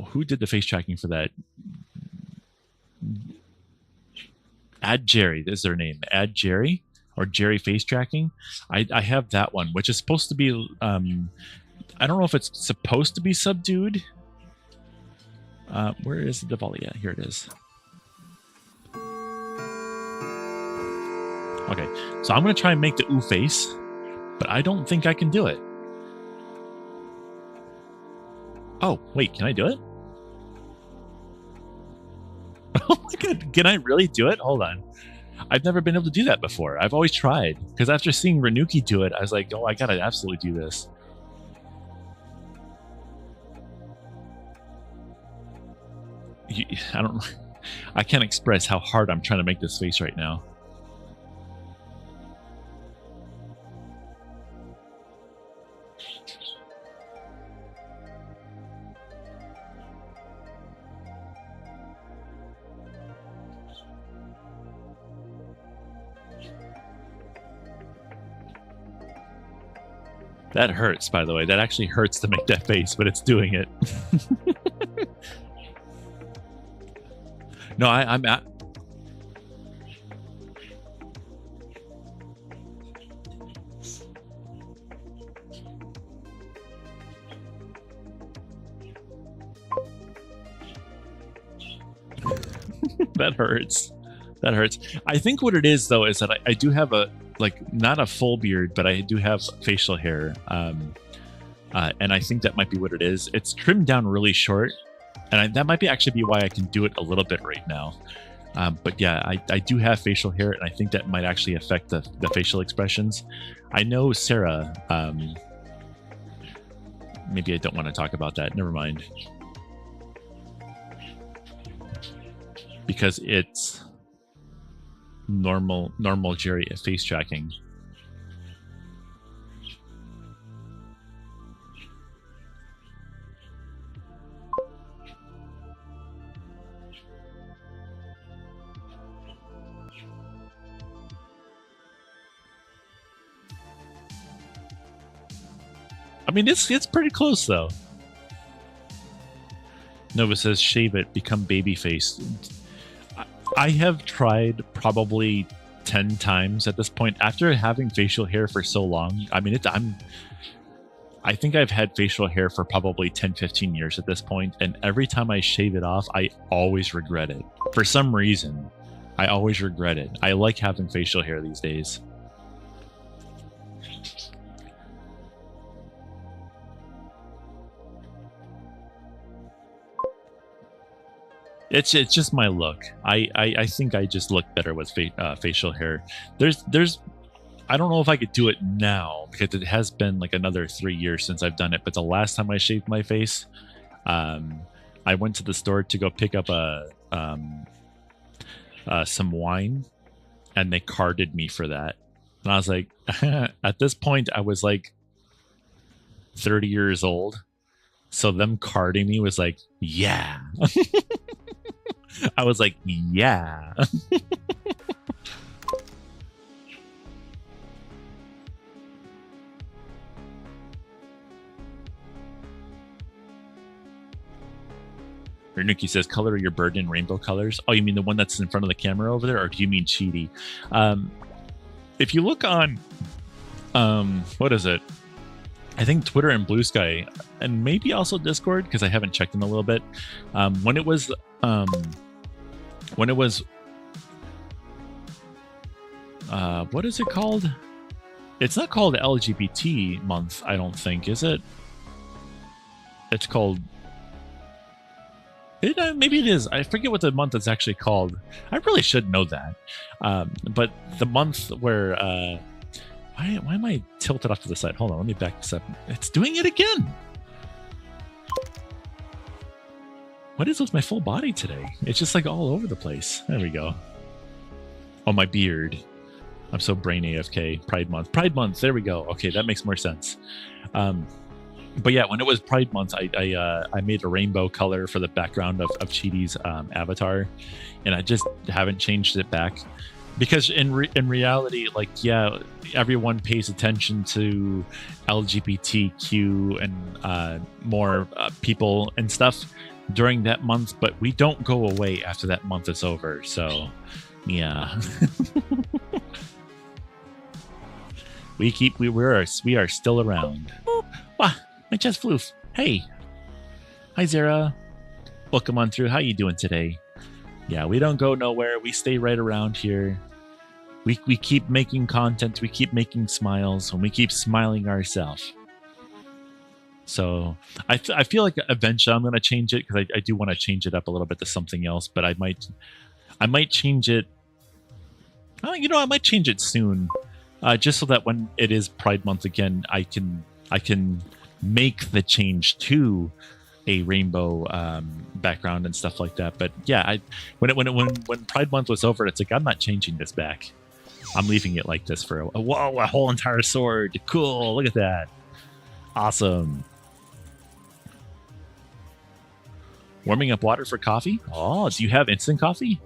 who did the face tracking for that? Add Jerry is their name. Add Jerry or Jerry face tracking. I have that one, which is supposed to be I don't know if it's supposed to be subdued. Where is the Diwali at? Here it is. Okay, so I'm going to try and make the ooh face, but I don't think I can do it. Oh, wait, can I do it? Oh my god, can I really do it? Hold on. I've never been able to do that before. I've always tried, because after seeing Renuki do it, I was like, oh, I gotta absolutely do this. I can't express how hard I'm trying to make this face right now. That hurts, by the way. That actually hurts to make that face, but it's doing it. No, I'm at. That hurts. That hurts. I think what it is, though, is that I do have not a full beard, but I do have facial hair. And I think that might be what it is. It's trimmed down really short. And that might actually be why I can do it a little bit right now. But yeah, I do have facial hair, and I think that might actually affect the facial expressions. I know Sarah, maybe I don't want to talk about that. Never mind. Because it's normal Jerry face tracking. I mean, it's pretty close though. Nova says, shave it, become babyface. I have tried probably 10 times at this point. After having facial hair for so long, I mean, I think I've had facial hair for probably 10, 15 years at this point, and every time I shave it off, I always regret it. For some reason, I always regret it. I like having facial hair these days. It's just my look. I think I just look better with facial hair. There's I don't know if I could do it now because it has been like another 3 years since I've done it. But the last time I shaved my face, I went to the store to go pick up some wine, and they carded me for that. And I was like, at this point, I was like 30 years old. So them carding me was like, yeah. I was like, yeah. Nuki says, color your bird in rainbow colors. Oh, you mean the one that's in front of the camera over there? Or do you mean Cheaty? If you look on, what is it? I think Twitter and Blue Sky, and maybe also Discord, because I haven't checked in a little bit. When it was, what is it called? It's not called LGBT month, I don't think, is it? It's called... maybe it is. I forget what the month is actually called. I really should know that. But the month where... why am I tilted off to the side? Hold on, let me back this up. It's doing it again! What is with my full body today? It's just like all over the place. There we go. Oh, my beard. I'm so brain AFK. Pride Month. Pride Month. There we go. Okay, that makes more sense. But yeah, when it was Pride Month, I made a rainbow color for the background of Cheaty's avatar, and I just haven't changed it back because in reality, like, yeah, everyone pays attention to LGBTQ and more people and stuff during that month, but we don't go away after that month is over. So, yeah. we are still around. Wow, my chest flew. Hey, hi Zara, welcome on through. How you doing today? Yeah, we don't go nowhere. We stay right around here. We keep making content. We keep making smiles, and we keep smiling ourselves. So I feel like eventually I'm going to change it because I do want to change it up a little bit to something else. But I might change it. You know, I might change it soon, just so that when it is Pride Month again, I can make the change to a rainbow background and stuff like that. But yeah, when Pride Month was over, it's like I'm not changing this back. I'm leaving it like this for a whole entire sword. Cool, look at that, awesome. Warming up water for coffee. Oh, do you have instant coffee?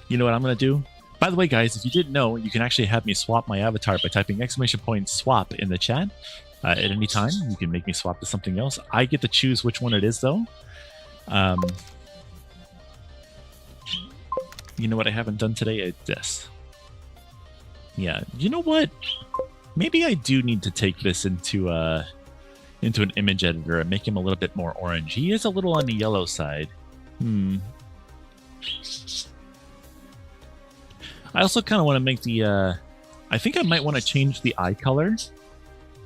You know what I'm gonna do? By the way, guys, if you didn't know, you can actually have me swap my avatar by typing !swap in the chat. At any time, you can make me swap to something else. I get to choose which one it is, though. You know what I haven't done today? This. Yeah, you know what? Maybe I do need to take this into an image editor and make him a little bit more orange. He is a little on the yellow side. I also kind of want to make the, I think I might want to change the eye color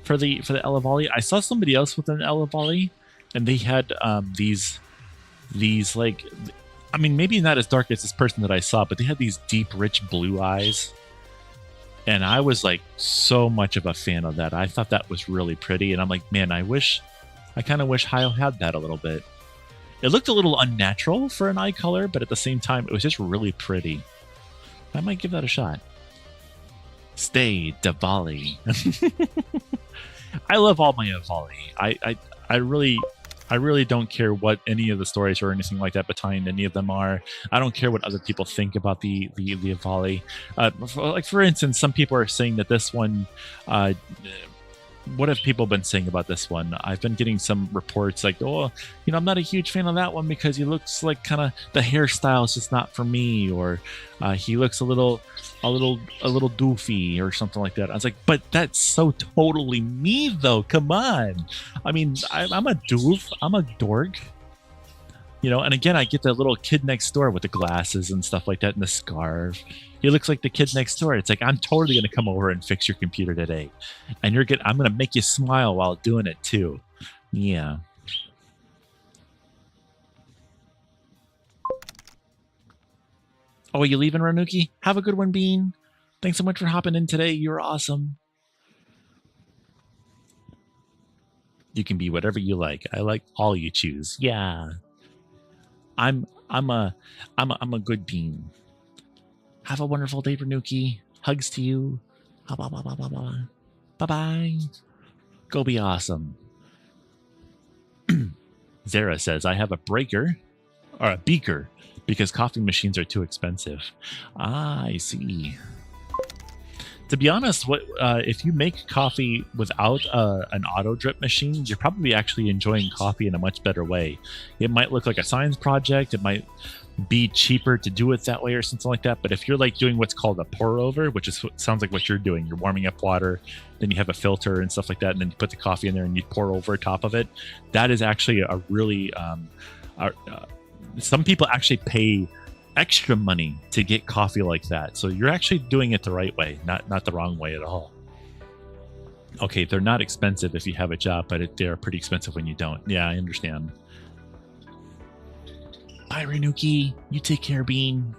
for the Ella Volley. I saw somebody else with an Ella Volley, and they had these like, I mean, maybe not as dark as this person that I saw, but they had these deep, rich blue eyes. And I was like so much of a fan of that. I thought that was really pretty. And I'm like, man, I kind of wish Heil had that a little bit. It looked a little unnatural for an eye color, but at the same time, it was just really pretty. I might give that a shot. Stay, Diwali. I love all my Diwali. I really, I really don't care what any of the stories or anything like that behind any of them are. I don't care what other people think about the Avali. For instance, some people are saying that this one. What have people been saying about this one? I've been getting some reports like, oh, I'm not a huge fan of that one because he looks like kind of the hairstyle is just not for me, or he looks a little doofy or something like that. I was like, but that's so totally me though. Come on. I mean, I'm a doof. I'm a dork. And again, I get that little kid next door with the glasses and stuff like that and the scarf. He looks like the kid next door. It's like, I'm totally going to come over and fix your computer today. And I'm going to make you smile while doing it too. Yeah. Oh, are you leaving, Ranuki? Have a good one, Bean. Thanks so much for hopping in today. You're awesome. You can be whatever you like. I like all you choose. Yeah. I'm a good bean. Have a wonderful day, Ranuki. Hugs to you. Bye-bye. Go be awesome. Zara says, I have a breaker or a beaker because coffee machines are too expensive. I see. To be honest, if you make coffee without an auto drip machine, you're probably actually enjoying coffee in a much better way. It might look like a science project. It might be cheaper to do it that way or something like that. But if you're like doing what's called a pour over, which sounds like what you're doing, you're warming up water, then you have a filter and stuff like that, and then you put the coffee in there and you pour over top of it. That is actually a really some people actually pay extra money to get coffee like that. So you're actually doing it the right way, not the wrong way at all. Okay, they're not expensive if you have a job, but they're pretty expensive when you don't. Yeah, I understand. Bye, Renuki. You take care, Bean.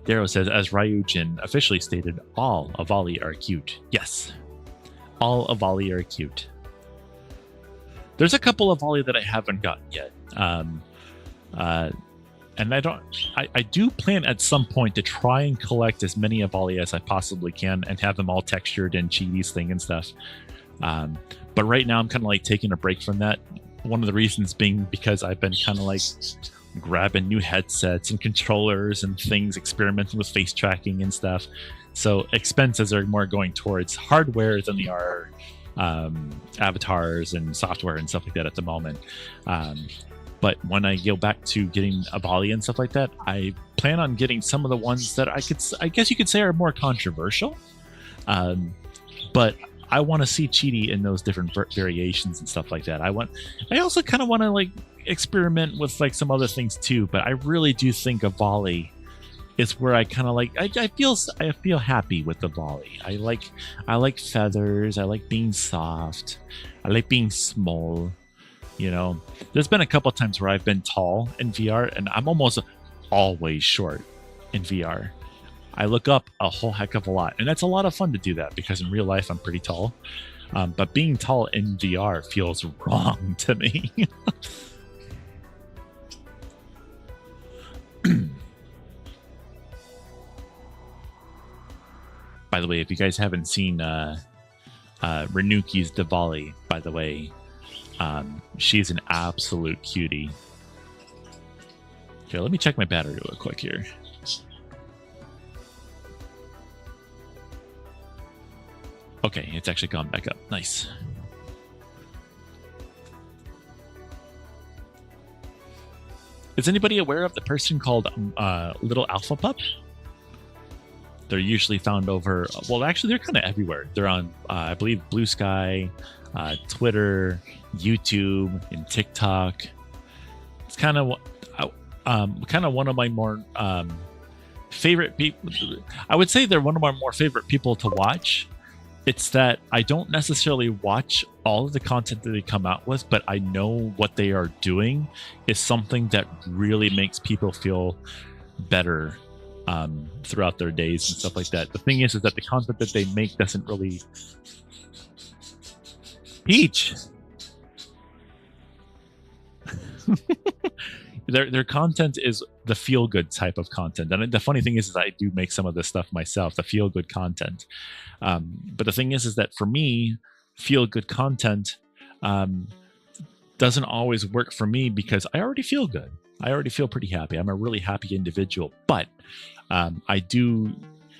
Darrow says, as Ryujin officially stated, all Avali are cute. Yes, all Avali are cute. There's a couple of Avali that I haven't gotten yet. And I do plan at some point to try and collect as many Avali as I possibly can and have them all textured in Cheeti's thing and stuff. But right now I'm kind of like taking a break from that. One of the reasons being because I've been kind of like grabbing new headsets and controllers and things, experimenting with face tracking and stuff. So expenses are more going towards hardware than they are avatars and software and stuff like that at the moment. But when I go back to getting Avali and stuff like that, I plan on getting some of the ones that I guess you could say are more controversial. But I want to see Cheeti in those different variations and stuff like that. I also kind of want to like experiment with like some other things too. But I really do think Avali is where I kind of like. I feel happy with the Avali. I like feathers. I like being soft. I like being small. There's been a couple times where I've been tall in VR, and I'm almost always short in VR. I look up a whole heck of a lot, and that's a lot of fun to do that because in real life I'm pretty tall. But being tall in VR feels wrong to me. By the way, if you guys haven't seen Renuki's Diwali, by the way, she's an absolute cutie. Okay, let me check my battery real quick here. Okay, it's actually gone back up. Nice. Is anybody aware of the person called Little Alpha Pup? They're usually found over... Well, actually, they're kind of everywhere. They're on, I believe, Blue Sky, Twitter, YouTube, and TikTok. It's kind of one of my more favorite people. I would say they're one of my more favorite people to watch. It's that I don't necessarily watch all of the content that they come out with, but I know what they are doing is something that really makes people feel better throughout their days and stuff like that. The thing is that the content that they make doesn't really... Peach! Their content is the feel-good type of content. And the funny thing is I do make some of this stuff myself, the feel-good content. But the thing is that for me, feel good content doesn't always work for me because I already feel good. I already feel pretty happy. I'm a really happy individual, but I do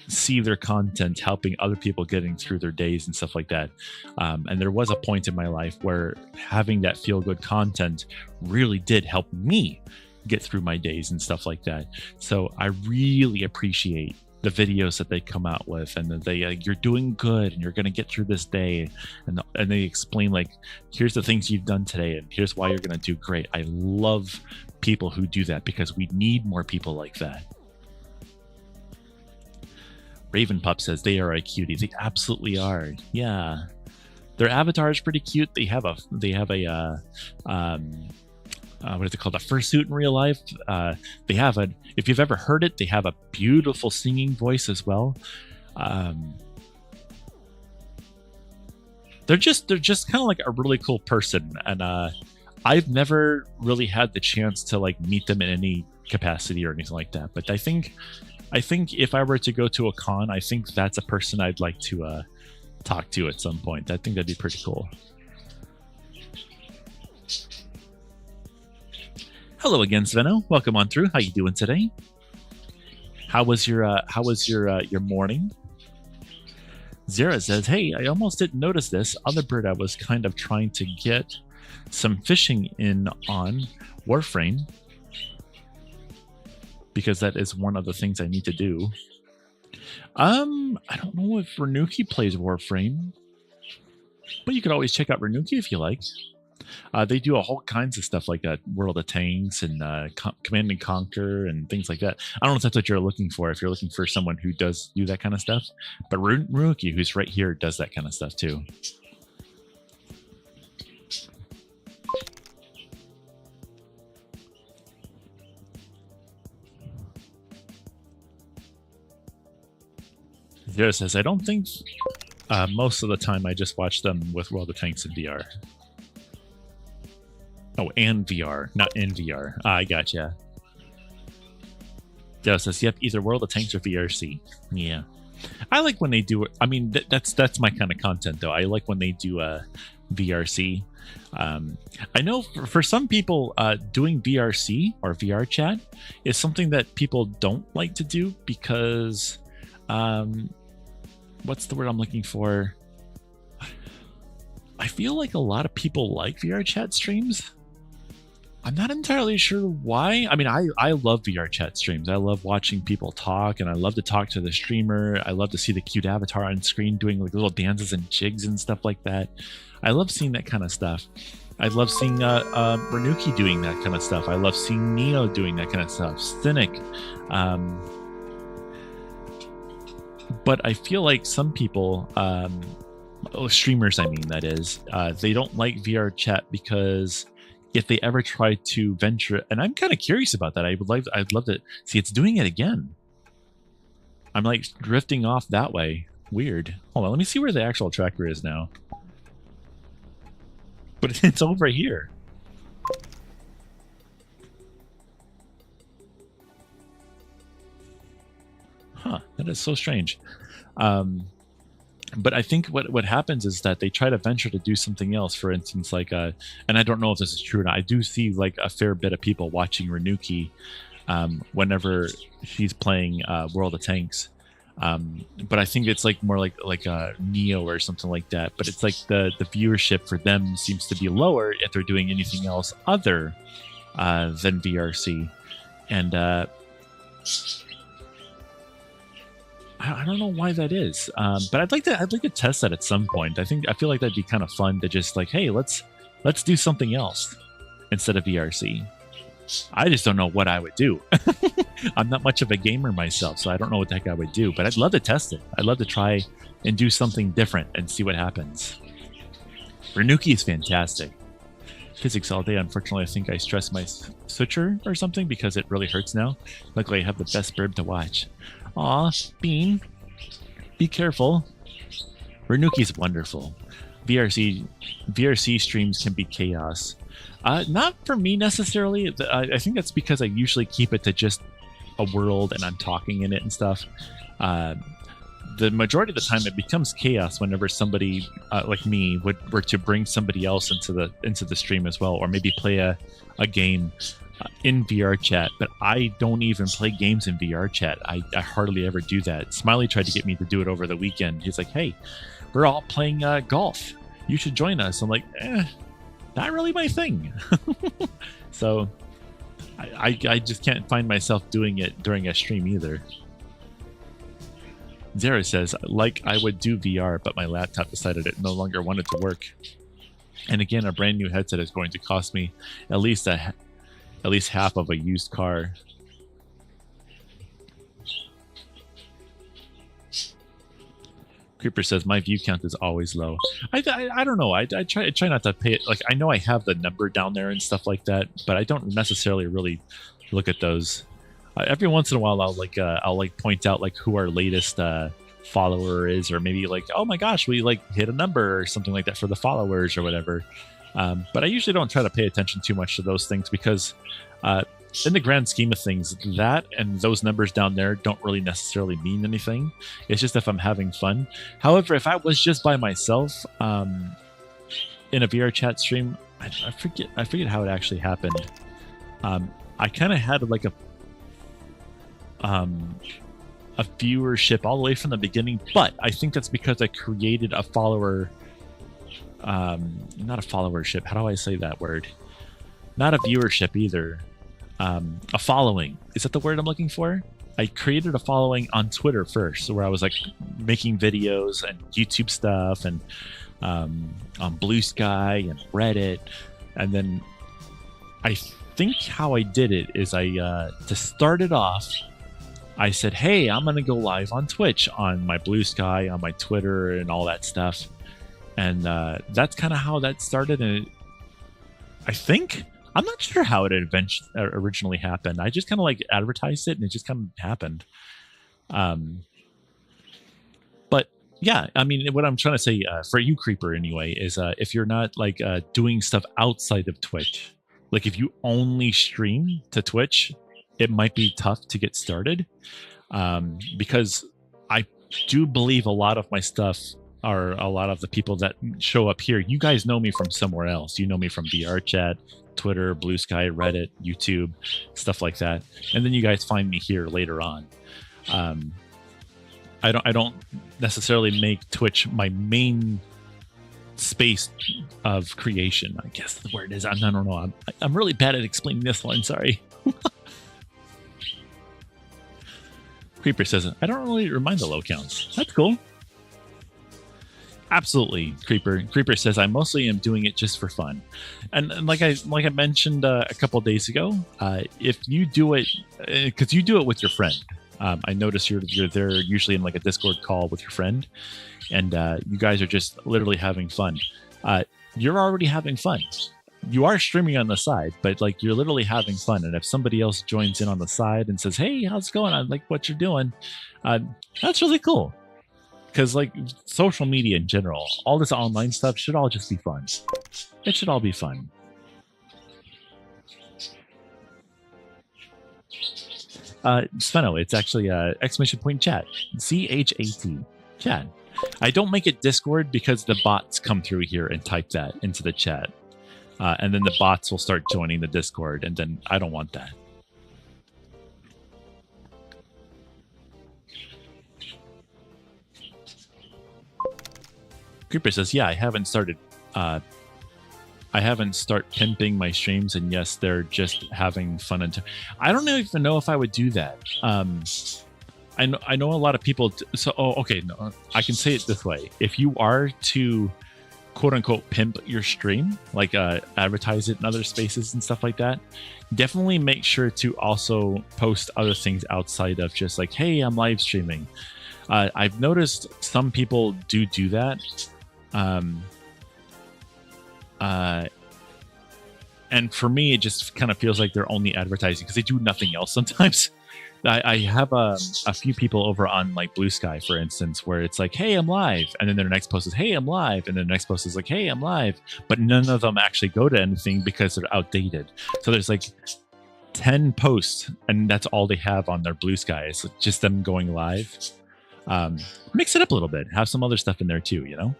see their content helping other people getting through their days and stuff like that. And there was a point in my life where having that feel good content really did help me get through my days and stuff like that. So I really appreciate the videos that they come out with, and that they you're doing good and you're going to get through this day, and they explain like, here's the things you've done today and here's why you're going to do great. I love people who do that because we need more people like that. Raven Pup says they are a cutie. They absolutely are. Yeah, their avatar is pretty cute. They have a what is it called? A fursuit in real life. They have a, if you've ever heard it, they have a beautiful singing voice as well. They're just kind of like a really cool person, and I've never really had the chance to like meet them in any capacity or anything like that. But I think if I were to go to a con, I think that's a person I'd like to talk to at some point. I think that'd be pretty cool. Hello again, Sveno. Welcome on through. How you doing today? How was your morning? Zara says, "Hey, I almost didn't notice this other bird. I was kind of trying to get some fishing in on Warframe because that is one of the things I need to do." I don't know if Renuki plays Warframe, but you could always check out Renuki if you like. They do a whole kinds of stuff like that, World of Tanks and Command and Conquer and things like that. I don't know if that's what you're looking for, if you're looking for someone who does do that kind of stuff. But Renuki, who's right here, does that kind of stuff too. Zero says, I don't think most of the time I just watch them with World of Tanks in VR. Oh, and VR, not in VR. I gotcha. Zero says, yep, either World of Tanks or VRC. Yeah. I like when they do it. I mean, that's my kind of content, though. I like when they do VRC. I know for some people, doing VRC or VR chat is something that people don't like to do because, what's the word I'm looking for? I feel like a lot of people like VR chat streams. I'm not entirely sure why. I mean, I love VR chat streams. I love watching people talk, and I love to talk to the streamer. I love to see the cute avatar on screen doing like little dances and jigs and stuff like that. I love seeing that kind of stuff. I love seeing Renuki doing that kind of stuff. I love seeing Neo doing that kind of stuff. Cynic. But I feel like some people, streamers, I mean, that is, they don't like VR chat because if they ever try to venture, and I'm kind of curious about that. I'd love to see it's doing it again. I'm like drifting off that way. Weird. Hold on, let me see where the actual tracker is now. But it's over here. Huh, that is so strange. But I think what happens is that they try to venture to do something else. For instance, like, and I don't know if this is true or not. I do see like a fair bit of people watching Renuki whenever she's playing World of Tanks. But I think it's like more like a Neo or something like that. But it's like the viewership for them seems to be lower if they're doing anything else other than VRC. And I don't know why that is, but I'd like to test that at some point. I feel like that'd be kind of fun to just like, hey, let's do something else instead of VRC. I just don't know what I would do. I'm not much of a gamer myself, so I don't know what the heck I would do. But I'd love to test it. I'd love to try and do something different and see what happens. Renuki is fantastic. Physics all day. Unfortunately, I think I stressed my suture or something because it really hurts now. Luckily, I have the best burb to watch. Aw, Bean. Be careful. Renuki's wonderful. VRC streams can be chaos. Not for me necessarily. I think that's because I usually keep it to just a world and I'm talking in it and stuff. the majority of the time it becomes chaos whenever somebody like me were to bring somebody else into the stream as well, or maybe play a game in VR chat. But I don't even play games in VR chat. I hardly ever do that. Smiley tried to get me to do it over the weekend. He's like, hey, we're all playing golf, you should join us. I'm like, not really my thing. So I just can't find myself doing it during a stream either. Zara says, like I would do VR, but my laptop decided it no longer wanted to work. And again, a brand new headset is going to cost me at least half of a used car. Creeper says, my view count is always low. I don't know. I try not to pay it. Like, I know I have the number down there and stuff like that, but I don't necessarily really look at those. Every once in a while, I'll point out like who our latest follower is, or maybe like, oh my gosh, we like hit a number or something like that for the followers or whatever. But I usually don't try to pay attention too much to those things because in the grand scheme of things, that and those numbers down there don't really necessarily mean anything. It's just if I'm having fun. However, if I was just by myself in a VR chat stream, I forget how it actually happened. I kind of had like a viewership all the way from the beginning, but I think that's because I created a follower, not a followership. How do I say that word? Not a viewership either. A following. Is that the word I'm looking for? I created a following on Twitter first, where I was like making videos and YouTube stuff, and on Blue Sky and Reddit. And then I think how I did it is to start it off, I said, hey, I'm going to go live on Twitch, on my Blue Sky, on my Twitter, and all that stuff. And that's kind of how that started. And I'm not sure how it originally happened. I just kind of like advertised it, and it just kind of happened. But yeah, I mean, what I'm trying to say for you, Creeper, anyway, is if you're not like doing stuff outside of Twitch, like if you only stream to Twitch, it might be tough to get started, because I do believe a lot of my stuff, or a lot of the people that show up here, you guys know me from somewhere else. You know me from VR chat, Twitter, Blue Sky, Reddit, YouTube, stuff like that. And then you guys find me here later on. I don't necessarily make Twitch my main space of creation, I guess the word is. I don't know. I'm really bad at explaining this one. Sorry. Creeper says, I don't really remind the low counts. That's cool. Absolutely, Creeper. Creeper says, I mostly am doing it just for fun. And like I mentioned a couple days ago, if you do it, because you do it with your friend. I notice you're there usually in like a Discord call with your friend, and you guys are just literally having fun. You're already having fun. You are streaming on the side, but like you're literally having fun. And if somebody else joins in on the side and says, hey, how's it going? I like what you're doing. That's really cool. Because like social media in general, all this online stuff should all just be fun. It should all be fun. Sveno, it's actually exclamation point chat. CHAT. Chat. I don't make it Discord because the bots come through here and type that into the chat. And then the bots will start joining the Discord, and then I don't want that. Creeper says, yeah, I haven't started pimping my streams, and yes, they're just having fun. I don't even know if I would do that. I know a lot of people. Okay, no, I can say it this way. If you are to quote unquote pimp your stream, like advertise it in other spaces and stuff like that, definitely make sure to also post other things outside of just like, hey, I'm live streaming. I've noticed some people do that. And for me, it just kind of feels like they're only advertising because they do nothing else sometimes. I have a few people over on like Blue Sky, for instance, where it's like, hey, I'm live. And then their next post is, hey, I'm live. And then the next post is like, hey, I'm live. But none of them actually go to anything because they're outdated. So there's like 10 posts, and that's all they have on their Blue Sky. It's just them going live. Mix it up a little bit. Have some other stuff in there too, you know?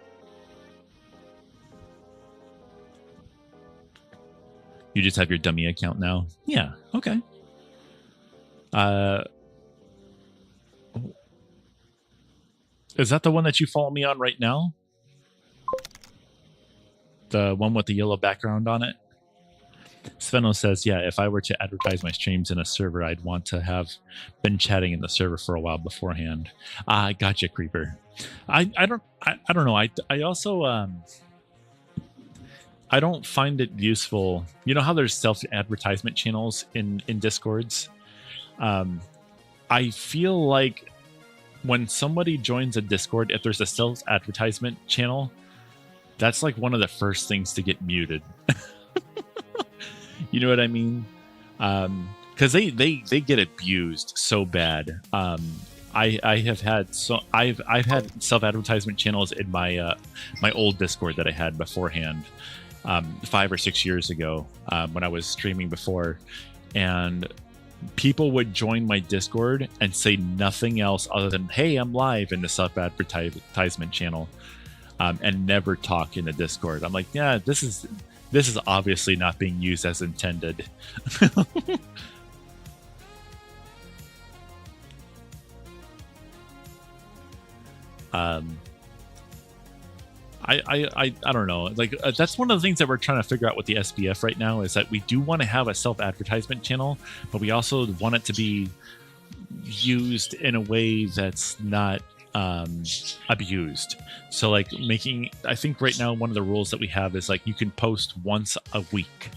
You just have your dummy account now? Yeah, okay. Is that the one that you follow me on right now? The one with the yellow background on it? Sveno says, yeah, if I were to advertise my streams in a server, I'd want to have been chatting in the server for a while beforehand. I gotcha, Creeper. I don't know. I also I don't find it useful. You know how there's self-advertisement channels in Discords? I feel like when somebody joins a Discord, if there's a self-advertisement channel, that's like one of the first things to get muted. You know what I mean? Because they get abused so bad. I've had self-advertisement channels in my my old Discord that I had beforehand, 5 or 6 years ago, when I was streaming before, and people would join my Discord and say nothing else other than, "Hey, I'm live" in the self-advertisement channel, and never talk in the Discord. I'm like, yeah, this is obviously not being used as intended. I don't know. Like, that's one of the things that we're trying to figure out with the SBF right now, is that we do want to have a self-advertisement channel, but we also want it to be used in a way that's not abused. So like I think right now one of the rules that we have is like you can post once a week,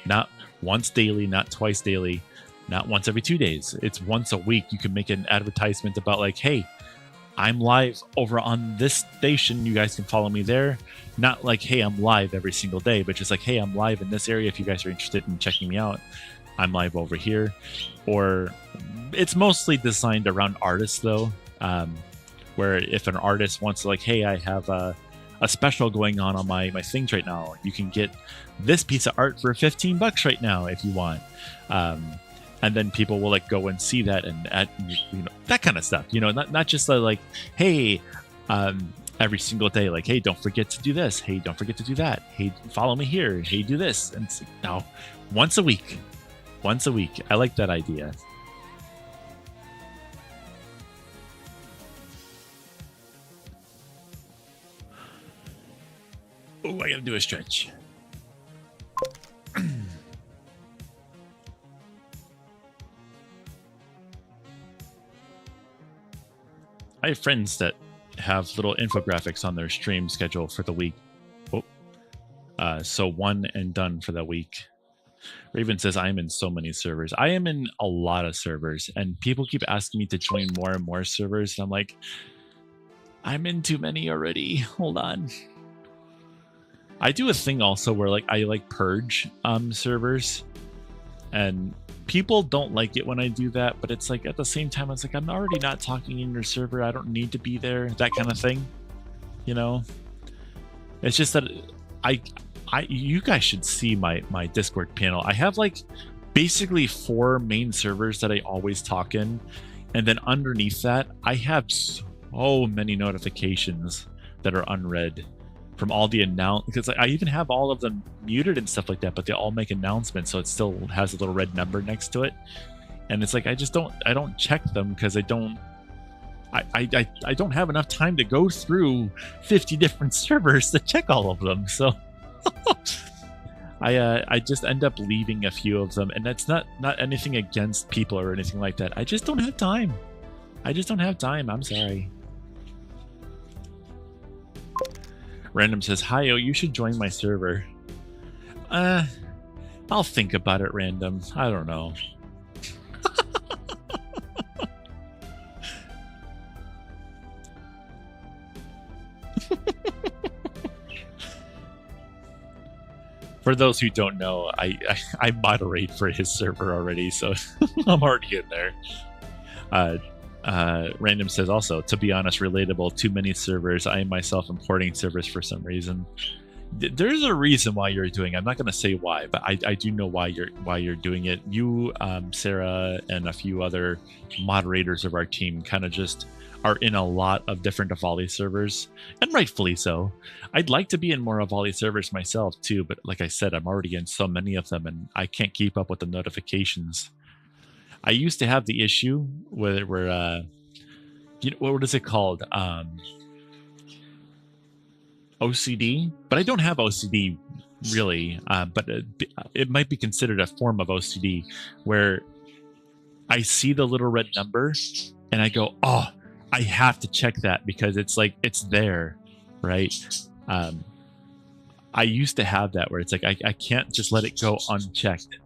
not once daily, not twice daily, not once every 2 days. It's once a week. You can make an advertisement about like, hey, I'm live over on this station, you guys can follow me there. Not like, hey, I'm live every single day, but just like, hey, I'm live in this area if you guys are interested in checking me out. I'm live over here. Or it's mostly designed around artists though, where if an artist wants to like, hey, I have a special going on my things right now, you can get this piece of art for $15 right now if you want. And then people will like go and see that and that kind of stuff, not just like, hey, every single day, like, hey, don't forget to do this. Hey, don't forget to do that. Hey, follow me here. Hey, do this. And no, once a week. I like that idea. Oh, I gotta do a stretch. I have friends that have little infographics on their stream schedule for the week. So one and done for the week. Raven says, I am in so many servers. I am in a lot of servers, and people keep asking me to join more and more servers. And I'm like, I'm in too many already. Hold on. I do a thing also where like I like purge servers, and people don't like it when I do that, but it's like at the same time it's like I'm already not talking in your server, I don't need to be there, that kind of thing. It's just that you guys should see my Discord panel. I have like basically 4 main servers that I always talk in, and then underneath that I have so many notifications that are unread from all the because I even have all of them muted and stuff like that, but they all make announcements, so it still has a little red number next to it. And it's like I don't check them because I don't have enough time to go through 50 different servers to check all of them. So I just end up leaving a few of them, and that's not anything against people or anything like that. I just don't have time. I'm sorry. Random says, hi, you should join my server. I'll think about it, Random. I don't know. For those who don't know, I moderate for his server already, so I'm already in there. Random says also, to be honest, relatable, too many servers. I am myself importing servers for some reason. There's a reason why you're doing it. I'm not going to say why, but I do know why you're doing it. You, Sarah, and a few other moderators of our team kind of just are in a lot of different Avali servers, and rightfully so. I'd like to be in more Avali servers myself too, but like I said, I'm already in so many of them, and I can't keep up with the notifications. I used to have the issue where you know, what is it called? OCD, but I don't have OCD really, but it might be considered a form of OCD where I see the little red number and I go, oh, I have to check that because it's like, it's there, right? I used to have that where it's like, I can't just let it go unchecked.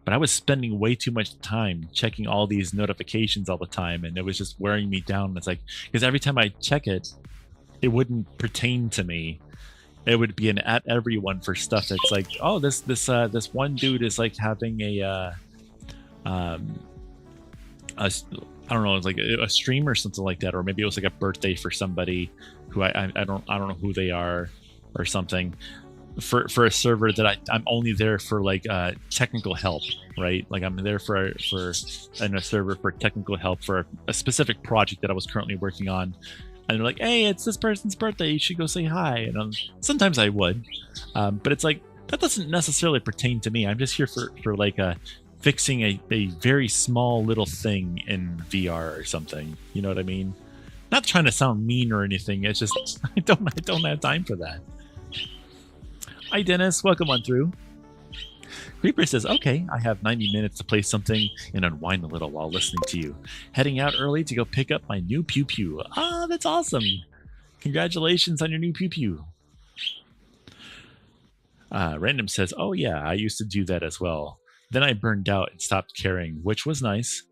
But I was spending way too much time checking all these notifications all the time, and it was just wearing me down. It's like, because every time I check it, it wouldn't pertain to me. It would be an at everyone for stuff that's like, oh, this one dude is like having I don't know, it's like a stream or something like that, or maybe it was like a birthday for somebody who I don't know who they are or something. For a server that I'm only there for like technical help, right? Like I'm there for in a server for technical help for a specific project that I was currently working on, and they're like, "Hey, it's this person's birthday. You should go say hi." And sometimes I would, but it's like that doesn't necessarily pertain to me. I'm just here for like fixing a very small little thing in VR or something. You know what I mean? Not trying to sound mean or anything. It's just I don't have time for that. Hi, Dennis. Welcome on through. Creeper says, okay, I have 90 minutes to play something and unwind a little while listening to you. Heading out early to go pick up my new Pew Pew. Ah, that's awesome. Congratulations on your new Pew Pew. Random says, oh yeah, I used to do that as well. Then I burned out and stopped caring, which was nice.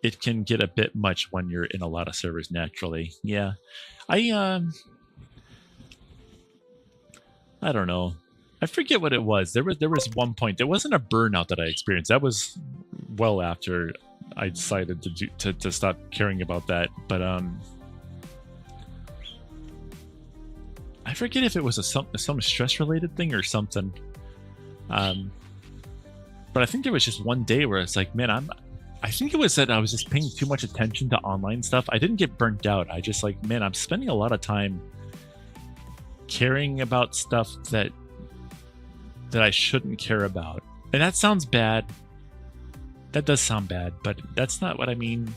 It can get a bit much when you're in a lot of servers naturally. Yeah. I don't know. I forget what it was. There was one point. There wasn't a burnout that I experienced. That was well after I decided to stop caring about that. But I forget if it was some stress related thing or something. But I think there was just one day where it's like, man, I think it was that I was just paying too much attention to online stuff. I didn't get burnt out. I just like, man, I'm spending a lot of time caring about stuff that I shouldn't care about. And that sounds bad. That does sound bad, but that's not what I mean.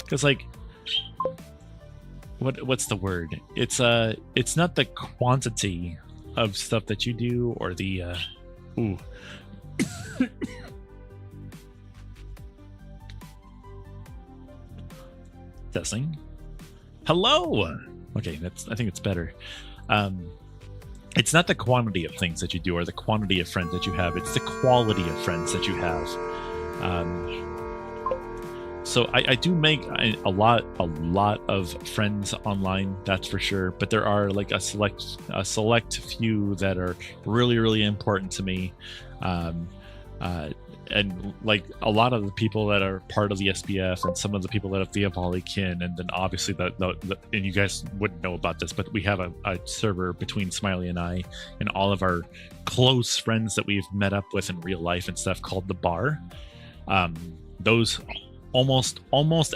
Because like, what's the word? It's not the quantity of stuff that you do or the ooh. Testing. Hello. Okay, I think it's better. It's not the quantity of things that you do or the quantity of friends that you have. It's the quality of friends that you have. So I do make a lot of friends online, that's for sure. But there are like a select few that are really, really important to me. And like a lot of the people that are part of the SBF and some of the people that have the Avali kin, and then obviously and you guys wouldn't know about this, but we have a server between Smiley and I and all of our close friends that we've met up with in real life and stuff called the Bar. Those almost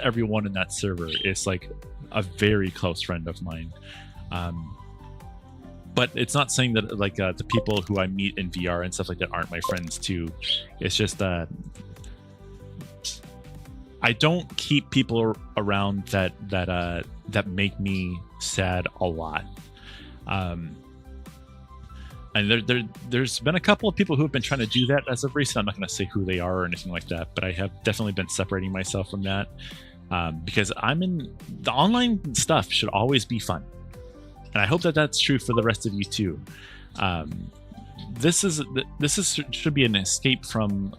everyone in that server is like a very close friend of mine. But it's not saying that like the people who I meet in VR and stuff like that aren't my friends too. It's just I don't keep people around that make me sad a lot. And there's been a couple of people who have been trying to do that as of recent. I'm not going to say who they are or anything like that, but I have definitely been separating myself from that because the online stuff should always be fun. And I hope that that's true for the rest of you too. This should be an escape from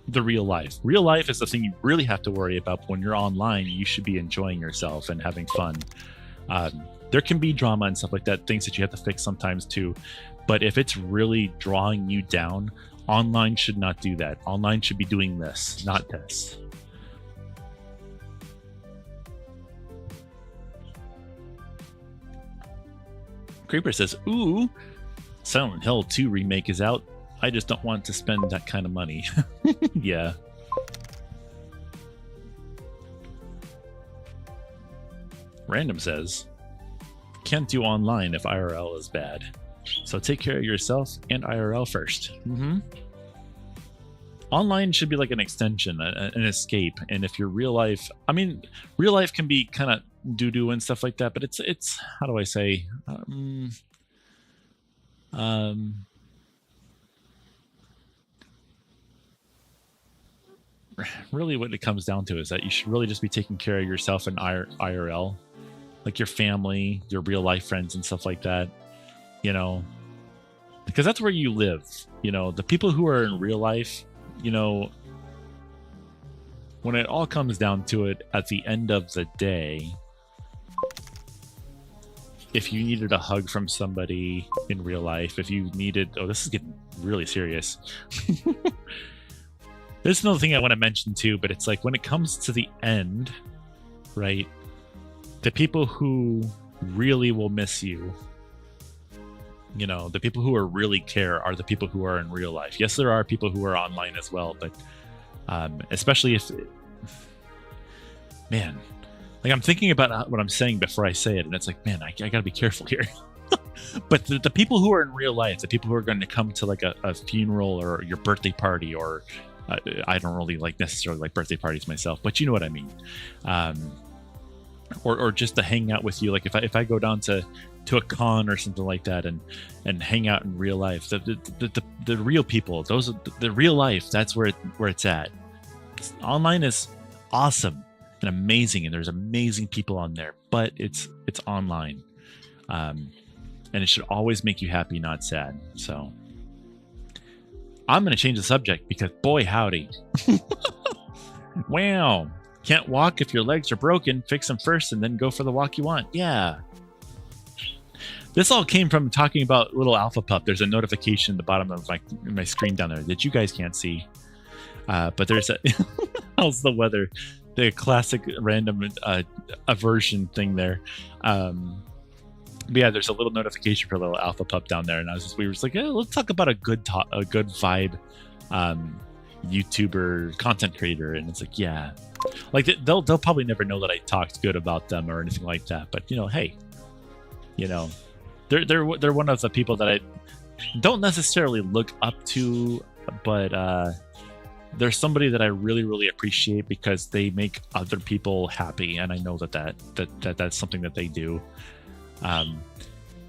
the real life. Real life is the thing you really have to worry about. But when you're online, you should be enjoying yourself and having fun. There can be drama and stuff like that, things that you have to fix sometimes too. But if it's really drawing you down, online should not do that. Online should be doing this, not this. Creeper says, ooh, Silent Hill 2 remake is out. I just don't want to spend that kind of money. Yeah. Random says, can't do online if IRL is bad. So take care of yourself and IRL first. Online should be like an extension, an escape. And if you're real life, I mean, real life can be kind of doo-doo and stuff like that, but it's how do I say? Really what it comes down to is that you should really just be taking care of yourself and IRL, like your family, your real life friends and stuff like that, you know, because that's where you live. You know, the people who are in real life, you know, when it all comes down to it at the end of the day, if you needed a hug from somebody in real life, if you needed, oh, this is getting really serious. There's another thing I want to mention too, but it's like when it comes to the end, right? The people who really will miss you, you know, the people who are really care are the people who are in real life. Yes, there are people who are online as well, but especially if, man, like I'm thinking about what I'm saying before I say it, and it's like, man, I gotta be careful here. But the people who are in real life, the people who are going to come to like a funeral or your birthday party, or I don't really like necessarily like birthday parties myself, but you know what I mean. Or just to hang out with you. Like if I go down to a con or something like that and hang out in real life, the real people, those are the real life. That's where it's at. Online is awesome and amazing, and there's amazing people on there, but it's online, and it should always make you happy, not sad. So I'm going to change the subject because boy howdy. Wow. Can't walk if your legs are broken. Fix them first and then go for the walk you want. Yeah. This all came from talking about little Alpha Pup. There's a notification at the bottom of my screen down there that you guys can't see. But there's a how's the weather? The classic random aversion thing there. But yeah, there's a little notification for little Alpha Pup down there, and we were just like, yeah, let's talk about a good vibe YouTuber content creator, and it's like, yeah, like they'll probably never know that I talked good about them or anything like that, but you know, hey, you know, they're one of the people that I don't necessarily look up to, but there's somebody that I really, really appreciate because they make other people happy, and I know that's something that they do.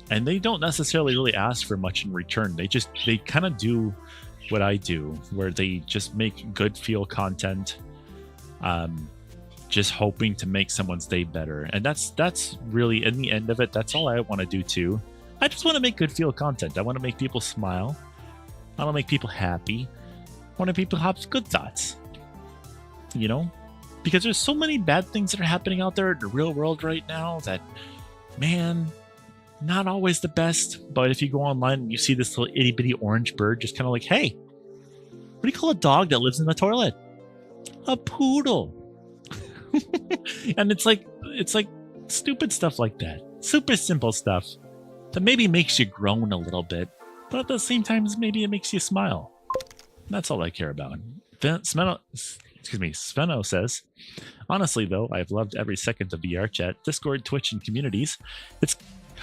And they don't necessarily really ask for much in return. They kind of do what I do, where they just make good feel content, just hoping to make someone's day better. And that's really, in the end of it, that's all I want to do too. I just want to make good feel content. I want to make people smile. I want to make people happy. I want people to have good thoughts, you know, because there's so many bad things that are happening out there in the real world right now that, man, not always the best. But if you go online and you see this little itty bitty orange bird just kind of like, hey, what do you call a dog that lives in the toilet? A poodle. And it's like stupid stuff like that. Super simple stuff that maybe makes you groan a little bit, but at the same time, maybe it makes you smile. That's all I care about. Sveno says, honestly, though, I've loved every second of VR chat, Discord, Twitch, and communities.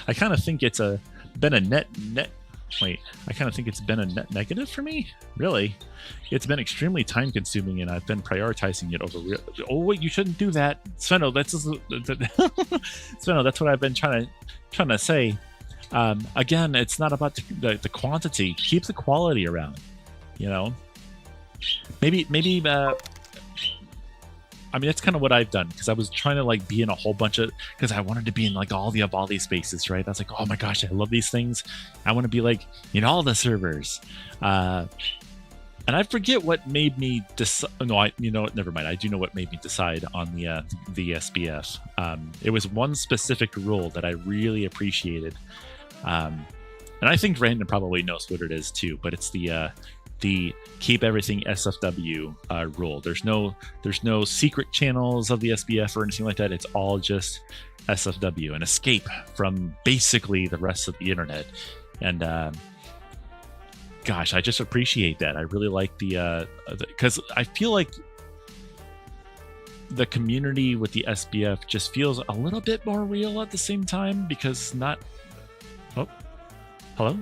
I kind of think it's been a net. I kind of think it's been a net negative for me. Really, it's been extremely time consuming, and I've been prioritizing it over real. Oh wait, you shouldn't do that, Sveno. Sveno. That's what I've been trying to say. Again, it's not about the quantity. Keep the quality around. You know, maybe. I mean, that's kind of what I've done, because I was trying to like be in a whole bunch of, because I wanted to be in like all these spaces, right? I was like, oh my gosh, I love these things. I want to be like in all the servers. And I forget what made me decide. No, never mind. I do know what made me decide on the SBF. It was one specific rule that I really appreciated. And I think Brandon probably knows what it is too, but it's the keep everything SFW rule. There's no secret channels of the SBF or anything like that. It's all just SFW, an escape from basically the rest of the internet. And gosh, I just appreciate that. I really like the because I feel like the community with the SBF just feels a little bit more real at the same time because not. Oh, hello?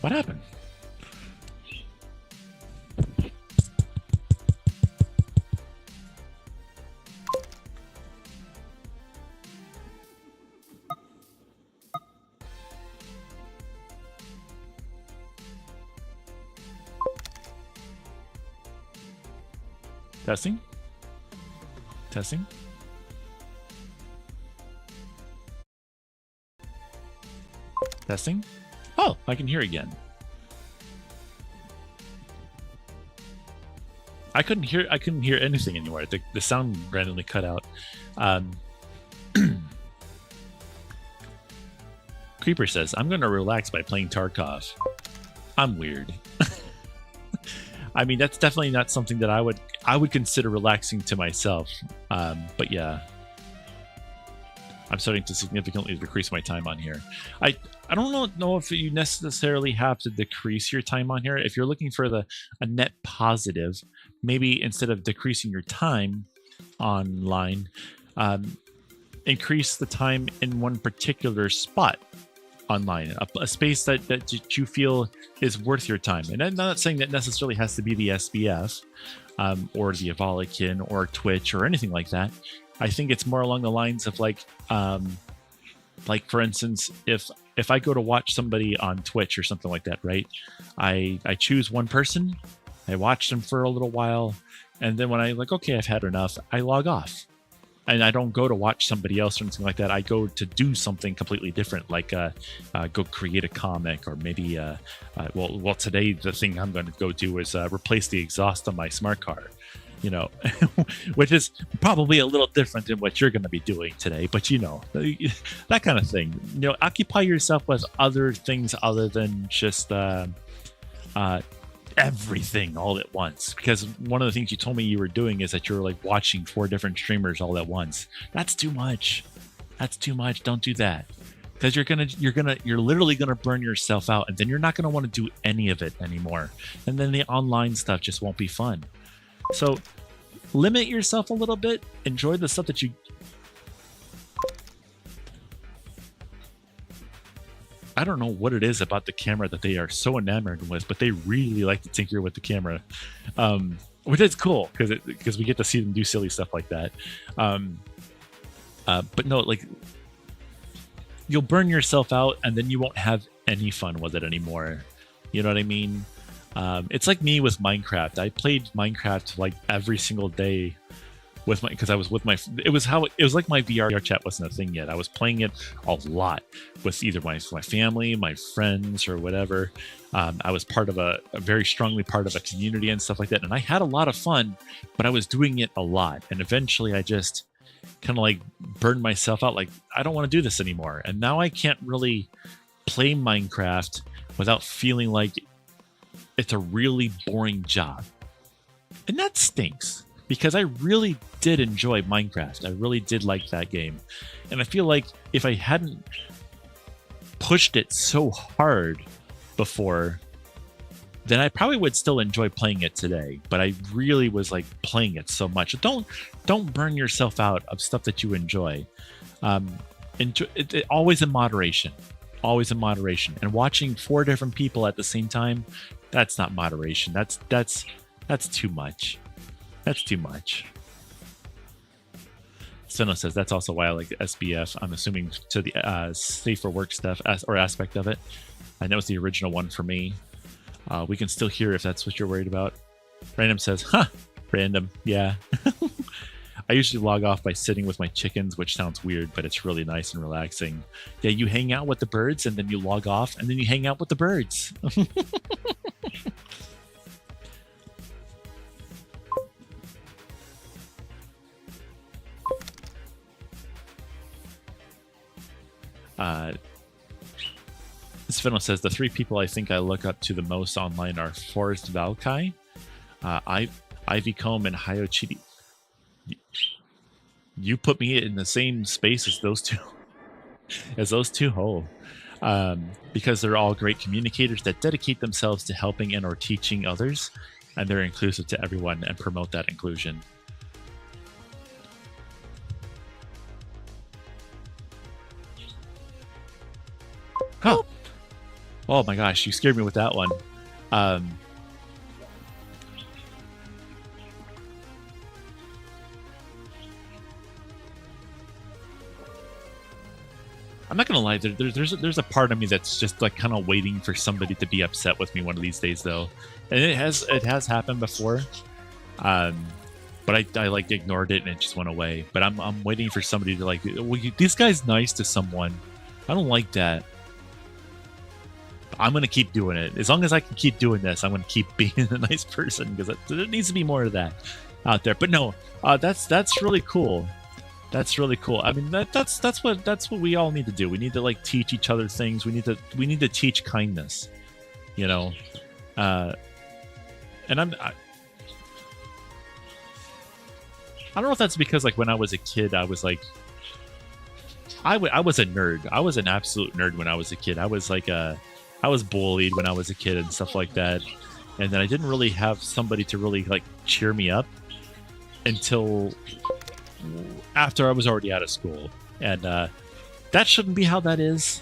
What happened? Testing? Testing? Testing? Oh, I can hear again. I couldn't hear anything anymore. The sound randomly cut out. Creeper says, I'm gonna relax by playing Tarkov. I'm weird. I mean, that's definitely not something that I would consider relaxing to myself. But yeah, I'm starting to significantly decrease my time on here. I don't know if you necessarily have to decrease your time on here. If you're looking for a net positive, maybe instead of decreasing your time online, increase the time in one particular spot online, a space that you feel is worth your time. And I'm not saying that necessarily has to be the SBF or the Avolican or Twitch or anything like that. I think it's more along the lines of like for instance, if I go to watch somebody on Twitch or something like that, right? I choose one person, I watch them for a little while, and then when I like, okay, I've had enough, I log off. And I don't go to watch somebody else or anything like that. I go to do something completely different, like go create a comic, or maybe, well, today the thing I'm going to go do is replace the exhaust on my smart car, you know, which is probably a little different than what you're going to be doing today. But, you know, that kind of thing. You know, occupy yourself with other things other than just everything all at once, because one of the things you told me you were doing is that you're like watching 4 different streamers all at once. That's too much. Don't do that, because you're literally gonna burn yourself out, and then you're not gonna want to do any of it anymore, and then the online stuff just won't be fun. So limit yourself a little bit, enjoy the stuff that you I don't know what it is about the camera that they are so enamored with, but they really like to tinker with the camera, which is cool because we get to see them do silly stuff like that. But no, like, you'll burn yourself out and then you won't have any fun with it anymore. You know what I mean? It's like me with Minecraft. I played Minecraft like every single day because I was with my, it was like my VR chat wasn't a thing yet. I was playing it a lot with either my family, my friends, or whatever. I was part of a very strongly part of a community and stuff like that. And I had a lot of fun, but I was doing it a lot. And eventually I just kind of like burned myself out. Like, I don't want to do this anymore. And now I can't really play Minecraft without feeling like it's a really boring job. And that stinks, because I really did enjoy Minecraft. I really did like that game. And I feel like if I hadn't pushed it so hard before, then I probably would still enjoy playing it today. But I really was like playing it so much. Don't burn yourself out of stuff that you enjoy. Enjoy it, always in moderation. Always in moderation. And watching 4 different people at the same time, that's not moderation. That's too much. That's too much. Seno says that's also why I like the SBF. I'm assuming to the safer work stuff or aspect of it. I know it's the original one for me. We can still hear if that's what you're worried about. Random says, huh, random. Yeah. I usually log off by sitting with my chickens, which sounds weird, but it's really nice and relaxing. Yeah, you hang out with the birds and then you log off and then you hang out with the birds. Sveno says the 3 people I think I look up to the most online are Forrest Valkai, Ivy Comb, and Hayo Chidi. You put me in the same space as those two. Oh, because they're all great communicators that dedicate themselves to helping and or teaching others, and they're inclusive to everyone and promote that inclusion. Huh. Oh my gosh, you scared me with that one. I'm not gonna lie. There's a part of me that's just like kind of waiting for somebody to be upset with me one of these days, though, and it has happened before. But I like ignored it and it just went away. But I'm waiting for somebody to like, well, this guy's nice to someone. I don't like that. I'm gonna keep doing it as long as I can keep doing this. I'm gonna keep being a nice person because there needs to be more of that out there. But no, that's really cool. That's really cool. I mean, that's what we all need to do. We need to like teach each other things. We need to teach kindness, you know. And I don't know if that's because like when I was a kid, I was like, I was a nerd. I was an absolute nerd when I was a kid. I was like I was bullied when I was a kid and stuff like that. And then I didn't really have somebody to really like cheer me up until after I was already out of school. And that shouldn't be how that is.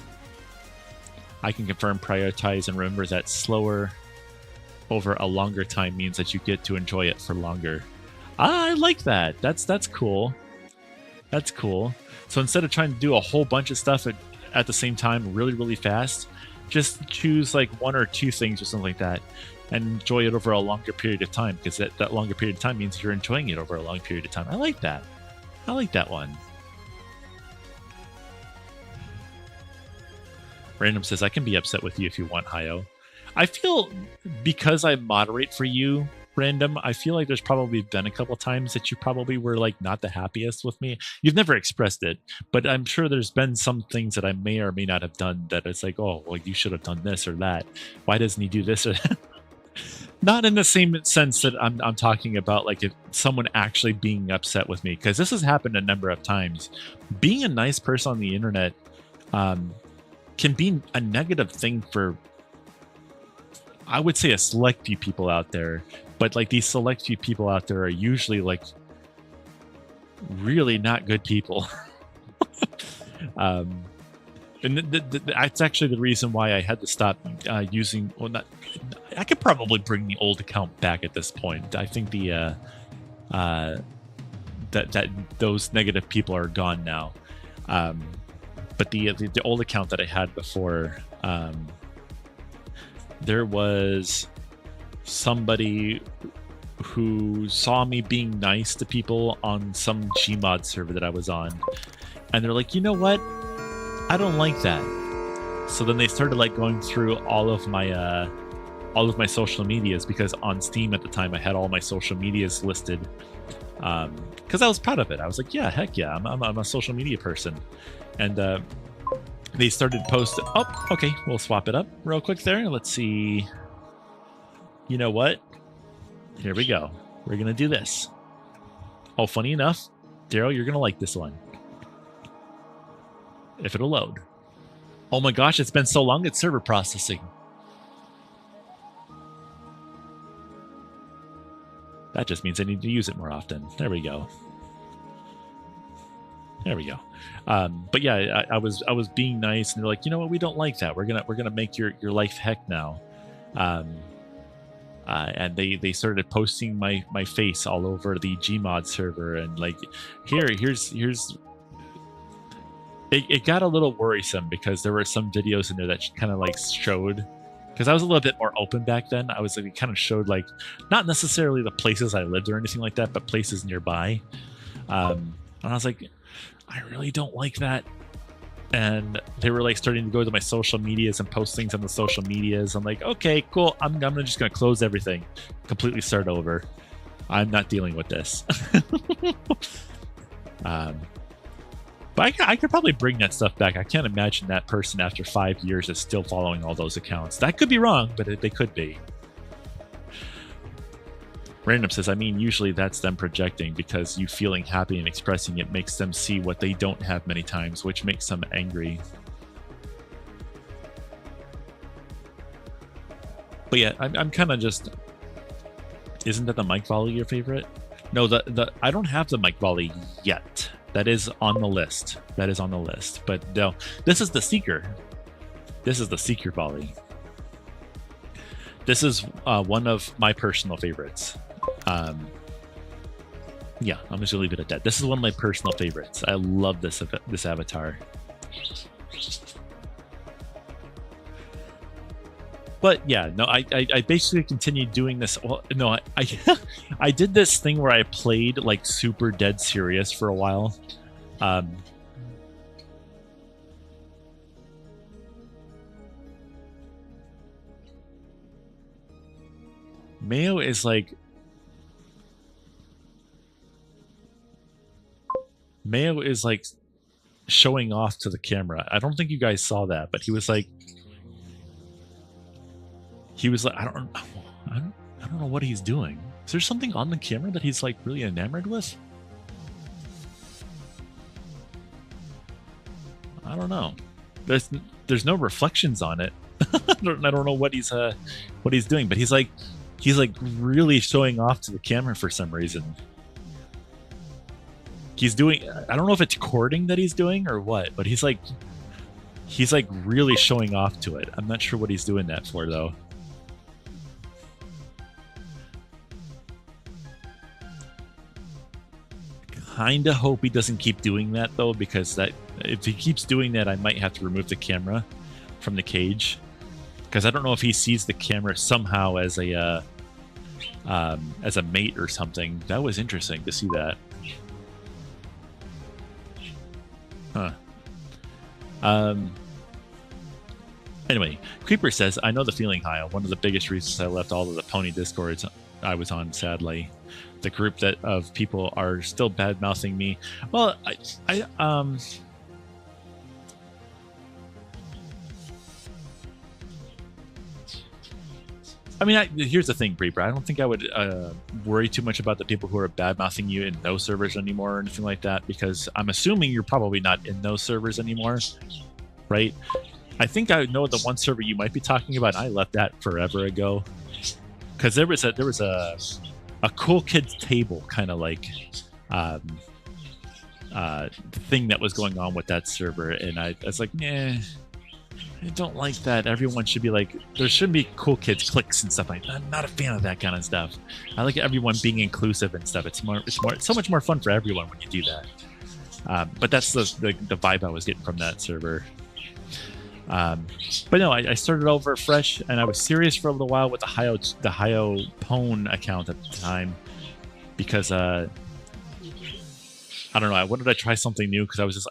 I can confirm, prioritize, and remember that slower over a longer time means that you get to enjoy it for longer. I like that. That's cool. That's cool. So instead of trying to do a whole bunch of stuff at the same time really, really fast, just choose like one or two things or something like that and enjoy it over a longer period of time, because that longer period of time means you're enjoying it over a long period of time. I like that. I like that one. Random says, I can be upset with you if you want, Hayo. I feel because I moderate for you, Random, I feel like there's probably been a couple times that you probably were like not the happiest with me. You've never expressed it, but I'm sure there's been some things that I may or may not have done that it's like, oh, well, you should have done this or that. Why doesn't he do this or that? Not in the same sense that I'm talking about like if someone actually being upset with me, because this has happened a number of times. Being a nice person on the internet can be a negative thing for, I would say, a select few people out there. But like these select few people out there are usually like really not good people. And that's actually the reason why I had to stop using. Well, not. I could probably bring the old account back at this point. I think the that those negative people are gone now. But the old account that I had before, there was somebody who saw me being nice to people on some Gmod server that I was on, and they're like, you know what? I don't like that. So then they started like going through all of my social medias, because on Steam at the time I had all my social medias listed, because I was proud of it. I was like, yeah, heck yeah, I'm a social media person. And they started posting. Oh, okay, we'll swap it up real quick there. Let's see. You know what? Here we go. We're gonna do this. Oh, funny enough, Daryl, you're gonna like this one. If it'll load. Oh my gosh, it's been so long, it's server processing. That just means I need to use it more often. There we go. There we go. But yeah, I was being nice, and they're like, you know what, we don't like that. We're gonna make your life heck now. And they started posting my face all over the Gmod server, and like here's it got a little worrisome, because there were some videos in there that kind of like showed, because I was a little bit more open back then. I was like, it kind of showed like not necessarily the places I lived or anything like that, but places nearby. And I was like, I really don't like that. And they were like starting to go to my social medias and post things on the social medias. I'm like, okay, cool. I'm just gonna close everything, completely start over. I'm not dealing with this. But I could probably bring that stuff back. I can't imagine that person after 5 years is still following all those accounts. That could be wrong, but they could be. Random says, I mean, usually that's them projecting, because you feeling happy and expressing it makes them see what they don't have many times, which makes them angry. But yeah, I'm kind of just. Isn't that the Mike Volley your favorite? No, the I don't have the Mike Volley yet. That is on the list. That is on the list. But no, this is the Seeker. This is the Seeker Volley. This is one of my personal favorites. Yeah, I'm just gonna leave it at that. This is one of my personal favorites. I love this avatar. But yeah, no, I basically continued doing this. Well, no, I did this thing where I played like super dead serious for a while. Mayo is like showing off to the camera. I don't think you guys saw that, but he was like, I don't know what he's doing. Is there something on the camera that he's like really enamored with? I don't know. There's no reflections on it. I don't know what he's doing, but he's like really showing off to the camera for some reason. He's doing, I don't know if it's courting that he's doing or what, but he's like really showing off to it. I'm not sure what he's doing that for though. Kinda hope he doesn't keep doing that though, because that if he keeps doing that, I might have to remove the camera from the cage, because I don't know if he sees the camera somehow as a mate or something. That was interesting to see that. Huh. Anyway, Creeper says, I know the feeling, Hyle. One of the biggest reasons I left all of the pony discords I was on, sadly. The group of people are still bad mouthing me. Well, I mean, here's the thing, Creeper. I don't think I would worry too much about the people who are bad mouthing you in those servers anymore or anything like that, because I'm assuming you're probably not in those servers anymore, right? I think I know the one server you might be talking about. I left that forever ago, because there was a cool kids table kind of like thing that was going on with that server, and I was like, nah, I don't like that. Everyone should be like, there shouldn't be cool kids cliques and stuff like that. I'm not a fan of that kind of stuff. I like everyone being inclusive and stuff. It's so much more fun for everyone when you do that. But that's the vibe I was getting from that server. But no, I started over fresh, and I was serious for a little while with the Hyo Pone account at the time, because I don't know, I wanted to try something new, because I was just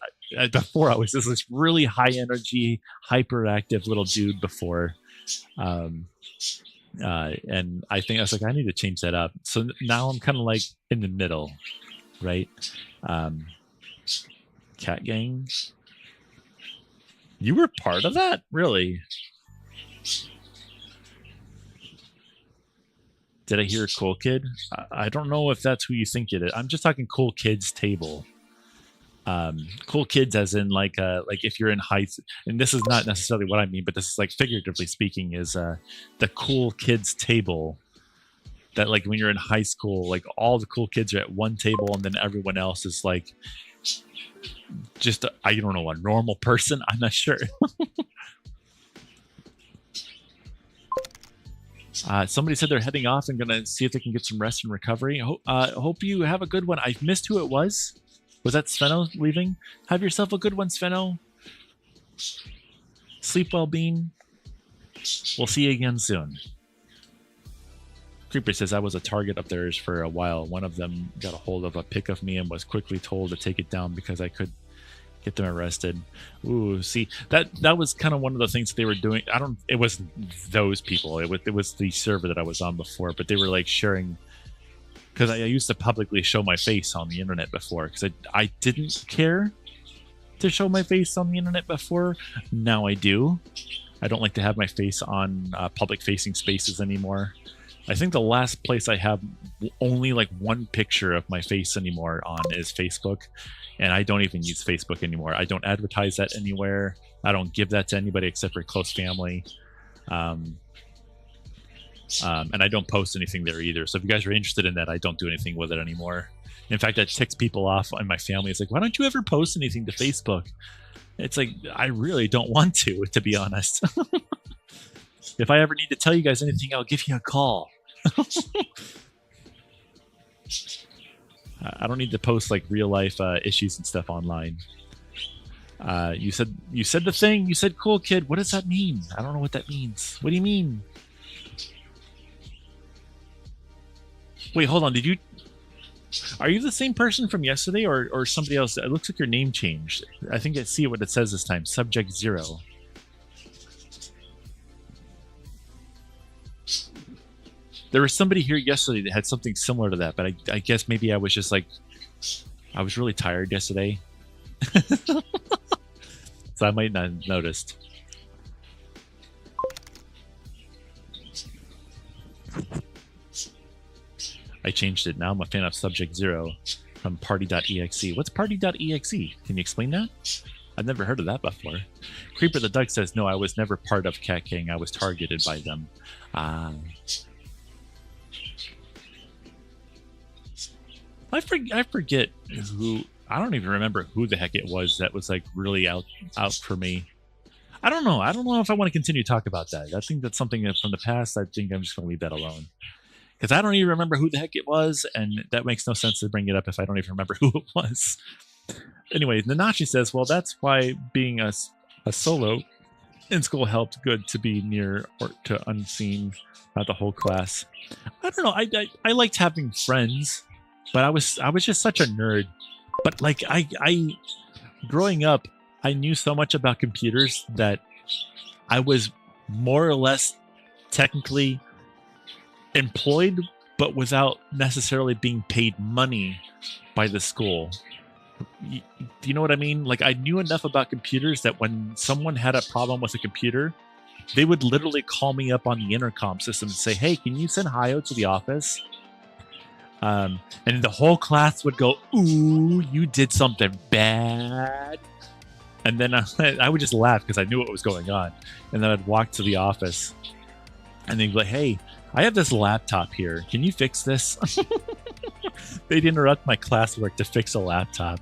before I was just this really high energy, hyperactive little dude before, and I think I was like, I need to change that up. So now I'm kind of like in the middle, right? Cat Gang. You were part of that? Really? Did I hear Cool Kid? I don't know if that's who you think it is. I'm just talking Cool Kids table. Cool Kids as in like if you're in high, and this is not necessarily what I mean, but this is like figuratively speaking, is the Cool Kids table. That like when you're in high school, like all the cool kids are at one table, and then everyone else is like just I don't know, a normal person. I'm not sure. Somebody said they're heading off and gonna see if they can get some rest and recovery. Hope you have a good one. I missed who it was. Was that Sveno leaving? Have yourself a good one, Sveno. Sleep well, Bean. We'll see you again soon. Creeper says, I was a target of theirs for a while. One of them got a hold of a pic of me and was quickly told to take it down because I could get them arrested. Ooh, see, that was kind of one of the things that they were doing. It wasn't those people. It was the server that I was on before, but they were like sharing, because I used to publicly show my face on the internet before, because I didn't care to show my face on the internet before. Now I do. I don't like to have my face on public facing spaces anymore. I think the last place I have only like one picture of my face anymore on is Facebook, and I don't even use Facebook anymore. I don't advertise that anywhere. I don't give that to anybody except for close family. And I don't post anything there either. So if you guys are interested in that, I don't do anything with it anymore. In fact, that ticks people off in my family. It's like, why don't you ever post anything to Facebook? It's like, I really don't want to be honest. If I ever need to tell you guys anything, I'll give you a call. I don't need to post like real life issues and stuff online. You said the thing. You said cool kid. What does that mean? I don't know what that means. What do you mean? Wait, hold on. Are you the same person from yesterday or somebody else? It looks like your name changed. I think I see what it says this time. Subject 0. There was somebody here yesterday that had something similar to that, but I guess maybe I was just like, I was really tired yesterday. So I might not have noticed. I changed it. Now I'm a fan of Subject 0 from Party.exe. What's Party.exe? Can you explain that? I've never heard of that before. Creeper the Duck says, no, I was never part of Cat King. I was targeted by them. I forget who. I don't even remember who the heck it was that was like really out for me. I don't know. I don't know if I want to continue to talk about that. I think that's something that from the past. I think I'm just going to leave that alone. Because I don't even remember who the heck it was, and that makes no sense to bring it up if I don't even remember who it was. Anyway, Nanachi says, well, that's why being a solo in school helped good to be near or to unseen, not the whole class. I don't know. I liked having friends, but I was just such a nerd. But like I growing up, I knew so much about computers that I was more or less technically employed, but without necessarily being paid money by the school. Do you know what I mean? Like, I knew enough about computers that when someone had a problem with a computer, they would literally call me up on the intercom system and say, hey, can you send Hayo to the office? And the whole class would go, ooh, you did something bad. And then I would just laugh because I knew what was going on. And then I'd walk to the office and they'd be like, hey, I have this laptop here. Can you fix this? They'd interrupt my classwork to fix a laptop.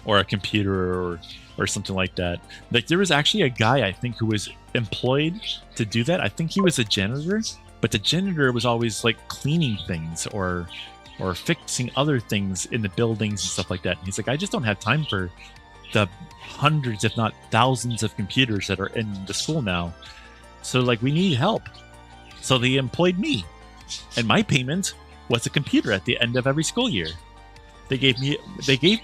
Or a computer or something like that. Like, there was actually a guy, I think, who was employed to do that. I think he was a janitor, but the janitor was always like cleaning things or fixing other things in the buildings and stuff like that. And he's like, I just don't have time for the hundreds, if not thousands of computers that are in the school now. So like, we need help. So they employed me, and my payment was a computer at the end of every school year. They gave me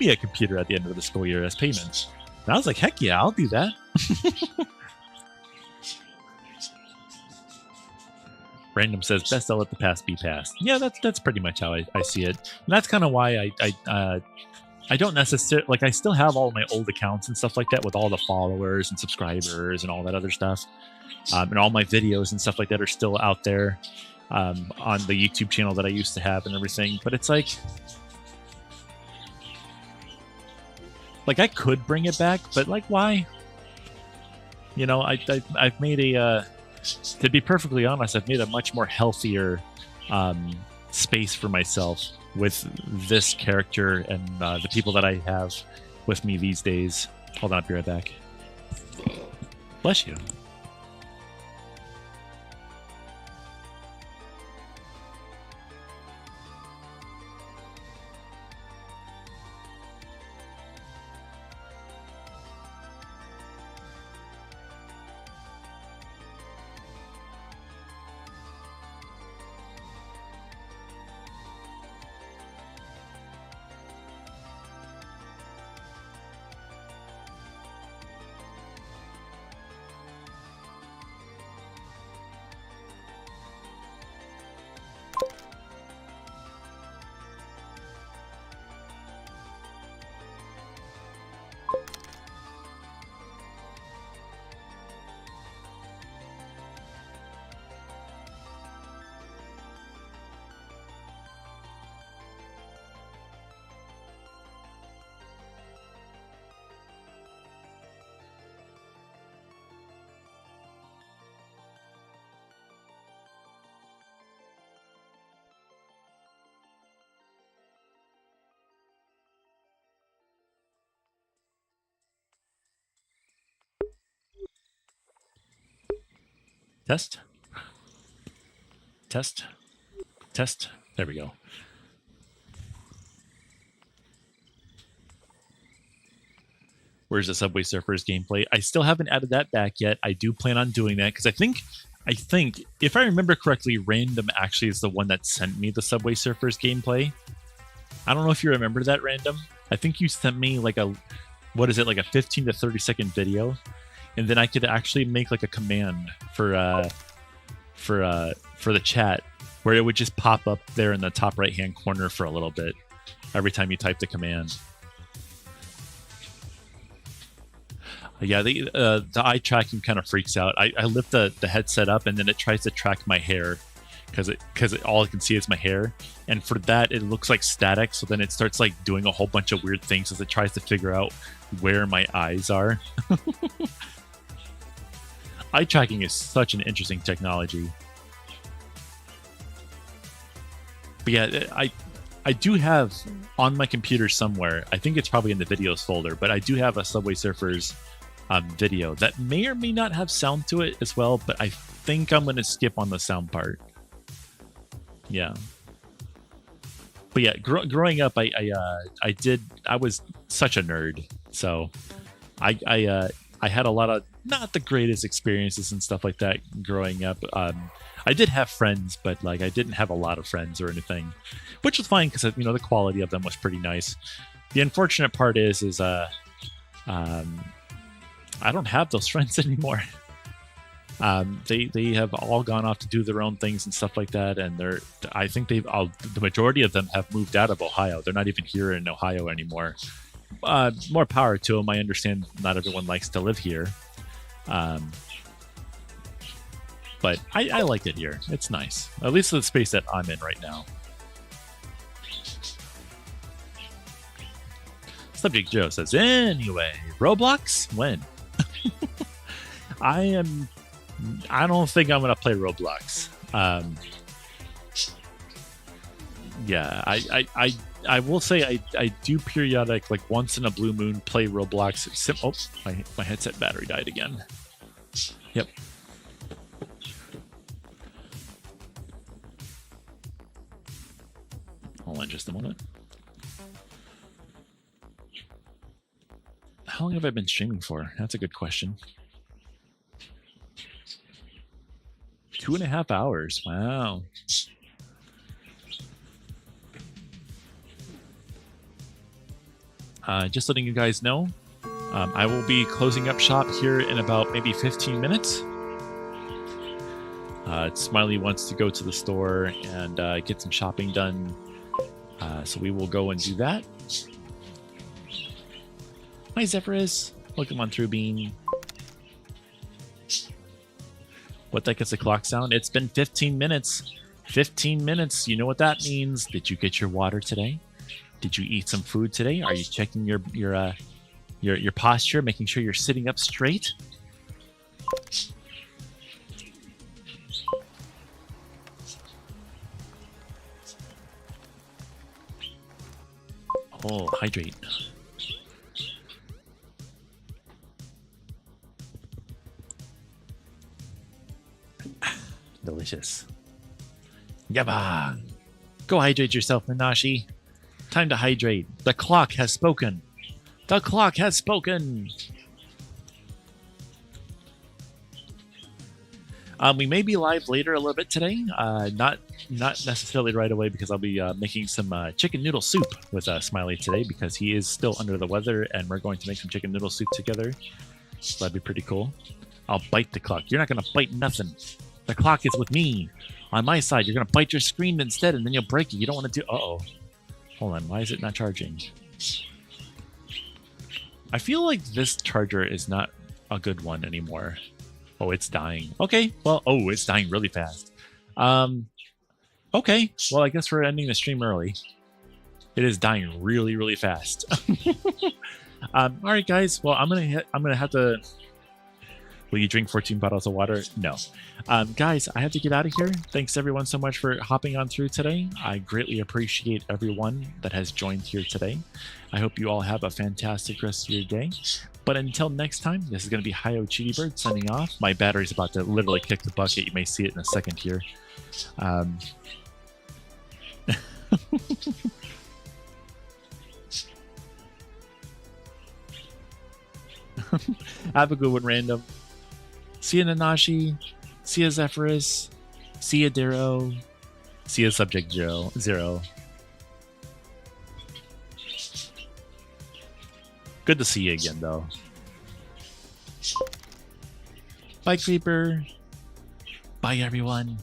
a computer at the end of the school year as payment. And I was like, heck yeah, I'll do that. Random says, best I'll let the past be past. Yeah, that's pretty much how I see it. And that's kind of why I don't necessarily, like, I still have all my old accounts and stuff like that with all the followers and subscribers and all that other stuff. And all my videos and stuff like that are still out there on the YouTube channel that I used to have and everything. But it's like I could bring it back, but like, why? You know, I've made to be perfectly honest, I've made a much more healthier space for myself with this character and the people that I have with me these days. Hold on, I'll be right back. Bless you. Test. Test. Test. There we go. Where's the Subway Surfers gameplay? I still haven't added that back yet. I do plan on doing that because I think, if I remember correctly, Random actually is the one that sent me the Subway Surfers gameplay. I don't know if you remember that, Random. I think you sent me like a 15 to 30 second video, and then I could actually make like a command for the chat where it would just pop up there in the top right hand corner for a little bit every time you type the command. Yeah, the eye tracking kind of freaks out. I lift the headset up and then it tries to track my hair because all I can see is my hair, and for that it looks like static. So then it starts like doing a whole bunch of weird things as it tries to figure out where my eyes are. Eye tracking is such an interesting technology. But yeah, I do have on my computer somewhere, I think it's probably in the videos folder, but I do have a Subway Surfers video that may or may not have sound to it as well, but I think I'm going to skip on the sound part. Yeah. But yeah, growing up, I was such a nerd, so I had a lot of not the greatest experiences and stuff like that growing up. I did have friends, but like I didn't have a lot of friends or anything, which was fine because the quality of them was pretty nice. The unfortunate part is I don't have those friends anymore. They have all gone off to do their own things and stuff like that, and I think the majority of them have moved out of Ohio. They're not even here in Ohio anymore. More power to them. I understand not everyone likes to live here, but I like it here. It's nice, at least the space that I'm in right now. Subject Joe says, anyway, Roblox? When? I don't think I'm going to play Roblox. Yeah, I will say I do periodic, like once in a blue moon, play Roblox. Oh, my headset battery died again. Yep. Hold on just a moment. How long have I been streaming for? That's a good question. 2.5 hours. Wow. Just letting you guys know, I will be closing up shop here in about maybe 15 minutes. Smiley wants to go to the store and get some shopping done. So we will go and do that. Hi, Zephyrus. Welcome on through, Bean. What the heck is the clock sound? It's been 15 minutes. 15 minutes. You know what that means. Did you get your water today? Did you eat some food today? Are you checking your posture, making sure you're sitting up straight? Oh, hydrate. Delicious. Yabba! Go hydrate yourself, Nanashi. Time to hydrate. The clock has spoken. The clock has spoken. We may be live later a little bit today. Not necessarily right away because I'll be making some chicken noodle soup with Smiley today because he is still under the weather, and we're going to make some chicken noodle soup together. So that'd be pretty cool. I'll bite the clock. You're not going to bite nothing. The clock is with me. On my side, you're going to bite your screen instead, and then you'll break it. You don't want to do... Uh-oh. Hold on. Why is it not charging? I feel like this charger is not a good one anymore. Oh, it's dying. Okay. Well, oh, it's dying really fast. Okay. Well, I guess we're ending the stream early. It is dying really, really fast. All right, guys. Well, I'm gonna have to Will you drink 14 bottles of water? No. Guys, I have to get out of here. Thanks everyone so much for hopping on through today. I greatly appreciate everyone that has joined here today. I hope you all have a fantastic rest of your day. But until next time, this is going to be Hi-Yo Cheetybird signing off. My battery's about to literally kick the bucket. You may see it in a second here. Have a good one, Random. See ya, Nanashi. See ya, Zephyrus. See ya, Darrow. See ya, Subject Zero. Good to see you again, though. Bye, Creeper. Bye, everyone.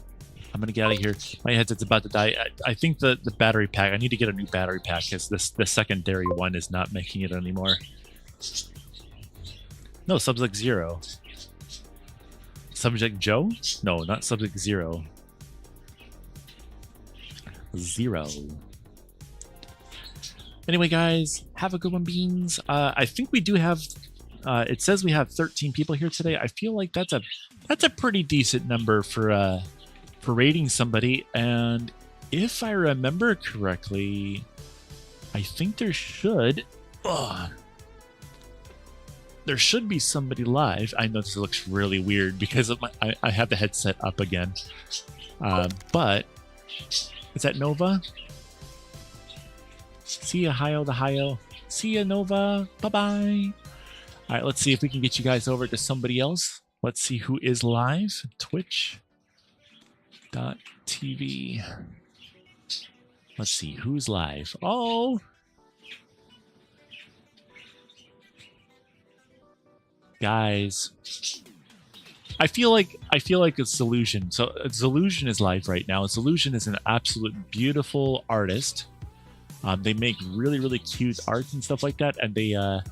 I'm gonna get out of here. My headset's about to die. I think the battery pack, I need to get a new battery pack because the secondary one is not making it anymore. No, Subject Zero. Subject Joe? No, not Subject Zero. Zero. Anyway, guys, have a good one, Beans. I think we do have. It says we have 13 people here today. I feel like that's a pretty decent number for rating somebody. And if I remember correctly, I think there should. There should be somebody live. I know this looks really weird because of I have the headset up again. But is that Nova? See ya, Hi-Yo the Hi-Yo. See ya, Nova. Bye-bye. All right, let's see if we can get you guys over to somebody else. Let's see who is live. Twitch.tv. Let's see who's live. Oh, guys, I feel like it's Zillusion. So Zillusion is live right now. Zillusion is an absolute beautiful artist. They make really cute art and stuff like that, and they're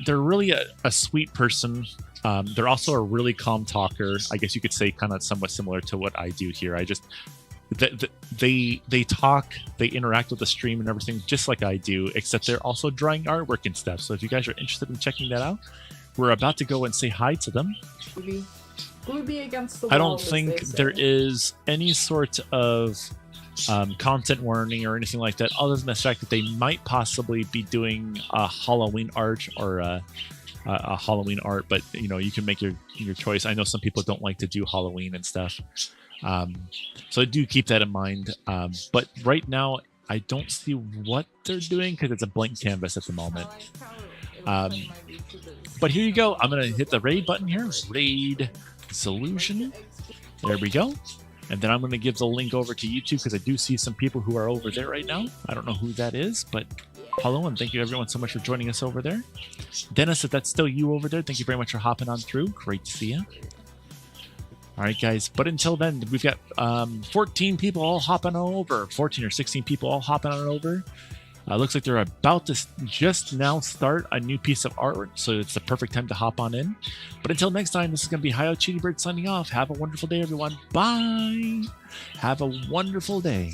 really a sweet person. They're also a really calm talker. I guess you could say kind of somewhat similar to what I do here. I just they talk, they interact with the stream and everything just like I do, except they're also drawing artwork and stuff. So if you guys are interested in checking that out, we're about to go and say hi to them. Against the I wall, don't think there is any sort of content warning or anything like that, other than the fact that they might possibly be doing a Halloween art or a Halloween art, but you know, you can make your choice. I know some people don't like to do Halloween and stuff, so do keep that in mind. But right now, I don't see what they're doing because it's a blank canvas at the moment. But here you go. I'm gonna hit the raid button here. Raid Solution. There we go. And then I'm going to give the link over to YouTube because I do see some people who are over there right now. I don't know who that is, but hello and thank you everyone so much for joining us over there. Dennis, if that's still you over there, thank you very much for hopping on through. Great to see you. All right, guys. But until then, we've got 14 people all hopping on over. 14 or 16 people all hopping on over. Looks like they're about to just now start a new piece of artwork, so it's the perfect time to hop on in. But until next time, this is going to be Hi-Yo Cheetybird signing off. Have a wonderful day, everyone. Bye. Have a wonderful day.